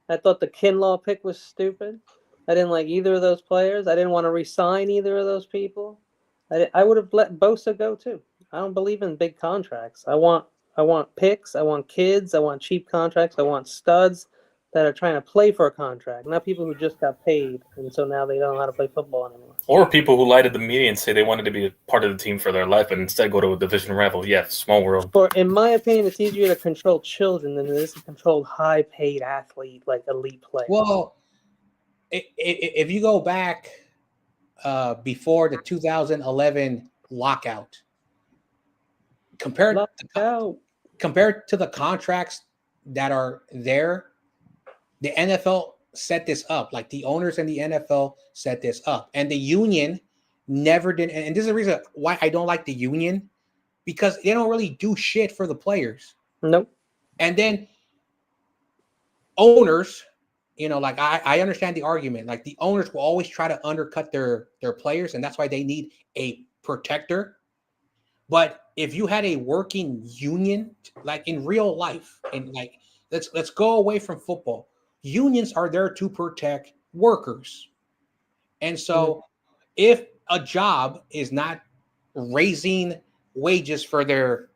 I thought the Kinlaw pick was stupid. I didn't like either of those players. I didn't want to re-sign either of those people. I would have let Bosa go too. I don't believe in big contracts. I want picks. I want kids. I want cheap contracts. I want studs that are trying to play for a contract, not people who just got paid and so now they don't know how to play football anymore. Or people who lie to the media and say they wanted to be a part of the team for their life and instead go to a division rival. Yeah, small world. For in my opinion, it's easier to control children than it is to control high-paid athlete like elite players. Well, if you go back before the 2011 lockout, compared to the contracts that are there, the NFL set this up. Like the owners and the NFL set this up, and the union never did. And this is the reason why I don't like the union, because they don't really do shit for the players. Nope. And then owners, like I understand the argument. Like the owners will always try to undercut their players, and that's why they need a protector. But if you had a working union, like in real life, and like let's go away from football. Unions are there to protect workers. And so if a job is not raising wages for their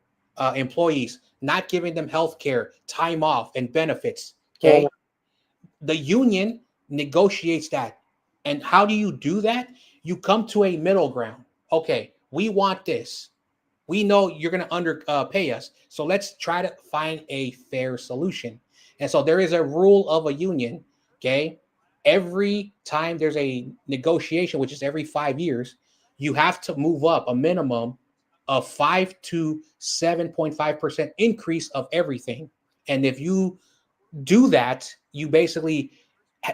employees, not giving them health care, time off, and benefits, okay, the union negotiates that. And how do you do that? You come to a middle ground. Okay, we want this. We know you're going to underpay us. So let's try to find a fair solution. And so there is a rule of a union, okay? Every time there's a negotiation, which is every 5 years, you have to move up a minimum of 5 to 7.5% increase of everything. And if you do that, you basically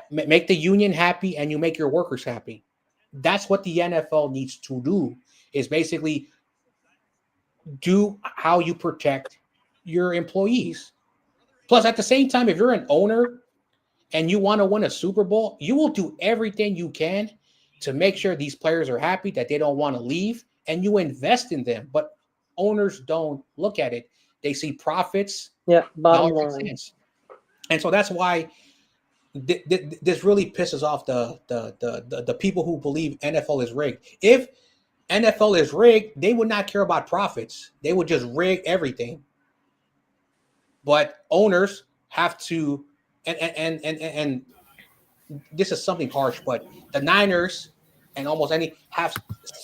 make the union happy and you make your workers happy. that's what the NFL needs to do, is basically do how you protect your employees. Plus, at the same time, if you're an owner and you want to win a Super Bowl, you will do everything you can to make sure these players are happy, that they don't want to leave, and you invest in them. But owners don't look at it. They see profits, bottom dollars and line. cents. And so that's why this really pisses off the people who believe NFL is rigged. If NFL is rigged, they would not care about profits. They would just rig everything. But owners have to, and this is something harsh, but the Niners and almost any have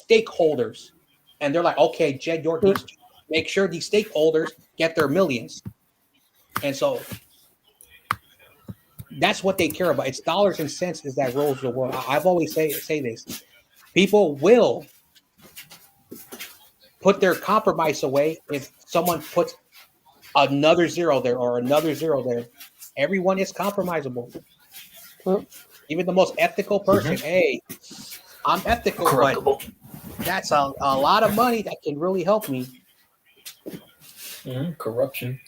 stakeholders, and they're like, okay, Jed York needs to make sure these stakeholders get their millions, and so that's what they care about. It's dollars and cents is that rules the world. I've always say this: people will put their compromise away if someone puts another zero there or another zero there. Everyone is compromisable. Even the most ethical person, hey, I'm ethical, but that's a lot of money that can really help me. Corruption.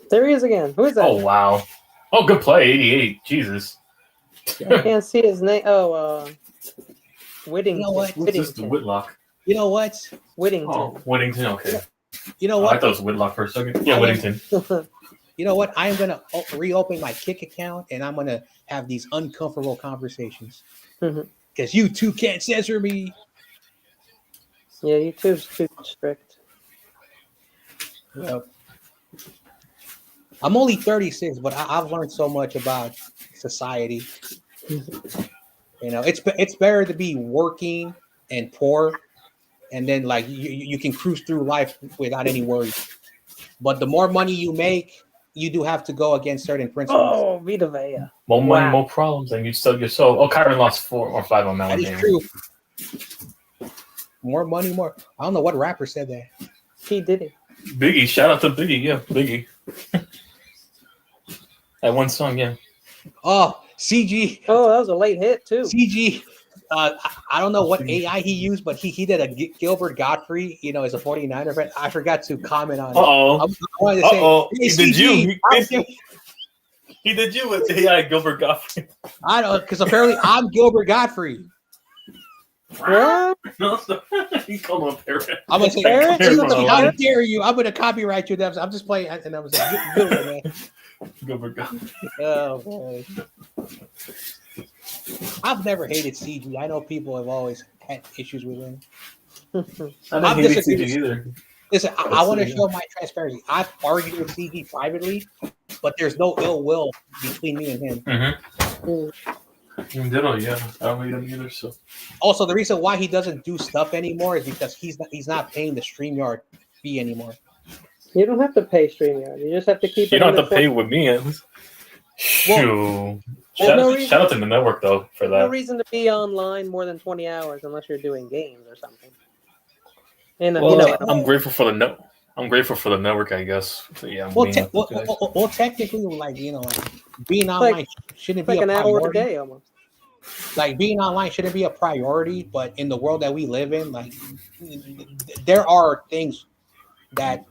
There he is again. Who is that? Oh, wow. Oh, good play. 88. Jesus. I can't see his name. Oh, Whittington. You know what? What's this? The Whitlock. You know what? Whittington. Oh, Whittington. Okay. You know Oh, what? I thought it was Whitlock for a second. Yeah, Whittington. You know what? I'm going to reopen my Kick account, and I'm going to have these uncomfortable conversations. Because you two can't censor me. Yeah, YouTube's too strict. Well, I'm only 36, but I've learned so much about society. You know, it's better to be working and poor, and then like you can cruise through life without any worries. But the more money you make, you do have to go against certain principles. Oh, Vita Vea. More money, more problems, and you still your soul. Oh, Kyron lost 4 or 5 on that That one. is true. More money, more. I don't know what rapper said that. He did it. Biggie, shout out to Biggie. Yeah, Biggie. That one song, yeah. Oh, CG. Oh, that was a late hit too. CG. I don't know what AI he used, but he did a Gilbert Godfrey, you know, as a 49er fan. I forgot to comment on it. Uh-oh. I wanted to say, He hey, did CG, you. He did you with AI Gilbert Godfrey. I don't, because apparently I'm Gilbert Godfrey. What? He called him a parrot. I'm going to say, Parrot? how dare you? I'm going to copyright you. I'm just playing, and I was like, Gilbert, man. Gilbert Godfrey. Oh, boy. I've never hated CG. I know people have always had issues with him. I didn't hate CG either. Listen, I want to show my transparency. I've argued with CG privately, but there's no ill will between me and him. Ditto, yeah. I don't hate him either. So also, the reason why he doesn't do stuff anymore is because he's not paying the StreamYard fee anymore. You don't have to pay StreamYard. You just have to keep it. you don't on have to the pay with me. Shoo. Well, Shout out to the network though for No that. reason to be online more than 20 hours unless you're doing games or something. And Well, I'm grateful for the I'm grateful for the network, I guess. So, yeah. Well, technically, like being online shouldn't be like a an hour a priority. day almost. Like being online shouldn't be a priority, but in the world that we live in, like there are things that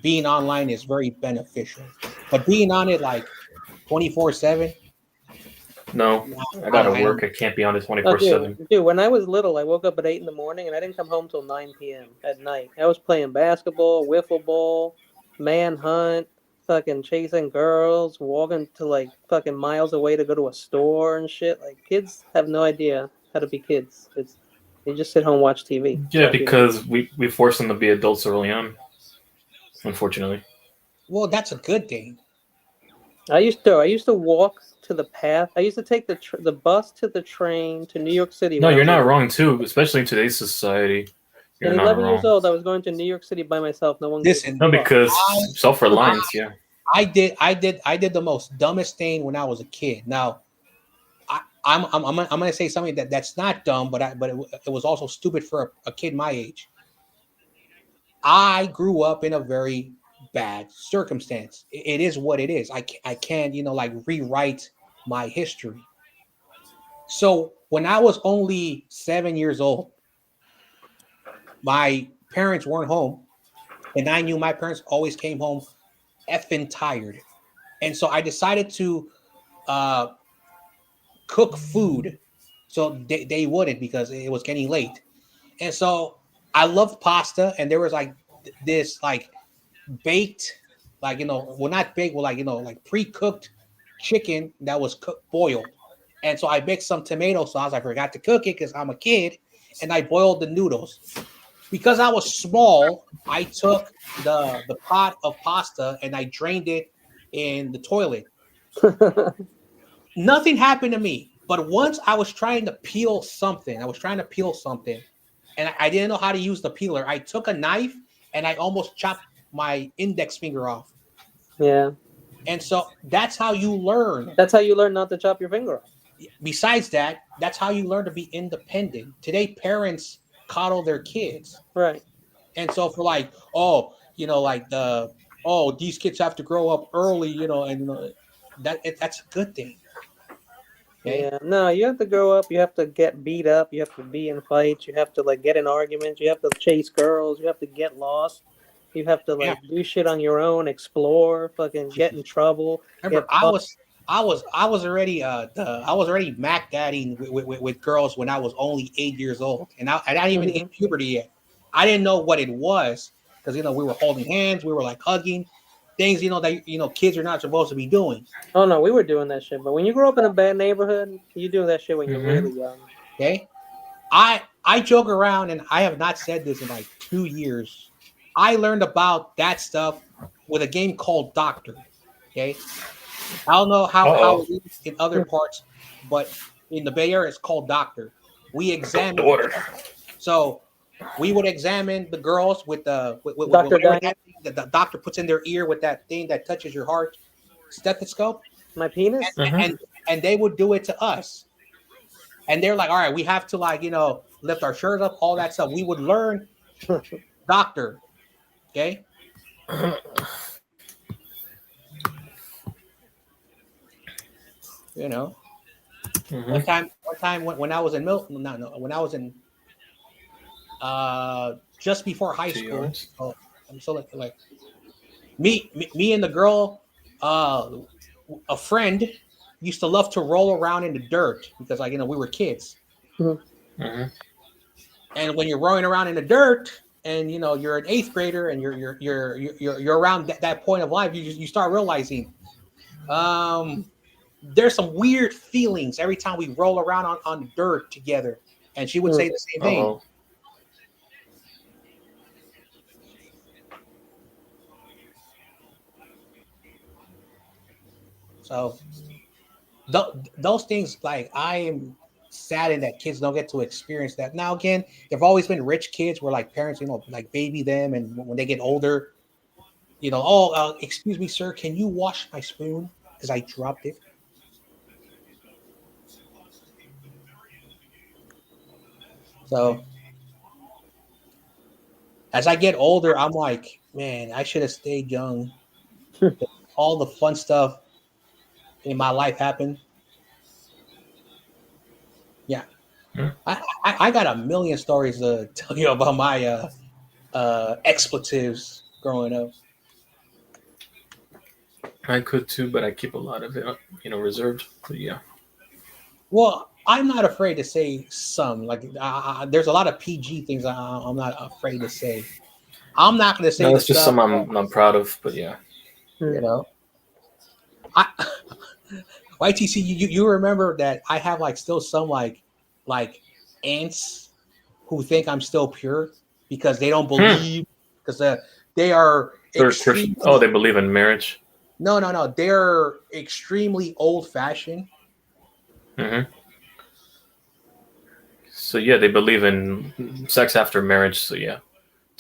being online is very beneficial. But being on it like 24/7. No, I gotta work. I can't be on it 24/7. Dude, when I was little, I woke up at 8 in the morning and I didn't come home till 9 p.m. at night. I was playing basketball, wiffle ball, manhunt, fucking chasing girls, walking to like fucking miles away to go to a store and shit. Like kids have no idea how to be kids. They just sit home and watch TV. Yeah, because we force them to be adults early on. Unfortunately. Well, that's a good thing. I used to walk to the path. I used to take the bus to the train to New York City. No, you're not wrong too, especially in today's society. You're At not 11 wrong. years old, I was going to New York City by myself. No one. Listen, No, because self-reliance. Yeah. I did the most dumbest thing when I was a kid. Now, I'm gonna say something that's not dumb, but it was also stupid for a kid my age. I grew up in a very bad circumstance. It is what it is. I can't, like rewrite my history. So when I was only 7 years old, my parents weren't home, and I knew my parents always came home effing tired. And so I decided to uh, cook food so they wouldn't, because it was getting late. And so I loved pasta, and there was like this like baked, like well, not baked, well, like like pre-cooked chicken that was boiled. And so I mixed some tomato sauce. I forgot to cook it because I'm a kid, and I boiled the noodles. Because I was small, I took the pot of pasta and I drained it in the toilet. Nothing happened to me. But once I was trying to peel something, and I didn't know how to use the peeler. I took a knife and I almost chopped my index finger off. Yeah. And so that's how you learn. That's how you learn not to chop your finger off. Besides that, that's how you learn to be independent. Today, parents coddle their kids. Right. And so for like, these kids have to grow up early, and that's a good thing. Okay? Yeah, no, you have to grow up. You have to get beat up. You have to be in fights. You have to like get in arguments. You have to chase girls. You have to get lost. You have to like do shit on your own, explore, fucking get in trouble. Remember, I was already Mac daddying with girls when I was only 8 years old, and I didn't even hit puberty yet. I didn't know what it was because we were holding hands, we were like hugging, things that kids are not supposed to be doing. Oh no, we were doing that shit. But when you grow up in a bad neighborhood, you do that shit when you're really young. Okay, I joke around, and I have not said this in like 2 years. I learned about that stuff with a game called Doctor. Okay, I don't know how it is in other parts, but in the Bay Area, it's called Doctor. We examine. So we would examine the girls with the the doctor puts in their ear with that thing that touches your heart, stethoscope. My penis. And they would do it to us. And they're like, all right, we have to lift our shirts up, all that stuff. We would learn Doctor. Okay. One time when I was in when I was in just before high school. So like me and the girl, a friend used to love to roll around in the dirt because we were kids. And when you're rolling around in the dirt, and you're an 8th grader, and you're around that point of life, you start realizing there's some weird feelings every time we roll around on dirt together. And she would say the same thing. So those things, like, I am saddened that kids don't get to experience that. Now, again, there've always been rich kids where like parents, like baby them, and when they get older, excuse me, sir, can you wash my spoon because I dropped it? So as I get older, I'm like, man, I should have stayed young. All the fun stuff in my life happened. Yeah. I got a million stories to tell you about my expletives growing up. I could too, but I keep a lot of it, reserved. But yeah. Well, I'm not afraid to say some. Like, there's a lot of PG things I'm not afraid to say. I'm not going to say. No, it's just some I'm proud of. But yeah. YTC, you remember that I have like still some like aunts who think I'm still pure because they don't believe because they are they believe in marriage. No, they're extremely old-fashioned. So yeah, they believe in sex after marriage. So yeah.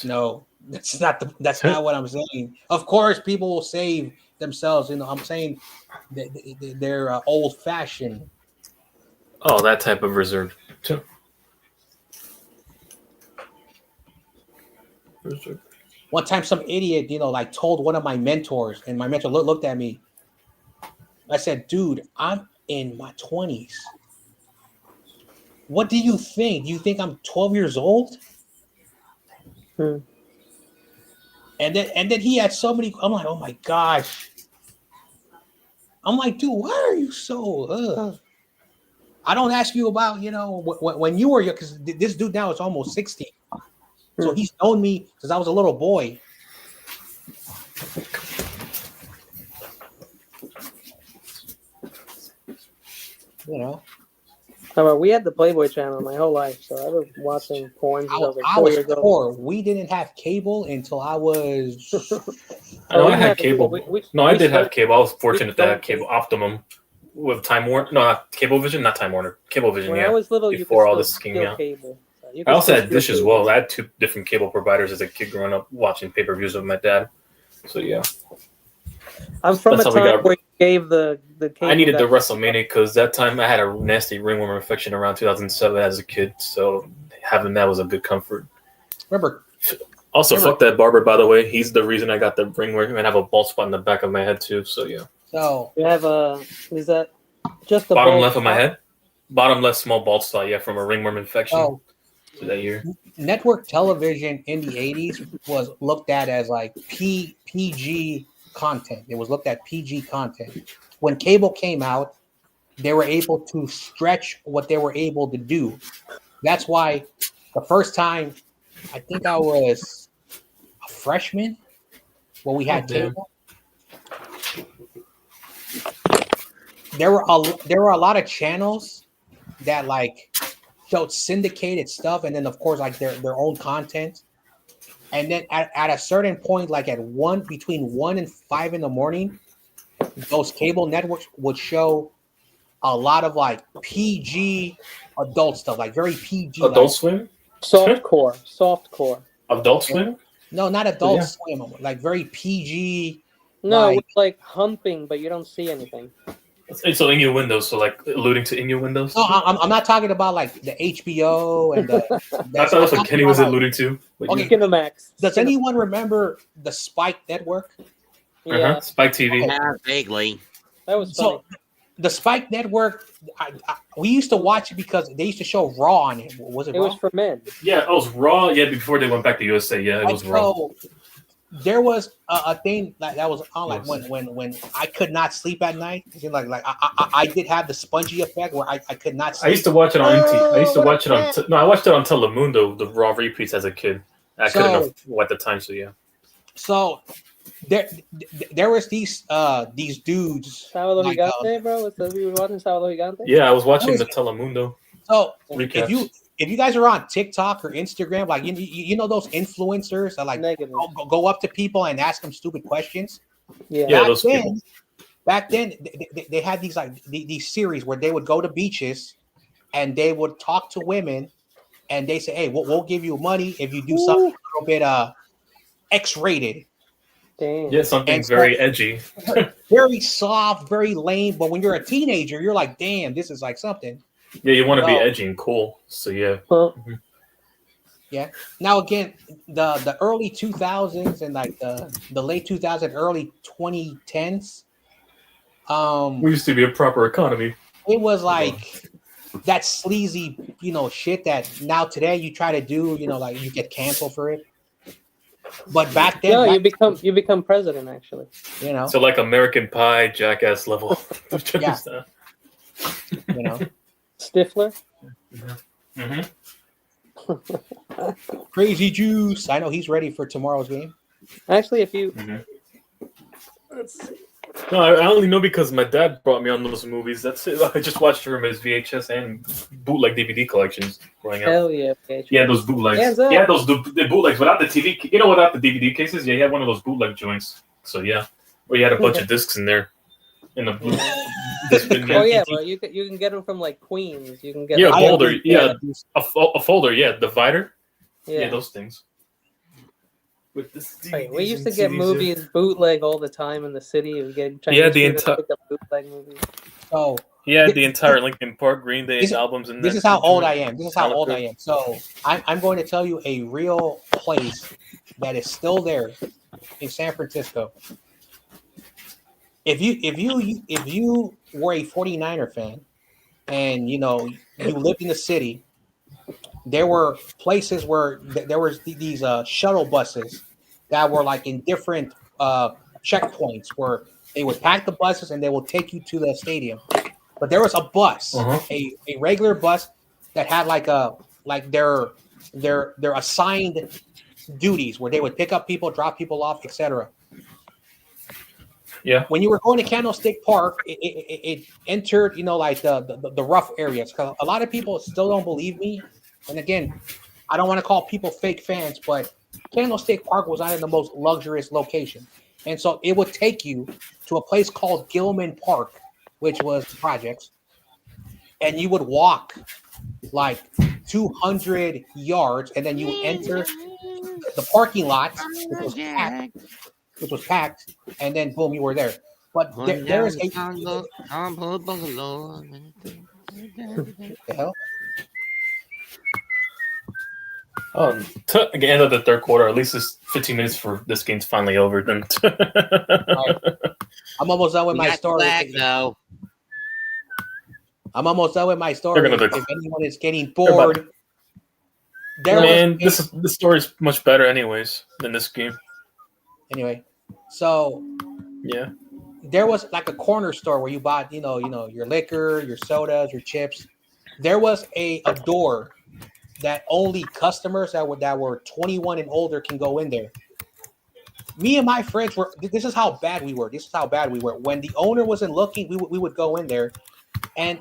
No, that's not what I'm saying. Of course, people will save themselves. I'm saying they're old-fashioned. Oh, that type of reserve too. One time, some idiot, like told one of my mentors, and my mentor looked at me. I said, "Dude, I'm in my 20s. What do you think? Do you think I'm 12 years old?" And then he had so many. I'm like, oh my gosh. I'm like, dude, why are you so? I don't ask you about when you were young, because this dude now is almost 60, so he's known me since I was a little boy. We had the Playboy channel my whole life, so I was watching porn since I was like 4 years old. 4. We didn't have cable until I was. I know I had cable. I did have cable. I was fortunate to have cable Optimum with Time Warner. No, not Cablevision, not Time Warner. Cablevision, When I was little, before all you could this still came out. cable. So I also had Dish as well. I had 2 different cable providers as a kid growing up, watching pay-per-views with my dad. So yeah. I'm from a time where you gave the cable. I needed the WrestleMania because that time I had a nasty ringworm infection around 2007 as a kid, so having that was a good comfort. Also, fuck that barber, by the way. He's the reason I got the ringworm and I have a bald spot in the back of my head too. So yeah. So you have is that just the bottom left of my head? Bottom left small bald spot, yeah, from a ringworm infection that year. Network television in the 80s was looked at as like PG content. It was looked at PG content. When cable came out, they were able to stretch what they were able to do. That's why the first time, I think I was a freshman when we had cable. There were a lot of channels that like showed syndicated stuff, and then of course like their own content. And then at a certain point, like between 1 and 5 in the morning, those cable networks would show a lot of like PG adult stuff, like very PG. Adult Swim? Softcore. Adult Swim? No, not Adult Swim. Like very PG. No, it's like humping, but you don't see anything. So innuendos, so like alluding to innuendos? No, I'm not talking about like the HBO and the. That's what Kenny was alluding to. Okay, Cinemax. Does anyone remember the Spike Network? Yeah. Spike TV. Yeah, vaguely. That was funny. So the Spike Network, we used to watch it because they used to show Raw on it. Was it Raw? It was for men. Yeah, it was Raw. Yeah, before they went back to USA. Yeah, it was Raw. There was a thing that was on like when I could not sleep at night. Like I did have the spongy effect where I could not sleep. I used to watch it on MTV. I used to watch it on. I watched it on Telemundo, the Raw repeats as a kid. I couldn't have at the time, so yeah. So there was these dudes. Sábado Gigante, bro. We were watching Sábado Gigante. Yeah, I was watching the Telemundo. So recaps. if you guys are on TikTok or Instagram, like you know those influencers that like go up to people and ask them stupid questions. Yeah. Back then they had these like these series where they would go to beaches and they would talk to women and they say, "Hey, we'll give you money if you do something a little bit X-rated." Damn. Yeah, something very edgy, very soft, very lame. But when you're a teenager, you're like, "Damn, this is like something." Yeah, you want to be edgy and cool. So yeah. Yeah. Now again, the early 2000s and like the late 2000s, early 2010s. We used to be a proper economy. It was like that sleazy, shit that now today you try to do, like you get canceled for it. But back then, you become president actually. So like American Pie, Jackass level. Yeah. Stifler. Crazy Juice. I know he's ready for tomorrow's game. Actually, if you let's see. No, I only know because my dad brought me on those movies. That's it. I just watched from his VHS and bootleg DVD collections growing up. Hell yeah, VHS. Yeah, those bootlegs. Yeah, those the bootlegs without the TV. Without the DVD cases. Yeah, he had one of those bootleg joints. So yeah, where you had a bunch of discs in there. In the blue. Oh yeah, bro. You can get them from like Queens. You can get a folder. Yeah, a folder. Yeah, divider. Yeah, those things. With this we used to get movies bootleg all the time in the city. We get the entire bootleg movies. Oh He had the entire Linkin Park, Green Day albums in there. This is how old I am. This is how old I am. So I'm going to tell you a real place that is still there in San Francisco. If you were a 49er fan and you lived in the city, there were places where there was these shuttle buses that were like in different checkpoints where they would pack the buses and they will take you to the stadium. But there was a bus, a regular bus that had like their assigned duties where they would pick up people, drop people off, etc. Yeah. When you were going to Candlestick Park, it entered, like the rough areas. Because a lot of people still don't believe me. And again, I don't want to call people fake fans, but Candlestick Park was not in the most luxurious location. And so it would take you to a place called Gilman Park, which was projects. And you would walk like 200 yards, and then you would enter the parking lot, which was packed, and then boom, you were there. But there is a the hell? To the end of the third quarter, at least it's 15 minutes for this game's finally over. Then Right. I'm almost done with my story. No. I'm almost done with my story. They're gonna If anyone is getting bored, this story is much better, anyways, than this game. Anyway, so Yeah. there was like a corner store where you bought, your liquor, your sodas, your chips. There was a door that only customers that were 21 and older can go in there. Me and my friends were. This is how bad we were. When the owner wasn't looking, we would go in there, and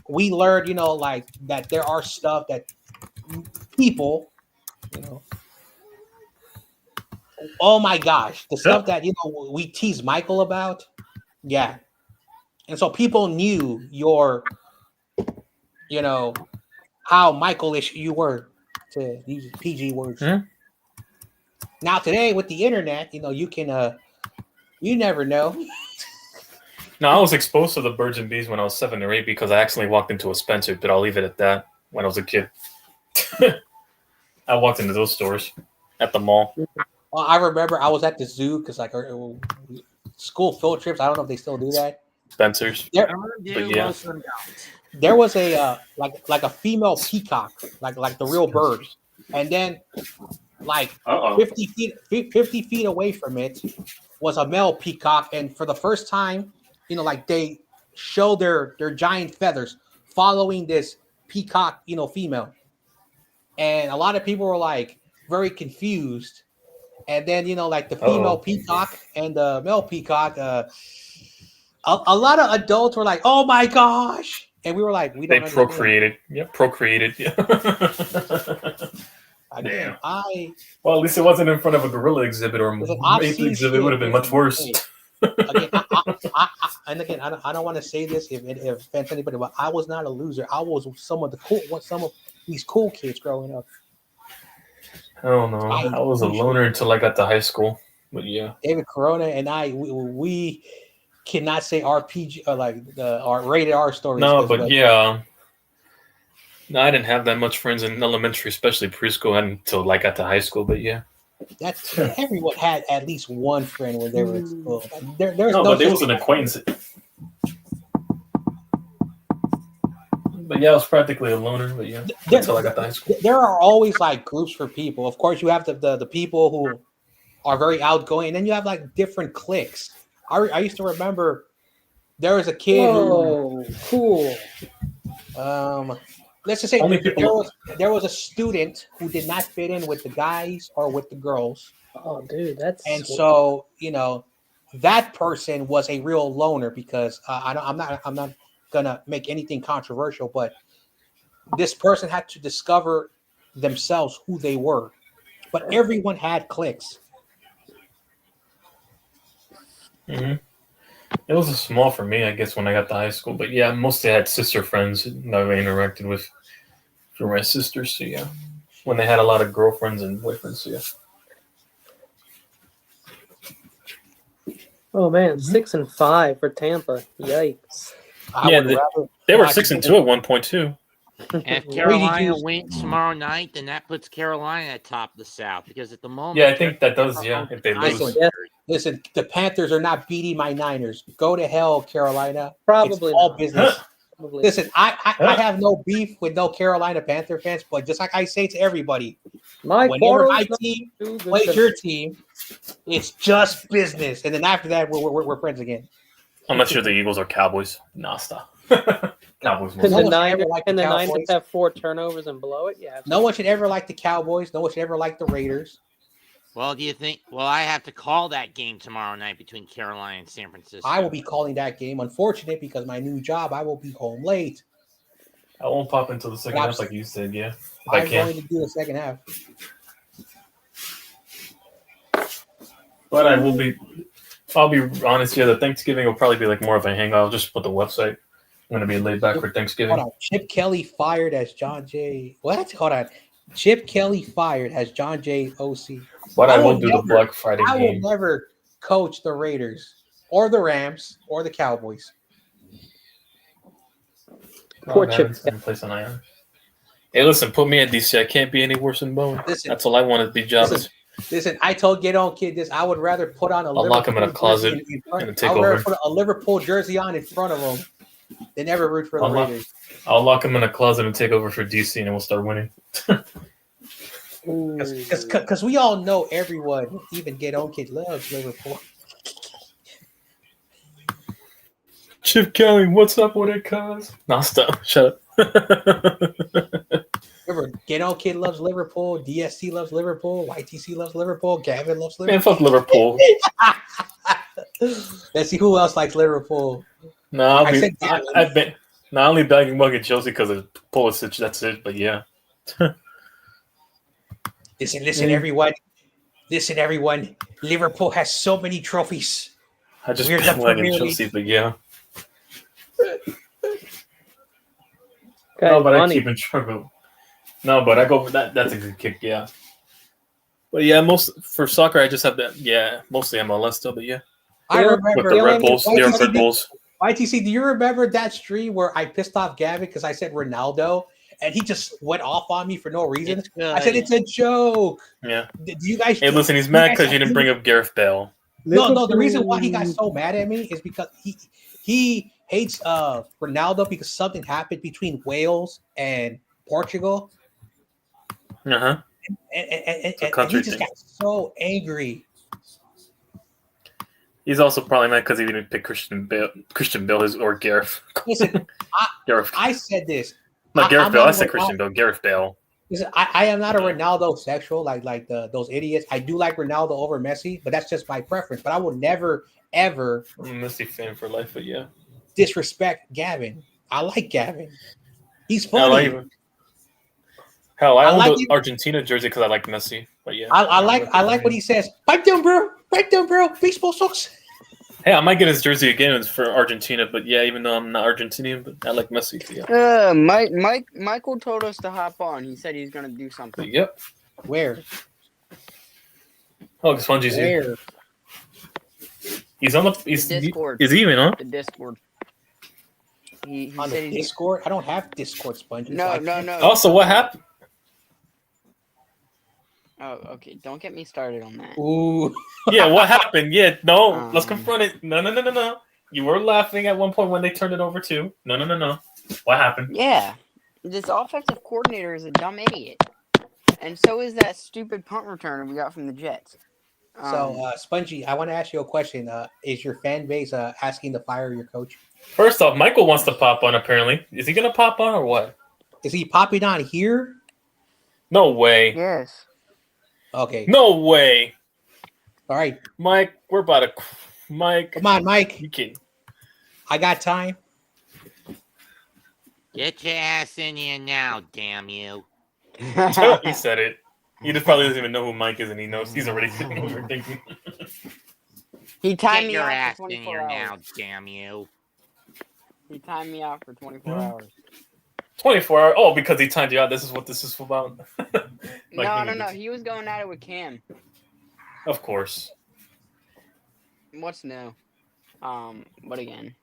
we learned, like that there are stuff that people, oh my gosh, the stuff that we tease Michael about, yeah, and so people knew how Michael-ish you were, to use PG words. Now today with the internet, you can you never know. No, I was exposed to the birds and bees when I was 7 or 8 because I accidentally walked into a Spencer, but I'll leave it at that. When I was a kid, I walked into those stores at the mall. Well, I remember I was at the zoo because like school field trips. I don't know if they still do that. Spencer's. There was a like a female peacock, like the real bird, and then like 50 feet away from it was a male peacock, and for the first time, like they show their giant feathers following this peacock, female, and a lot of people were like very confused, and then like the female peacock and the male peacock, a lot of adults were like, "Oh my gosh!" And we were like, "We don't." They procreated. Yeah, procreated. Yeah. Again, well, at least it wasn't in front of a gorilla exhibit or ape exhibit. It would have been much worse. Again, I don't want to say this if it offends anybody, but I was not a loser. I was some of these cool kids growing up. I don't know. I was a loner until I got to high school. But yeah, David Corona and we cannot say RPG our rated R stories. No, but yeah. No, I didn't have that much friends in elementary, especially preschool, until I got to high school. But yeah, that's everyone had at least one friend when they were in school. There's but it was an acquaintance. But yeah, I was practically a loner. But yeah, until I got to high school. There are always like groups for people. Of course, you have the people who are very outgoing, and then you have like different cliques. I used to remember there was a kid who cool. Let's just say there was a student who did not fit in with the guys or with the girls. Oh, dude, that's so that person was a real loner because I'm not gonna make anything controversial, but this person had to discover themselves who they were. But everyone had cliques. Mm-hmm. It was small for me, I guess, when I got to high school. But yeah, mostly I had sister friends that I interacted with through my sisters. So yeah, when they had a lot of girlfriends and boyfriends. So yeah. Oh man, 6-5 for Tampa. Yikes. I Yeah, would rather They were watch 6-2 at one point too. And if Brady Carolina Juice. wins tomorrow night, then that puts Carolina atop the South because at the moment, Yeah, I think that does. Yeah, if they Carolina- lose. Yeah. Listen, the Panthers are not beating my Niners. Go to hell, Carolina. Probably it's all not. business. Probably. Listen, I have no beef with no Carolina Panther fans, but just like I say to everybody, whenever my team plays your team, it's just business. And then after that, we're friends again. Unless you're the Eagles or Cowboys. Nah, stop. Cowboys. Can No the one should ever Niners like the and the Niners Cowboys. have 4 turnovers and blow it? Yeah. No one should ever like the Cowboys. No one should ever like the Raiders. Well, do you think? Well, I have to call that game tomorrow night between Carolina and San Francisco. I will be calling that game. Unfortunate because my new job, I will be home late. I won't pop into the second half like you said. Yeah, if I I'm can. going to do the second half. But I will be. I'll be honest. Yeah, the Thanksgiving will probably be like more of a hangout. I'll just put the website. I'm gonna be laid back for Thanksgiving. Hold on. Chip Kelly fired as John Jay. What? Hold on. Chip Kelly fired as John Jay OC. But I will do never- the Black Friday I game. will never coach the Raiders or the Rams or the Cowboys. Poor man, Chip. it's gonna place on IR. Hey, listen, put me in DC. I can't be any worse than Bowen. Listen, That's all I want to be jobless. listen. I told Get On Kid this. I would rather put on a I'll lock him in a Liverpool closet jersey in front- and take I would rather over. put a Liverpool jersey on in front of him than ever root for the Raiders. I'll lock him in a closet and take over for DC, and then we'll start winning. Because we all know everyone, even Get On Kid, loves Liverpool. Chip Kelly, what's up with it, cuz? Nah, stop. Shut up. Remember, Get On Kid loves Liverpool, DST loves Liverpool, YTC loves Liverpool, Gavin loves Liverpool. Man, fuck Liverpool. Let's see who else likes Liverpool. Nah, I said Gavin. I've been not only bagging Mug and Chelsea because of Pulisic, that's it, but yeah. Listen, everyone. Listen, everyone. Liverpool has so many trophies. I just We're been the lagging Premier Chelsea, but yeah. Okay, No, but I money. keep in trouble. No, but I go for that. That's a good kick, yeah. But yeah, for soccer, I just have that. Yeah, mostly MLS still, but yeah. I Yeah, With remember the Red Bulls, New York Red YTC, Bulls. YTC, do you remember that stream where I pissed off Gavin because I said Ronaldo and he just went off on me for no reason? It's good. I said it's a joke. Yeah. Do you guys? Hey, listen, he's you mad guys because you have- didn't bring up Gareth Bale. No. The reason why he got so mad at me is because he hates Ronaldo because something happened between Wales and Portugal, Uh-huh. and a country he just thing. got so angry. He's also probably mad because he didn't pick Christian Bale or Gareth. Listen, Gareth. I said this. Not Gareth I'm Bale. not I said a Christian Bale. Gareth Bale. Listen, I am not a Ronaldo sexual like those idiots. I do like Ronaldo over Messi, but that's just my preference. But I will never ever I'm a Messi fan for life, but yeah. disrespect Gavin. I like Gavin. He's I funny. like Hell, I I own like the it. Argentina jersey because I like Messi. But yeah, I like what he says. Pipe down, bro. Pipe down, bro. Baseball sucks. Hey, I might get his jersey again for Argentina, but yeah, even though I'm not Argentinian, but I like Messi. So yeah. Michael told us to hop on. He said he's gonna do something. But, yep. Where? Oh, Spongy's here. Where? He's on the. He's Discord. He's even, huh? The Discord. He On said the he's Discord? I don't have Discord, Spongy. no. Also, what happened? Oh, okay. Don't get me started on that. Ooh. Yeah, what happened? Yeah, no, let's Um, confront it. No. You were laughing at one point when they turned it over too. No. What happened? Yeah, this offensive coordinator is a dumb idiot, and so is that stupid punt returner we got from the Jets. So, Spongy, I want to ask you a question. Is your fan base asking to fire your coach? First off, Michael wants to pop on. Apparently, is he gonna pop on or what? Is he popping on here? No way. Yes. Okay. No way. All right. Mike, we're about to. Mike, Come on, Mike. you kidding? I got time. Get your ass in here now, damn you. He said it. He just probably doesn't even know who Mike is, and he knows he's already overthinking. He timed Get me your out ass for in 24 here hours. now, damn you. He timed me out for 24 hours. 24 hours. Oh, because he timed you out. This is what this is about. No. He was going at it with Cam. Of course. What's new? But again,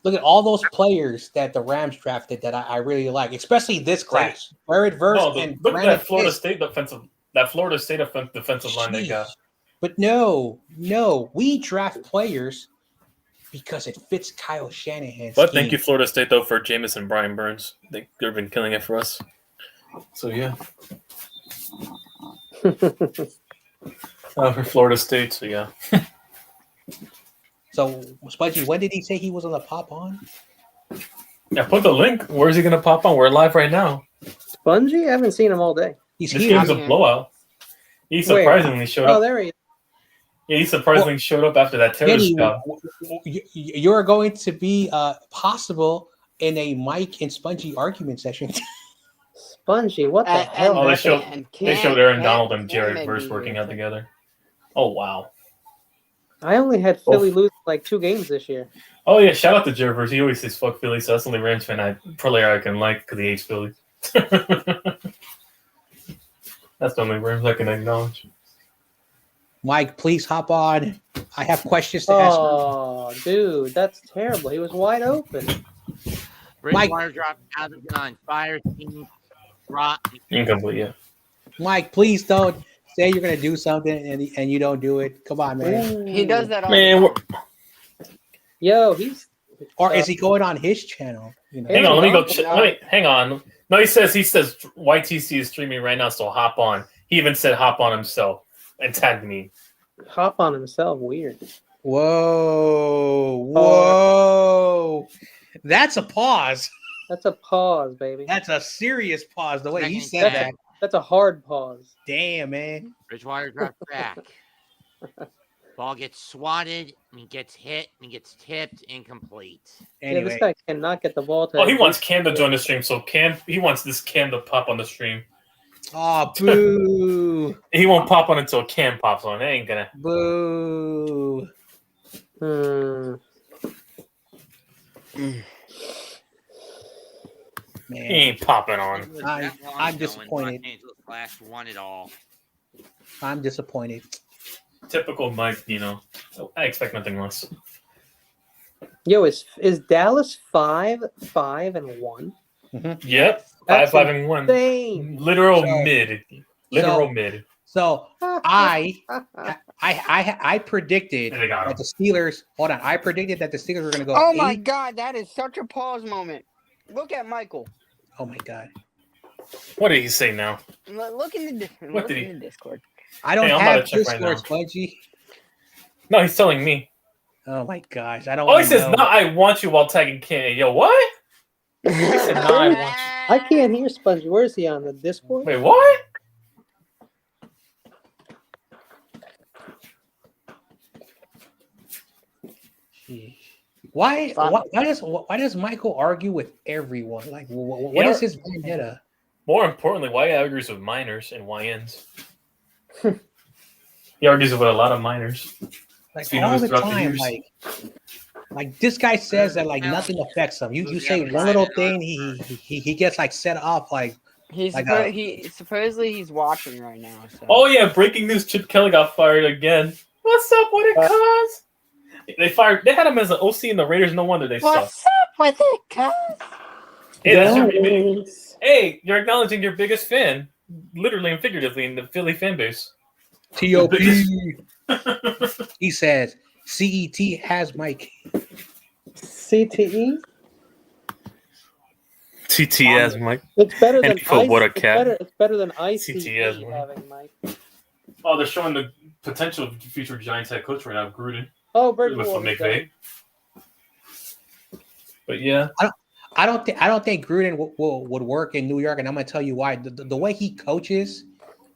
Look at all those players that the Rams drafted that I really like, especially this class. Jared Verse and look at Brandon that Florida Fisk. State defensive line they got. Jeez. But no, we draft players because it fits Kyle Shanahan's But scheme. thank you, Florida State, though, for Jameis and Brian Burns. They've been killing it for us. So yeah, for Florida State. So yeah. So Spudgy, when did he say he was going to pop on? Yeah, put the link. Where is he gonna pop on? We're live right now. Spongy? I haven't seen him all day. He's This here. game's a blowout. He surprisingly showed Oh, up. there he is. Yeah, he surprisingly showed up after that terrorist Kenny, job. you're going to be possible in a Mike and Spongy argument session. Spongy, what the hell? Oh, they And showed Aaron Cam- Donald and Cam Jared may Verse be working here, out too. together. Oh wow. I only had Philly lose like 2 games this year. Oh yeah, shout out to Jared Verse. He always says fuck Philly, so that's the only Rams fan player I can like because he hates Philly. That's the only Rams I can acknowledge. Mike, please hop on. I have questions to ask. Oh, dude, that's terrible. He was wide open. Bridgewater dropped out of the gun. Fire team. Rock. Incomplete, yeah. Mike, please don't say you're going to do something and you don't do it. Come on, man. He does that all Man, the time. Yo, he's Or is he going on his channel? You know? hang on, let me go. No. Hang on. No, he says YTC is streaming right now, so hop on. He even said hop on himself and tagged me. hop on himself. Weird. Whoa. That's a pause. That's a pause, baby. That's a serious pause. The way he Second said tag. that. That's a hard pause. Damn, man. Bridgewater dropped back. Ball gets swatted. And he gets hit. And he gets tipped. Incomplete. Yeah, this Anyway, guy cannot get the ball to. Oh, he wants Cam to join the stream, so he wants this Cam to pop on the stream. oh, boo. He won't pop on until Cam pops on. It ain't gonna. Boo. Hmm. He Man, ain't popping on. I'm disappointed. Los Angeles Flash won it all. I'm disappointed. Typical Mike, I expect nothing less. Yo, is Dallas 5-5-1? Yep, That's 5-5-1. Insane. Literal So- mid. Mid. So I predicted They got him. that the Steelers. Hold on, I predicted that the Steelers were going to go. Oh my 8. God, that is such a pause moment. Look at Michael. Oh my God! What did he say now? Look in the What did he- Discord. I don't Hey, I'm about have to check right Discord, now. Spudgy. No, he's telling me. Oh my gosh! I don't. Oh, he wanna says, know. no, I want you while tagging Cam. Yo, what? said, "No, I want I can't hear Spongy. Where is he on the Discord? Wait, what? Jeez. Why does Michael argue with everyone? Like, what Yeah. is his vendetta? More importantly, why he argues with minors and YNs? He argues with a lot of minors. Like So he all knows the throughout the time, years. like this guy says that like nothing affects him. You say one little thing, he gets like set off like He's Like supposedly he's watching right now. So. Oh, yeah, breaking news. Chip Kelly got fired again. What's up with it, cuz? They had him as an OC in the Raiders. No wonder they suck. What's up with it, cuz? Hey, that's your, Yes. hey, you're acknowledging your biggest fan, literally and figuratively, in the Philly fan base. TOP. He says CET has Mike. CTE? TTS, Mike. It's better than And for what a cat. It's better than ICE CTS, man. having Mike. Oh, they're showing the potential future Giants head coach right now, Gruden. Oh, With Bridgewater. McVay. But yeah, I don't think Gruden would work in New York, and I'm gonna tell you why. The way he coaches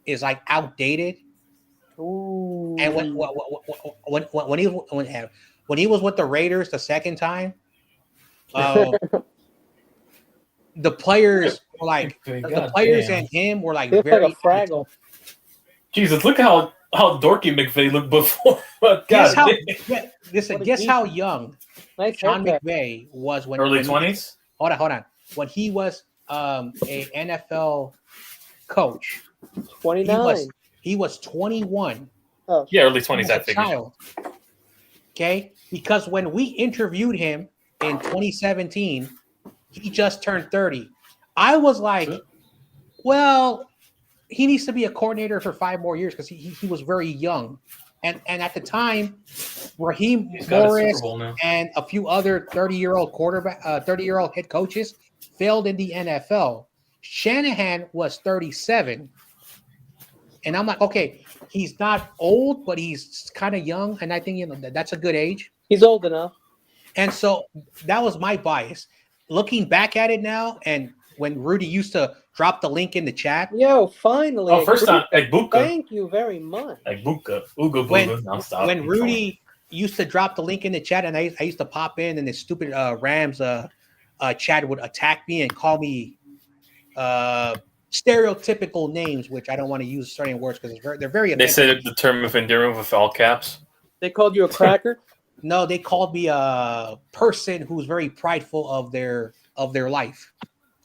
is like outdated. Ooh. And when he was with the Raiders the second time, the players were like the players and him were like He looks very like a Fraggle. Jesus, look how dorky McVay looked before. But Guess God, guess how young Nice Sean haircut. McVay was when early when he- 20s. Hold on. When he was a NFL coach, 29. he was 21. Oh, Yeah, early He 20s. was I a figured. child. Okay, because when we interviewed him in 2017. He just turned 30. I was like, well, he needs to be a coordinator for 5 more years because he was very young. And at the time, Raheem Morris and a few other 30-year-old quarterback, 30-year-old head coaches failed in the NFL. Shanahan was 37. And I'm like, okay, he's not old, but he's kind of young. And I think, that's a good age. He's old enough. And so that was my bias. Looking back at it now, and when Rudy used to drop the link in the chat. Yo, finally. Oh, first time, Egbuka. Thank you very much. Egbuka. Uga Buga. When Rudy used to drop the link in the chat, and I used to pop in, and the stupid Rams chat would attack me and call me stereotypical names, which I don't want to use certain words because they're very They said the term of endearment with all caps. They called you a cracker? No, they called me a person who's very prideful of their life.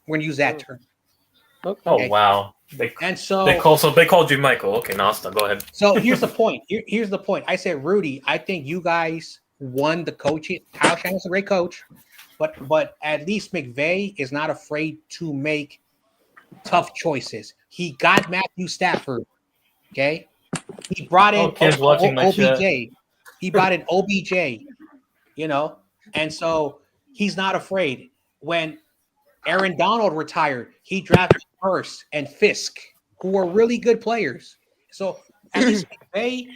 We're gonna use that term. Okay. Oh wow! They called you Michael. Okay, Nasta, go ahead. So here's the point. Here's the point. I said, Rudy, I think you guys won the coaching. Kyle Shanahan's a great coach, but at least McVay is not afraid to make tough choices. He got Matthew Stafford. Okay, he brought in OBJ. He brought in OBJ. And so he's not afraid. When Aaron Donald retired, he drafted Hurst and Fisk, who were really good players. So at least McVay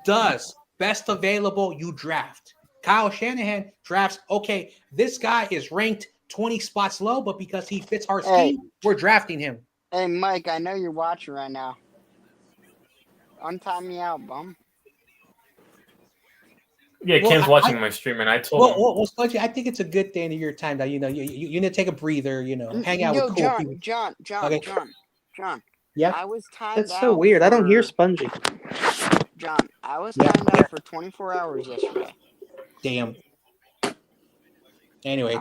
does best available you draft. Kyle Shanahan drafts, okay, this guy is ranked 20 spots low, but because he fits our scheme, we're drafting him. Hey, Mike, I know you're watching right now. Untie me out, bum. Yeah, Cam's watching my stream, and I told him. Well, Spongy, I think it's a good thing in your time that you need to take a breather, hang out with cool people. John. Yeah. I was timed out. That's so weird. I don't hear Spongy. John, I was timed out for 24 hours yesterday. Damn. Anyway.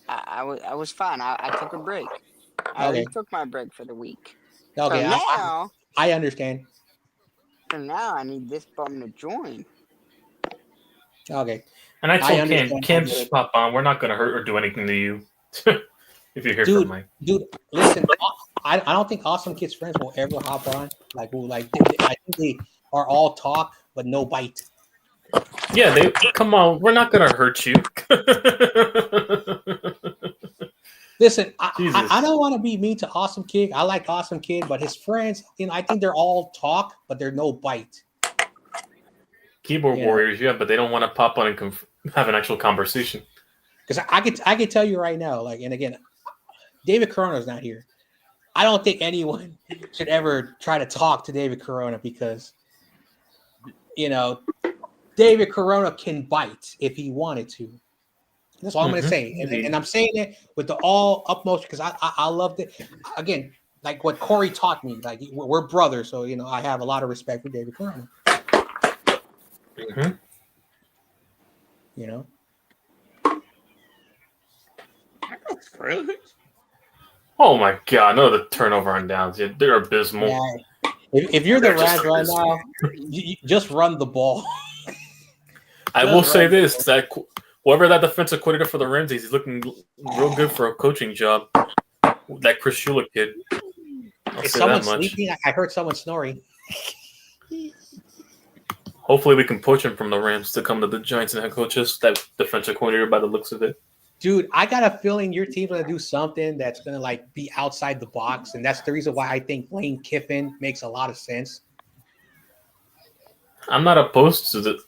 I was fine. I took a break. I already took my break for the week. Okay. So now, I understand. So now I need this bum to join. Okay. And I told Cam, just pop on. We're not going to hurt or do anything to you. If you're here from Mike. Dude, listen, I don't think Awesome Kids Friends will ever hop on. I think they are all talk, but no bite. Yeah, come on. We're not going to hurt you. Listen, I don't want to be mean to Awesome Kid. I like Awesome Kid, but his friends, I think they're all talk, but they're no bite. Keyboard warriors, but they don't want to pop on and have an actual conversation. Because I could tell you right now, and again, David Corona's not here. I don't think anyone should ever try to talk to David Corona because, David Corona can bite if he wanted to. That's all I'm going to say. And I'm saying it with the all utmost because I loved it. Again, like what Corey taught me, like we're brothers. So, I have a lot of respect for David Corona. Really? Oh my God! No, the turnover on downs. Yeah, they're abysmal. Yeah. If you're the Rams right now, you just run the ball. I will say this: that whoever that defensive coordinator for the Rams is, he's looking real good for a coaching job. That Chris Shula kid. Is someone sleeping? I heard someone snoring. Hopefully, we can poach him from the Rams to come to the Giants and head coaches. That defensive coordinator, by the looks of it. Dude, I got a feeling your team's gonna do something that's gonna be outside the box, and that's the reason why I think Lane Kiffin makes a lot of sense. I'm not opposed to it,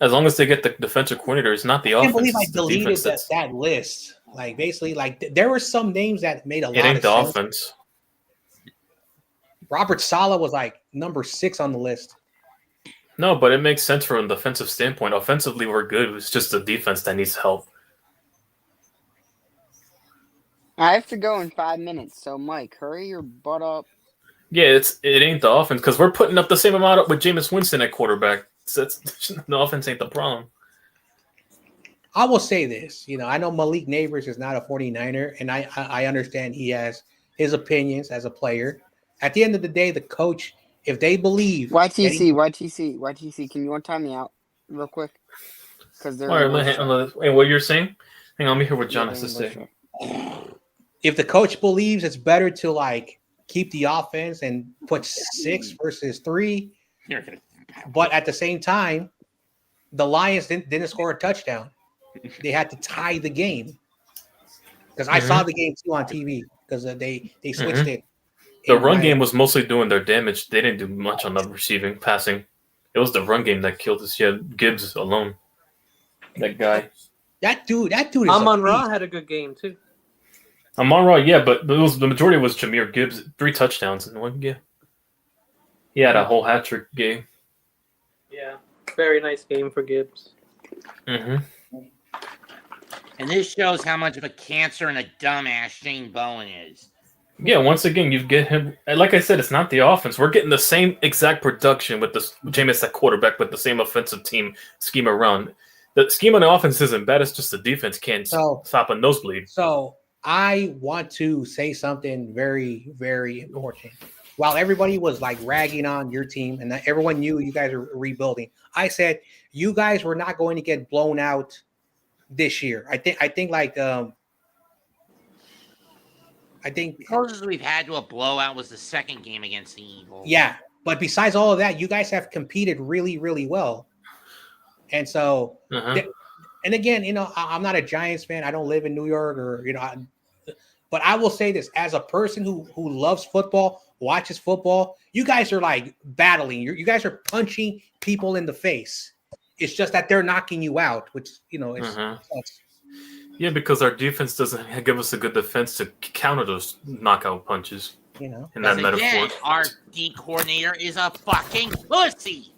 as long as they get the defensive coordinator. It's not the offense. I can't believe I deleted that list. Basically, there were some names that made a lot of sense. It ain't the offense. Robert Saleh was number 6 on the list. No, but it makes sense from a defensive standpoint. Offensively, we're good. It's just the defense that needs help. I have to go in 5 minutes, so Mike, hurry your butt up. Yeah, it ain't the offense because we're putting up the same amount with Jameis Winston at quarterback. So the offense ain't the problem. I will say this, I know Malik Neighbors is not a 49er, and I understand he has his opinions as a player. At the end of the day, the coach, if they believe... YTC, can you untie me out real quick? because they're. All right, hey, what you're saying? Hang on, let me hear what John has to say. If the coach believes it's better to like keep the offense and put 6 versus 3, but at the same time, the Lions didn't score a touchdown. They had to tie the game because I saw the game too on TV because they switched it. The run game was mostly doing their damage. They didn't do much on the receiving, passing. It was the run game that killed us. Yeah, Gibbs alone. That guy. That dude is Amon-Ra had a good game too. Amon-Ra, yeah, but it was the majority was Jahmyr Gibbs. 3 touchdowns in 1 game. He had a whole hat trick game. Yeah, very nice game for Gibbs. Mm-hmm. And this shows how much of a cancer and a dumbass Shane Bowen is. Yeah, once again, you get him. Like I said, it's not the offense. We're getting the same exact production with this Jameis at quarterback with the same offensive team scheme around. The scheme on the offense isn't bad. It's just the defense can't stop a nosebleed. So I want to say something very, very important. While everybody was like ragging on your team and everyone knew you guys are rebuilding, I said you guys were not going to get blown out this year. I think the closest we've had to a blowout was the second game against the Eagles. Yeah, but besides all of that, you guys have competed really, really well. And so, and again, I'm not a Giants fan. I don't live in New York but I will say this as a person who loves football, watches football, you guys are like battling. You guys are punching people in the face. It's just that they're knocking you out, which, it's yeah, because our defense doesn't give us a good defense to counter those knockout punches. In that metaphor. Our D coordinator is a fucking pussy.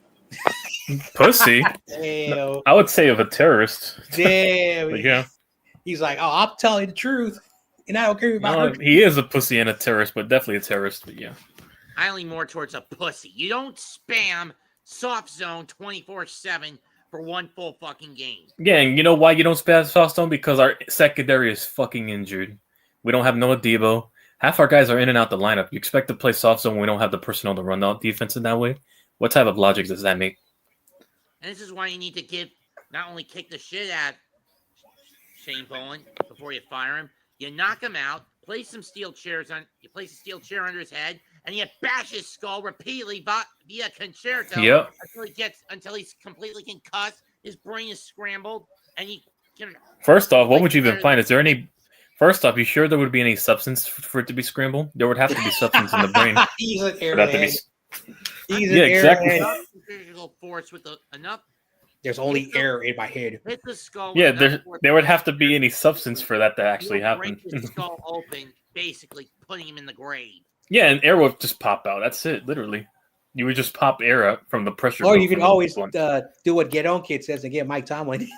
Pussy? Damn. I would say of a terrorist. Damn. But yeah. He's like, oh, I'll tell you the truth. And I don't care about her. He is a pussy and a terrorist, but definitely a terrorist. But yeah. I lean more towards a pussy. You don't spam soft zone 24/7 for 1 full fucking game. Yeah, and you know why you don't spam soft zone? Because our secondary is fucking injured. We don't have Noah Debo. Half our guys are in and out the lineup. You expect to play soft zone when we don't have the personnel to run out defense in that way? What type of logic does that make? And this is why you need to not only kick the shit out Shane Bowen before you fire him, you knock him out, place a steel chair under his head, and you bash his skull repeatedly via concerto until he's completely concussed, his brain is scrambled, and he can. First off, what would you even find? Is there any? First off, you sure there would be any substance for it to be scrambled? There would have to be substance in the brain. He's an airhead. Exactly. Force with enough. There's only air in my head. Hit the skull. Yeah, there would have to be any substance for that to actually happen. Break his skull open, basically putting him in the grave. Yeah, and air would just pop out. That's it, literally. You would just pop air out from the pressure. Or you can always do what Get On Kid says and get Mike Tomlin.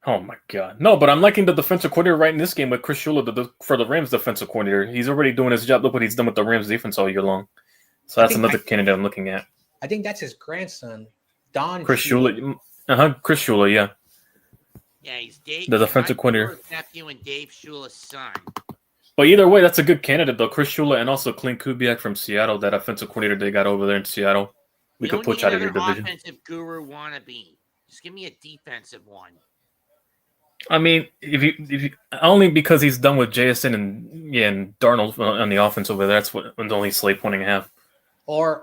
Oh my god. No, but I'm liking the defensive coordinator right in this game with Chris Shula for the Rams defensive coordinator. He's already doing his job. Look what he's done with the Rams defense all year long. So that's another candidate I'm looking at. I think that's his grandson, Chris Shula. Chris Shula, yeah. Yeah, he's the defensive coordinator. Nephew and Dave Shula's son. But either way, that's a good candidate though. Chris Shula and also Clint Kubiak from Seattle, that offensive coordinator they got over there in Seattle. We could push out of your division. Offensive guru wannabe. Just give me a defensive one. I mean, if you only because he's done with JSN and Darnold on the offense over there. That's what the only slate pointing I have. Or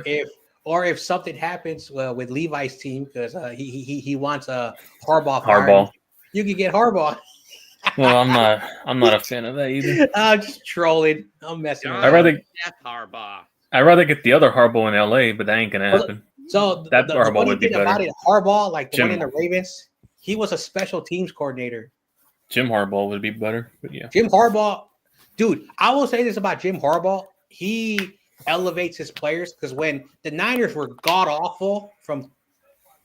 if something happens with Levi's team because he wants a Harbaugh. You can get Harbaugh. Well, I'm not a fan of that either. I'm just trolling. I'm messing with Harbaugh. I'd rather get the other Harbaugh in LA, but that ain't gonna happen. So that Harbaugh would be better. About it, Harbaugh, like the one in the Ravens, he was a special teams coordinator. Jim Harbaugh would be better, but yeah. Jim Harbaugh, dude, I will say this about Jim Harbaugh. He elevates his players because when the Niners were god awful from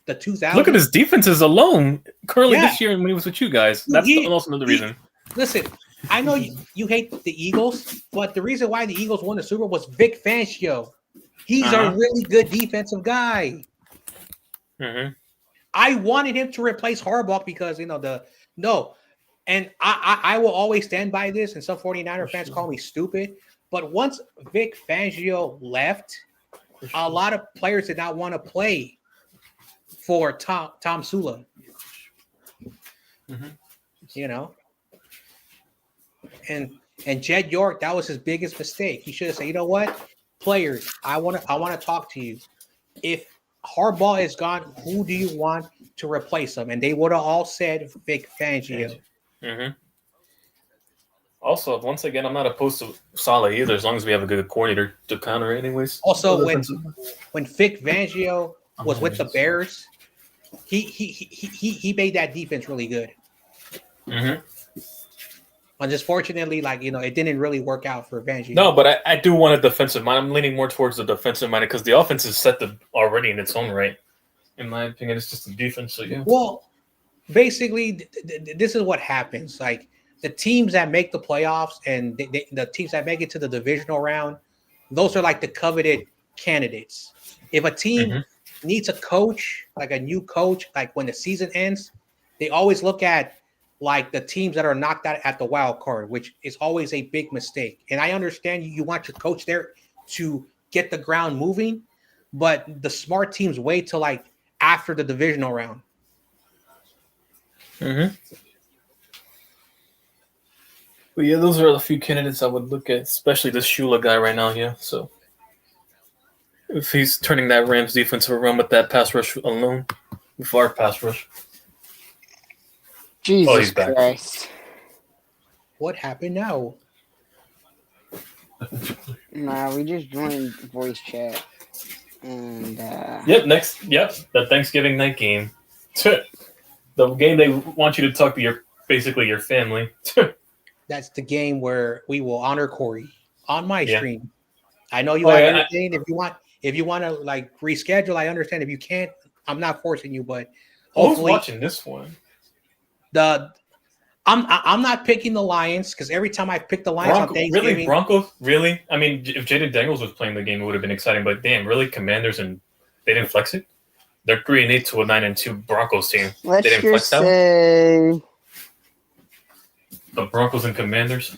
the 2000s. Look at his defenses alone currently this year when he was with you guys. That's also another reason. Listen, I know you hate the Eagles, but the reason why the Eagles won the Super Bowl was Vic Fangio. He's a really good defensive guy. Mm-hmm. I wanted him to replace Harbaugh because, and I will always stand by this, and some 49er fans call me stupid, but once Vic Fangio left, a lot of players did not want to play for Tom Sula. Mm-hmm. You know, and Jed York, that was his biggest mistake. He should have said, you know what, players, I want to talk to you. If Harbaugh is gone, who do you want to replace him? And they would have all said Vic Fangio. Mm-hmm. Also, once again, I'm not opposed to Saleh either, as long as we have a good coordinator to counter it anyways. Also, when Vic Fangio was with the Bears, he made that defense really good. Mm-hmm. And just fortunately, it didn't really work out for Fangio. No, but I do want a defensive mind. I'm leaning more towards the defensive mind because the offense is set already in its own right. In my opinion, it's just the defense. So yeah. Well, basically, this is what happens. Like the teams that make the playoffs and the teams that make it to the divisional round, those are like the coveted candidates. If a team needs a coach, like a new coach, like when the season ends, they always look at like the teams that are knocked out at the wild card, which is always a big mistake. And I understand you want your coach there to get the ground moving, but the smart teams wait till like after the divisional round. Mm-hmm. But yeah, those are a few candidates I would look at, especially this Shula guy right now. Yeah, so if he's turning that Rams defense around with that pass rush alone, with our pass rush. Jesus he's back. Christ. What happened now? Nah, we just joined voice chat. And the Thanksgiving night game. The game they want you to talk to your family. That's the game where we will honor Corey on my stream. I know you have anything. If you want to like reschedule, I understand. If you can't, I'm not forcing you, but who's watching this one? I'm not picking the Lions because every time I pick the Lions on Thanksgiving, really Broncos, really. I mean, if Jaden Daniels was playing the game, it would have been exciting. But damn, really, Commanders and they didn't flex it. They're 3-8 to a 9-2 Broncos team. Let's they didn't just flex say the Broncos and Commanders.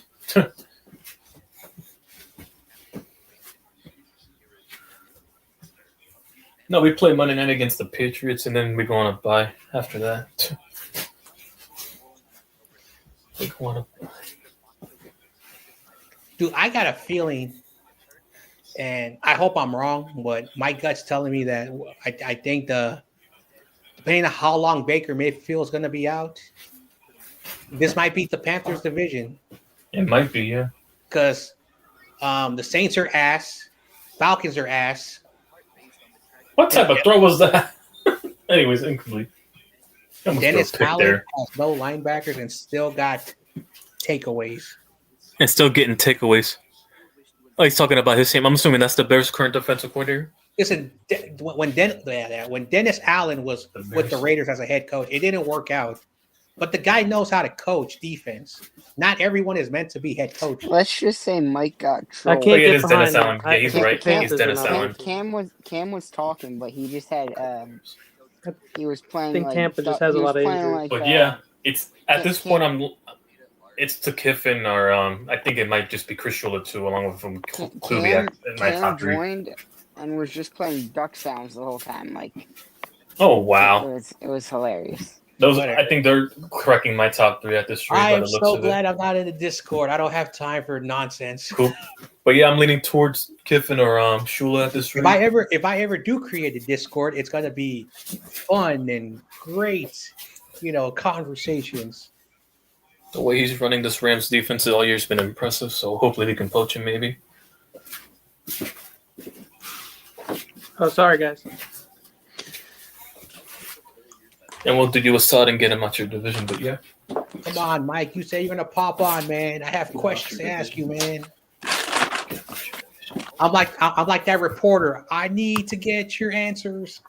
No, we play Monday night against the Patriots, and then we go on a bye after that. Dude, I got a feeling, and I hope I'm wrong, but my gut's telling me that I think depending on how long Baker Mayfield is going to be out, this might beat the Panthers division. It might be, yeah. Because the Saints are ass, Falcons are ass. What type of throw was that? Anyways, incomplete. Dennis Allen has no linebackers and still got takeaways. And still getting takeaways. Oh, he's talking about his team. I'm assuming that's the Bears' current defensive coordinator. Listen, when Dennis Allen was with the Raiders as a head coach, it didn't work out. But the guy knows how to coach defense. Not everyone is meant to be head coach. Let's just say Mike got trolled. I can't it get is behind Dennis Allen. Yeah, he's right. He's Dennis Allen. Cam was talking, but he just had he was playing. I think like, Tampa just has a lot of injuries. like, but yeah, it's at this point it's to Kiffin or I think it might just be Chris Shula too, along with him clearly in my top three. Joined and was just playing duck sounds the whole time. Like, oh wow, it was hilarious. I think they're correcting my top three at this stream. I am so glad I'm not in the Discord. I don't have time for nonsense. Cool. But yeah, I'm leaning towards Kiffin or Shula at this stream. If I ever do create a Discord, it's gonna be fun and great, conversations. The way he's running this Rams defense all year has been impressive, so hopefully we can poach him maybe. Oh, sorry, guys. And we'll do you a solid and get him out your division, but yeah. Come on, Mike. You say you're going to pop on, man. I have questions to ask you, man. I'm like that reporter. I need to get your answers.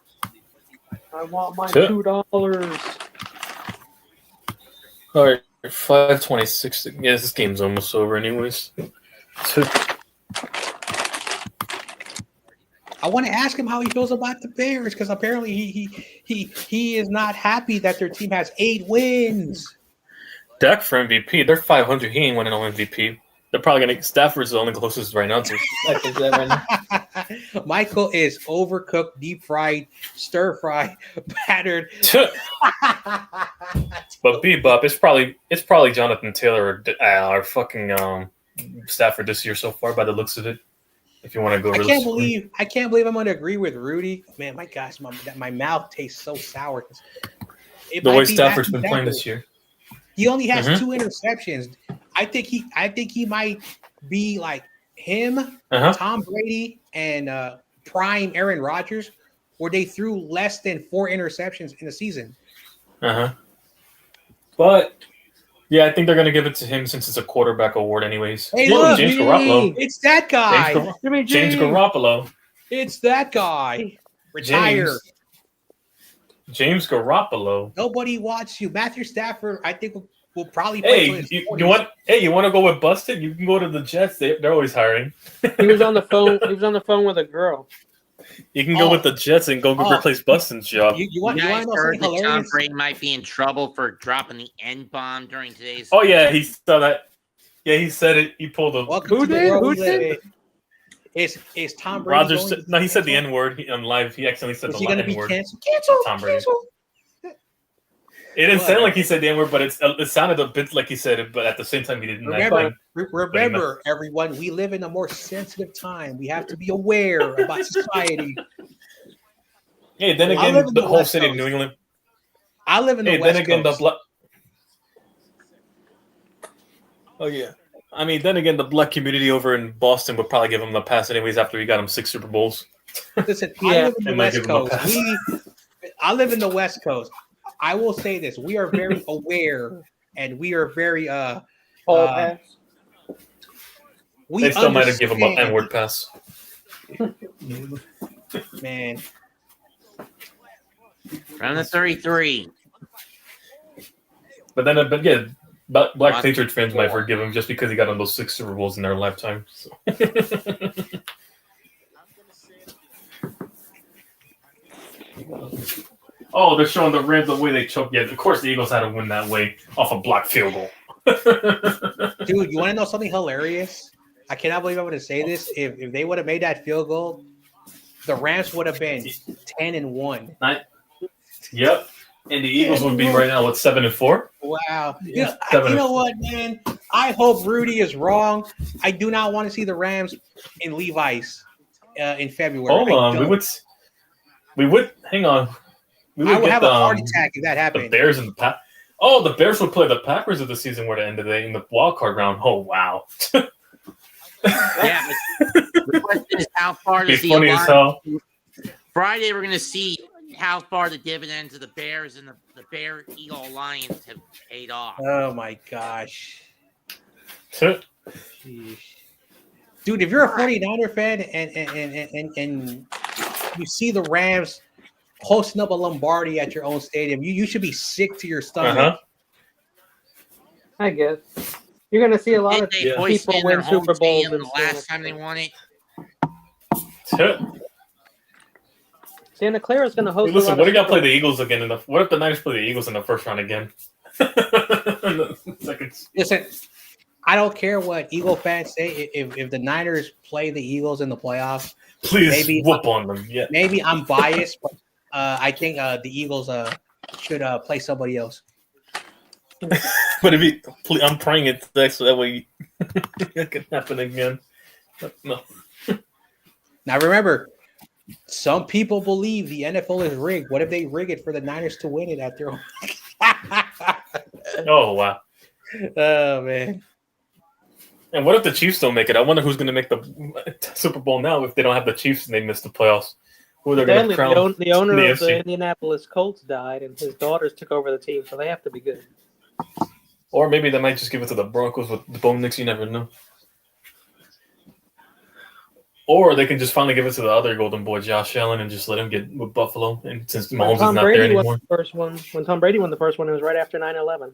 I want my $2. All right, 5:26. Yeah, this game's almost over anyways. I want to ask him how he feels about the Bears because apparently he is not happy that their team has 8 wins. Dak for MVP. They're 500. He ain't winning no MVP. They're probably gonna. Stafford's the only closest right now to. I think that right now. Michael is overcooked, deep fried, stir fried, battered. But Bebop, it's probably Jonathan Taylor or fucking Stafford this year so far by the looks of it. If you want to go, I can't believe I'm going to agree with Rudy. Man, my gosh, my mouth tastes so sour. The way Stafford's been playing this year. He only has 2 interceptions. I think he might be like him, Tom Brady, and prime Aaron Rodgers, where they threw less than 4 interceptions in a season. But yeah, I think they're gonna give it to him since it's a quarterback award, anyways. Hey, look, James Garoppolo. It's that guy. James Garoppolo. It's that guy. Retire. James Garoppolo. Nobody wants you. Matthew Stafford, I think will probably play. You want to go with busted? You can go to the Jets. They're always hiring. He was on the phone. He was on the phone with a girl. You can go with the Jets and go replace Bustin's job. You want to know something hilarious? Tom Brady might be in trouble for dropping the N-bomb during today's. Oh yeah, he saw that. Yeah, he said it. He pulled a. Who did? Is Tom Brady? Rodgers? No, he said the N-word on live. He accidentally said the N-word. Cancel. Tom Brady. It didn't sound like he said the N-word, but it sounded a bit like he said it. But at the same time, he didn't. Remember, everyone, we live in a more sensitive time. We have to be aware about society. Hey, then again, the whole city of New England. I live in the West Coast. Oh yeah. I mean, then again, the black community over in Boston would probably give him the pass anyways after he got him 6 Super Bowls. Listen, I live in the West Coast. I live in the West Coast. I will say this: we are very aware, and we are very they still might have given him an N-word pass. Man, round of 33. But then, Black Patriots fans might forgive him just because he got on those 6 Super Bowls in their lifetime. So. Oh, they're showing the Rams the way they choked. Yeah, of course the Eagles had to win that way off a blocked field goal. Dude, you want to know something hilarious? I cannot believe I'm going to say this. If they would have made that field goal, the Rams would have been 10-1. Yep. And the Eagles would be right now with 7-4. Wow. You know what, man? I hope Rudy is wrong. I do not want to see the Rams in Levi's in February. Hold on. We would hang on. I would have a heart attack if that happened. The Bears and the the Bears would play the Packers if the season were to end today in the wild card round. Oh wow. Yeah. The question is, how far does the funny as hell. Friday we're gonna see how far the dividends of the Bears and the Bear Eagle Alliance have paid off. Oh my gosh. Dude, if you're a 49er fan and you see the Rams posting up a Lombardi at your own stadium, you should be sick to your stomach. I guess you're going to see a lot of people win Super Bowls. The last time they won it. Santa Clara is going to host. Listen, what if y'all play the Eagles again? What if the Niners play the Eagles in the first round again? Listen, I don't care what Eagle fans say. If the Niners play the Eagles in the playoffs, please whoop on them. Yeah, maybe I'm biased, but I think the Eagles should play somebody else. But I'm praying it next, so that way it can happen again. No. Now remember, some people believe the NFL is rigged. What if they rig it for the Niners to win it at their own? Oh wow! Oh man! And what if the Chiefs don't make it? I wonder who's going to make the Super Bowl now if they don't have the Chiefs and they miss the playoffs. Who they're going to crown? The owner of the Indianapolis Colts died, and his daughters took over the team, so they have to be good. Or maybe they might just give it to the Broncos with the Bo Nix. You never know. Or they can just finally give it to the other Golden Boy, Josh Allen, and just let him get with Buffalo. And since Mahomes is not there anymore. When Tom Brady won the first one, it was right after 9/11.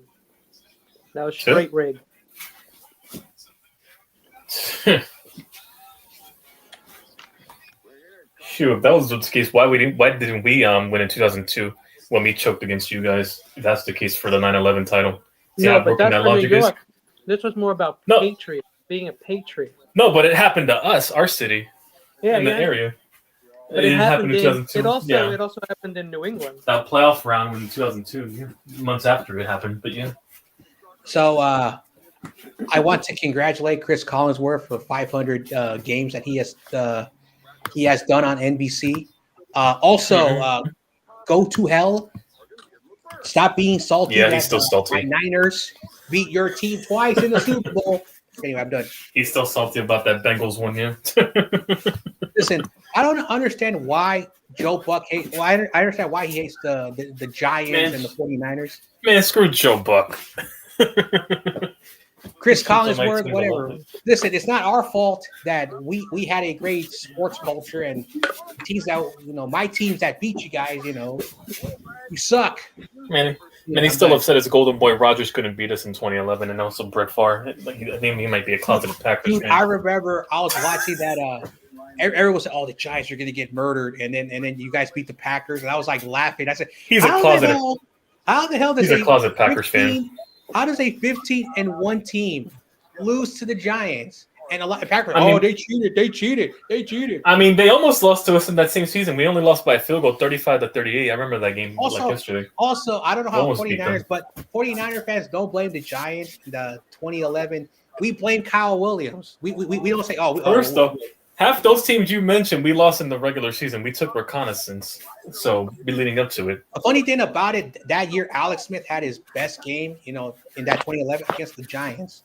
That was straight rigged. Shoot, if that was the case, why didn't we win in 2002 when we choked against you guys? If that's the case for the 9/11 title. See how broken that logic is? This was more about patriot, being a patriot. No, but it happened to us, our city. Yeah, in the yeah. area. But it happened in in 2002. it also happened in New England. That playoff round in 2002, months after it happened. But yeah. So I want to congratulate Chris Collinsworth for 500 games that he has done on NBC. Also, go to hell. Stop being salty. Yeah, he's still salty. My Niners beat your team twice in the Super Bowl. Anyway, I'm done. He's still salty about that Bengals one, yeah. Listen, I don't understand why Joe Buck hates. Well, I understand why he hates the Giants and the 49ers. Man, screw Joe Buck. Chris Collinsworth, whatever. Listen, it's not our fault that we had a great sports culture and teams that my teams that beat you guys, you suck. Man, he's still upset his golden boy Rodgers couldn't beat us in 2011, and also Brett Favre. I think he might be a closeted Packers fan. I remember I was watching that. Everyone said, "Oh, the Giants are going to get murdered," and then you guys beat the Packers, and I was like laughing. I said, "He's a closeted. How the hell does he's a closet Packers fan? How does a 15-1 team lose to the Giants?" And a lot of Packers, they cheated. I mean, they almost lost to us in that same season. We only lost by a field goal, 35-38. I remember that game like yesterday. Also, I don't know how 49ers, but 49er fans don't blame the Giants in the 2011. We blame Kyle Williams. We don't say, First though, half those teams you mentioned, we lost in the regular season. We took reconnaissance, so be leading up to it. A funny thing about it, that year Alex Smith had his best game, in that 2011 against the Giants.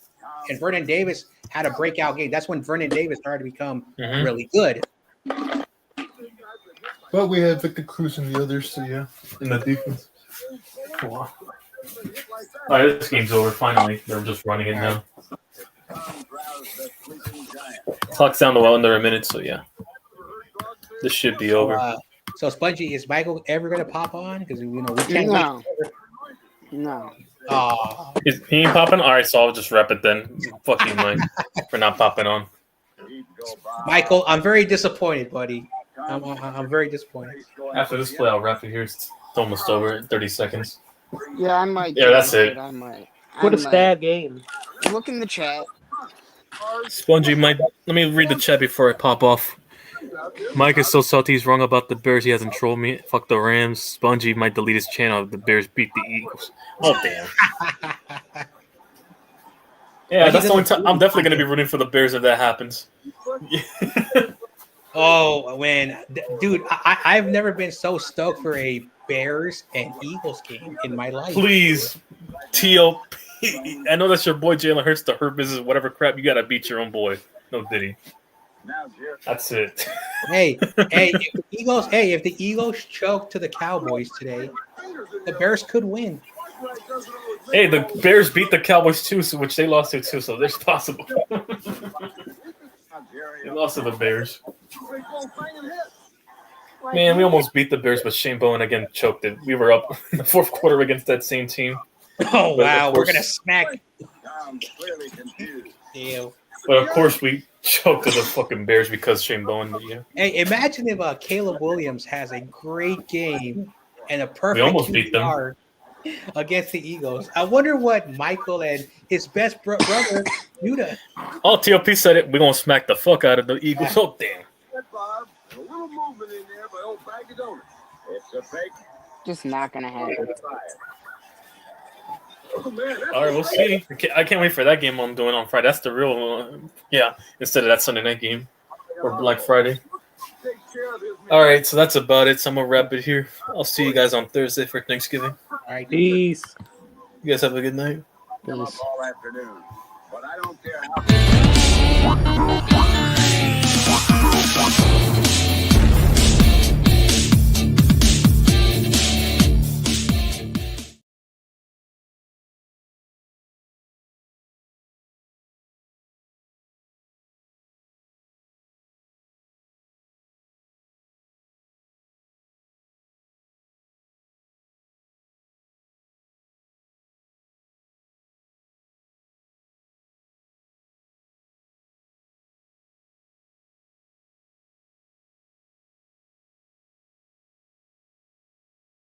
And Vernon Davis had a breakout game. That's when Vernon Davis started to become really good. But we had Victor Cruz and the others, so yeah, in the defense. Wow. All right, this game's over. Finally, they're just running it now. Clock's down to under a minute, so yeah, this should be over. So Spongy, is Michael ever going to pop on? Because we can't. No. He ain't popping? All right, so I'll just rep it then. Fuck you, Mike, for not popping on. Michael, I'm very disappointed, buddy. I'm very disappointed. After this play, I'll wrap it here. It's almost over. 30 seconds. Yeah, I might. Yeah, that's it. I might. What a sad game. Look in the chat. Spongy, let me read the chat before I pop off. Mike is so salty he's wrong about the Bears. He hasn't trolled me. Fuck the Rams. Spongy might delete his channel if the Bears beat the Eagles. Oh, damn. Yeah, that's the only time. I'm definitely going to be rooting for the Bears if that happens. Oh, man. Dude, I've never been so stoked for a Bears and Eagles game in my life. Please, T.O. I know that's your boy Jalen Hurts, the hurt business, whatever crap. You got to beat your own boy. No Diddy. That's it. Hey, if the Eagles choke to the Cowboys today, the Bears could win. Hey, the Bears beat the Cowboys too, which they lost to too, so there's possible. They lost to the Bears. Man, we almost beat the Bears, but Shane Bowen again choked it. We were up in the fourth quarter against that same team. Oh, wow. We're going to smack. Damn. But of course, we choked to the fucking Bears because Shane Bowen. Yeah. Hey, imagine if Caleb Williams has a great game and a perfect we almost beat them against the Eagles. I wonder what Michael and his best brother Judah. Oh, TOP said it. We're going to smack the fuck out of the Eagles. Oh, damn. Just not going to happen. All right, we'll see. I can't wait for that game I'm doing on Friday. That's the real instead of that Sunday night game or Black Friday. All right, so that's about it. So I'm going to wrap it here. I'll see you guys on Thursday for Thanksgiving. All right, peace. You guys have a good night. Peace. All afternoon, but I don't care how.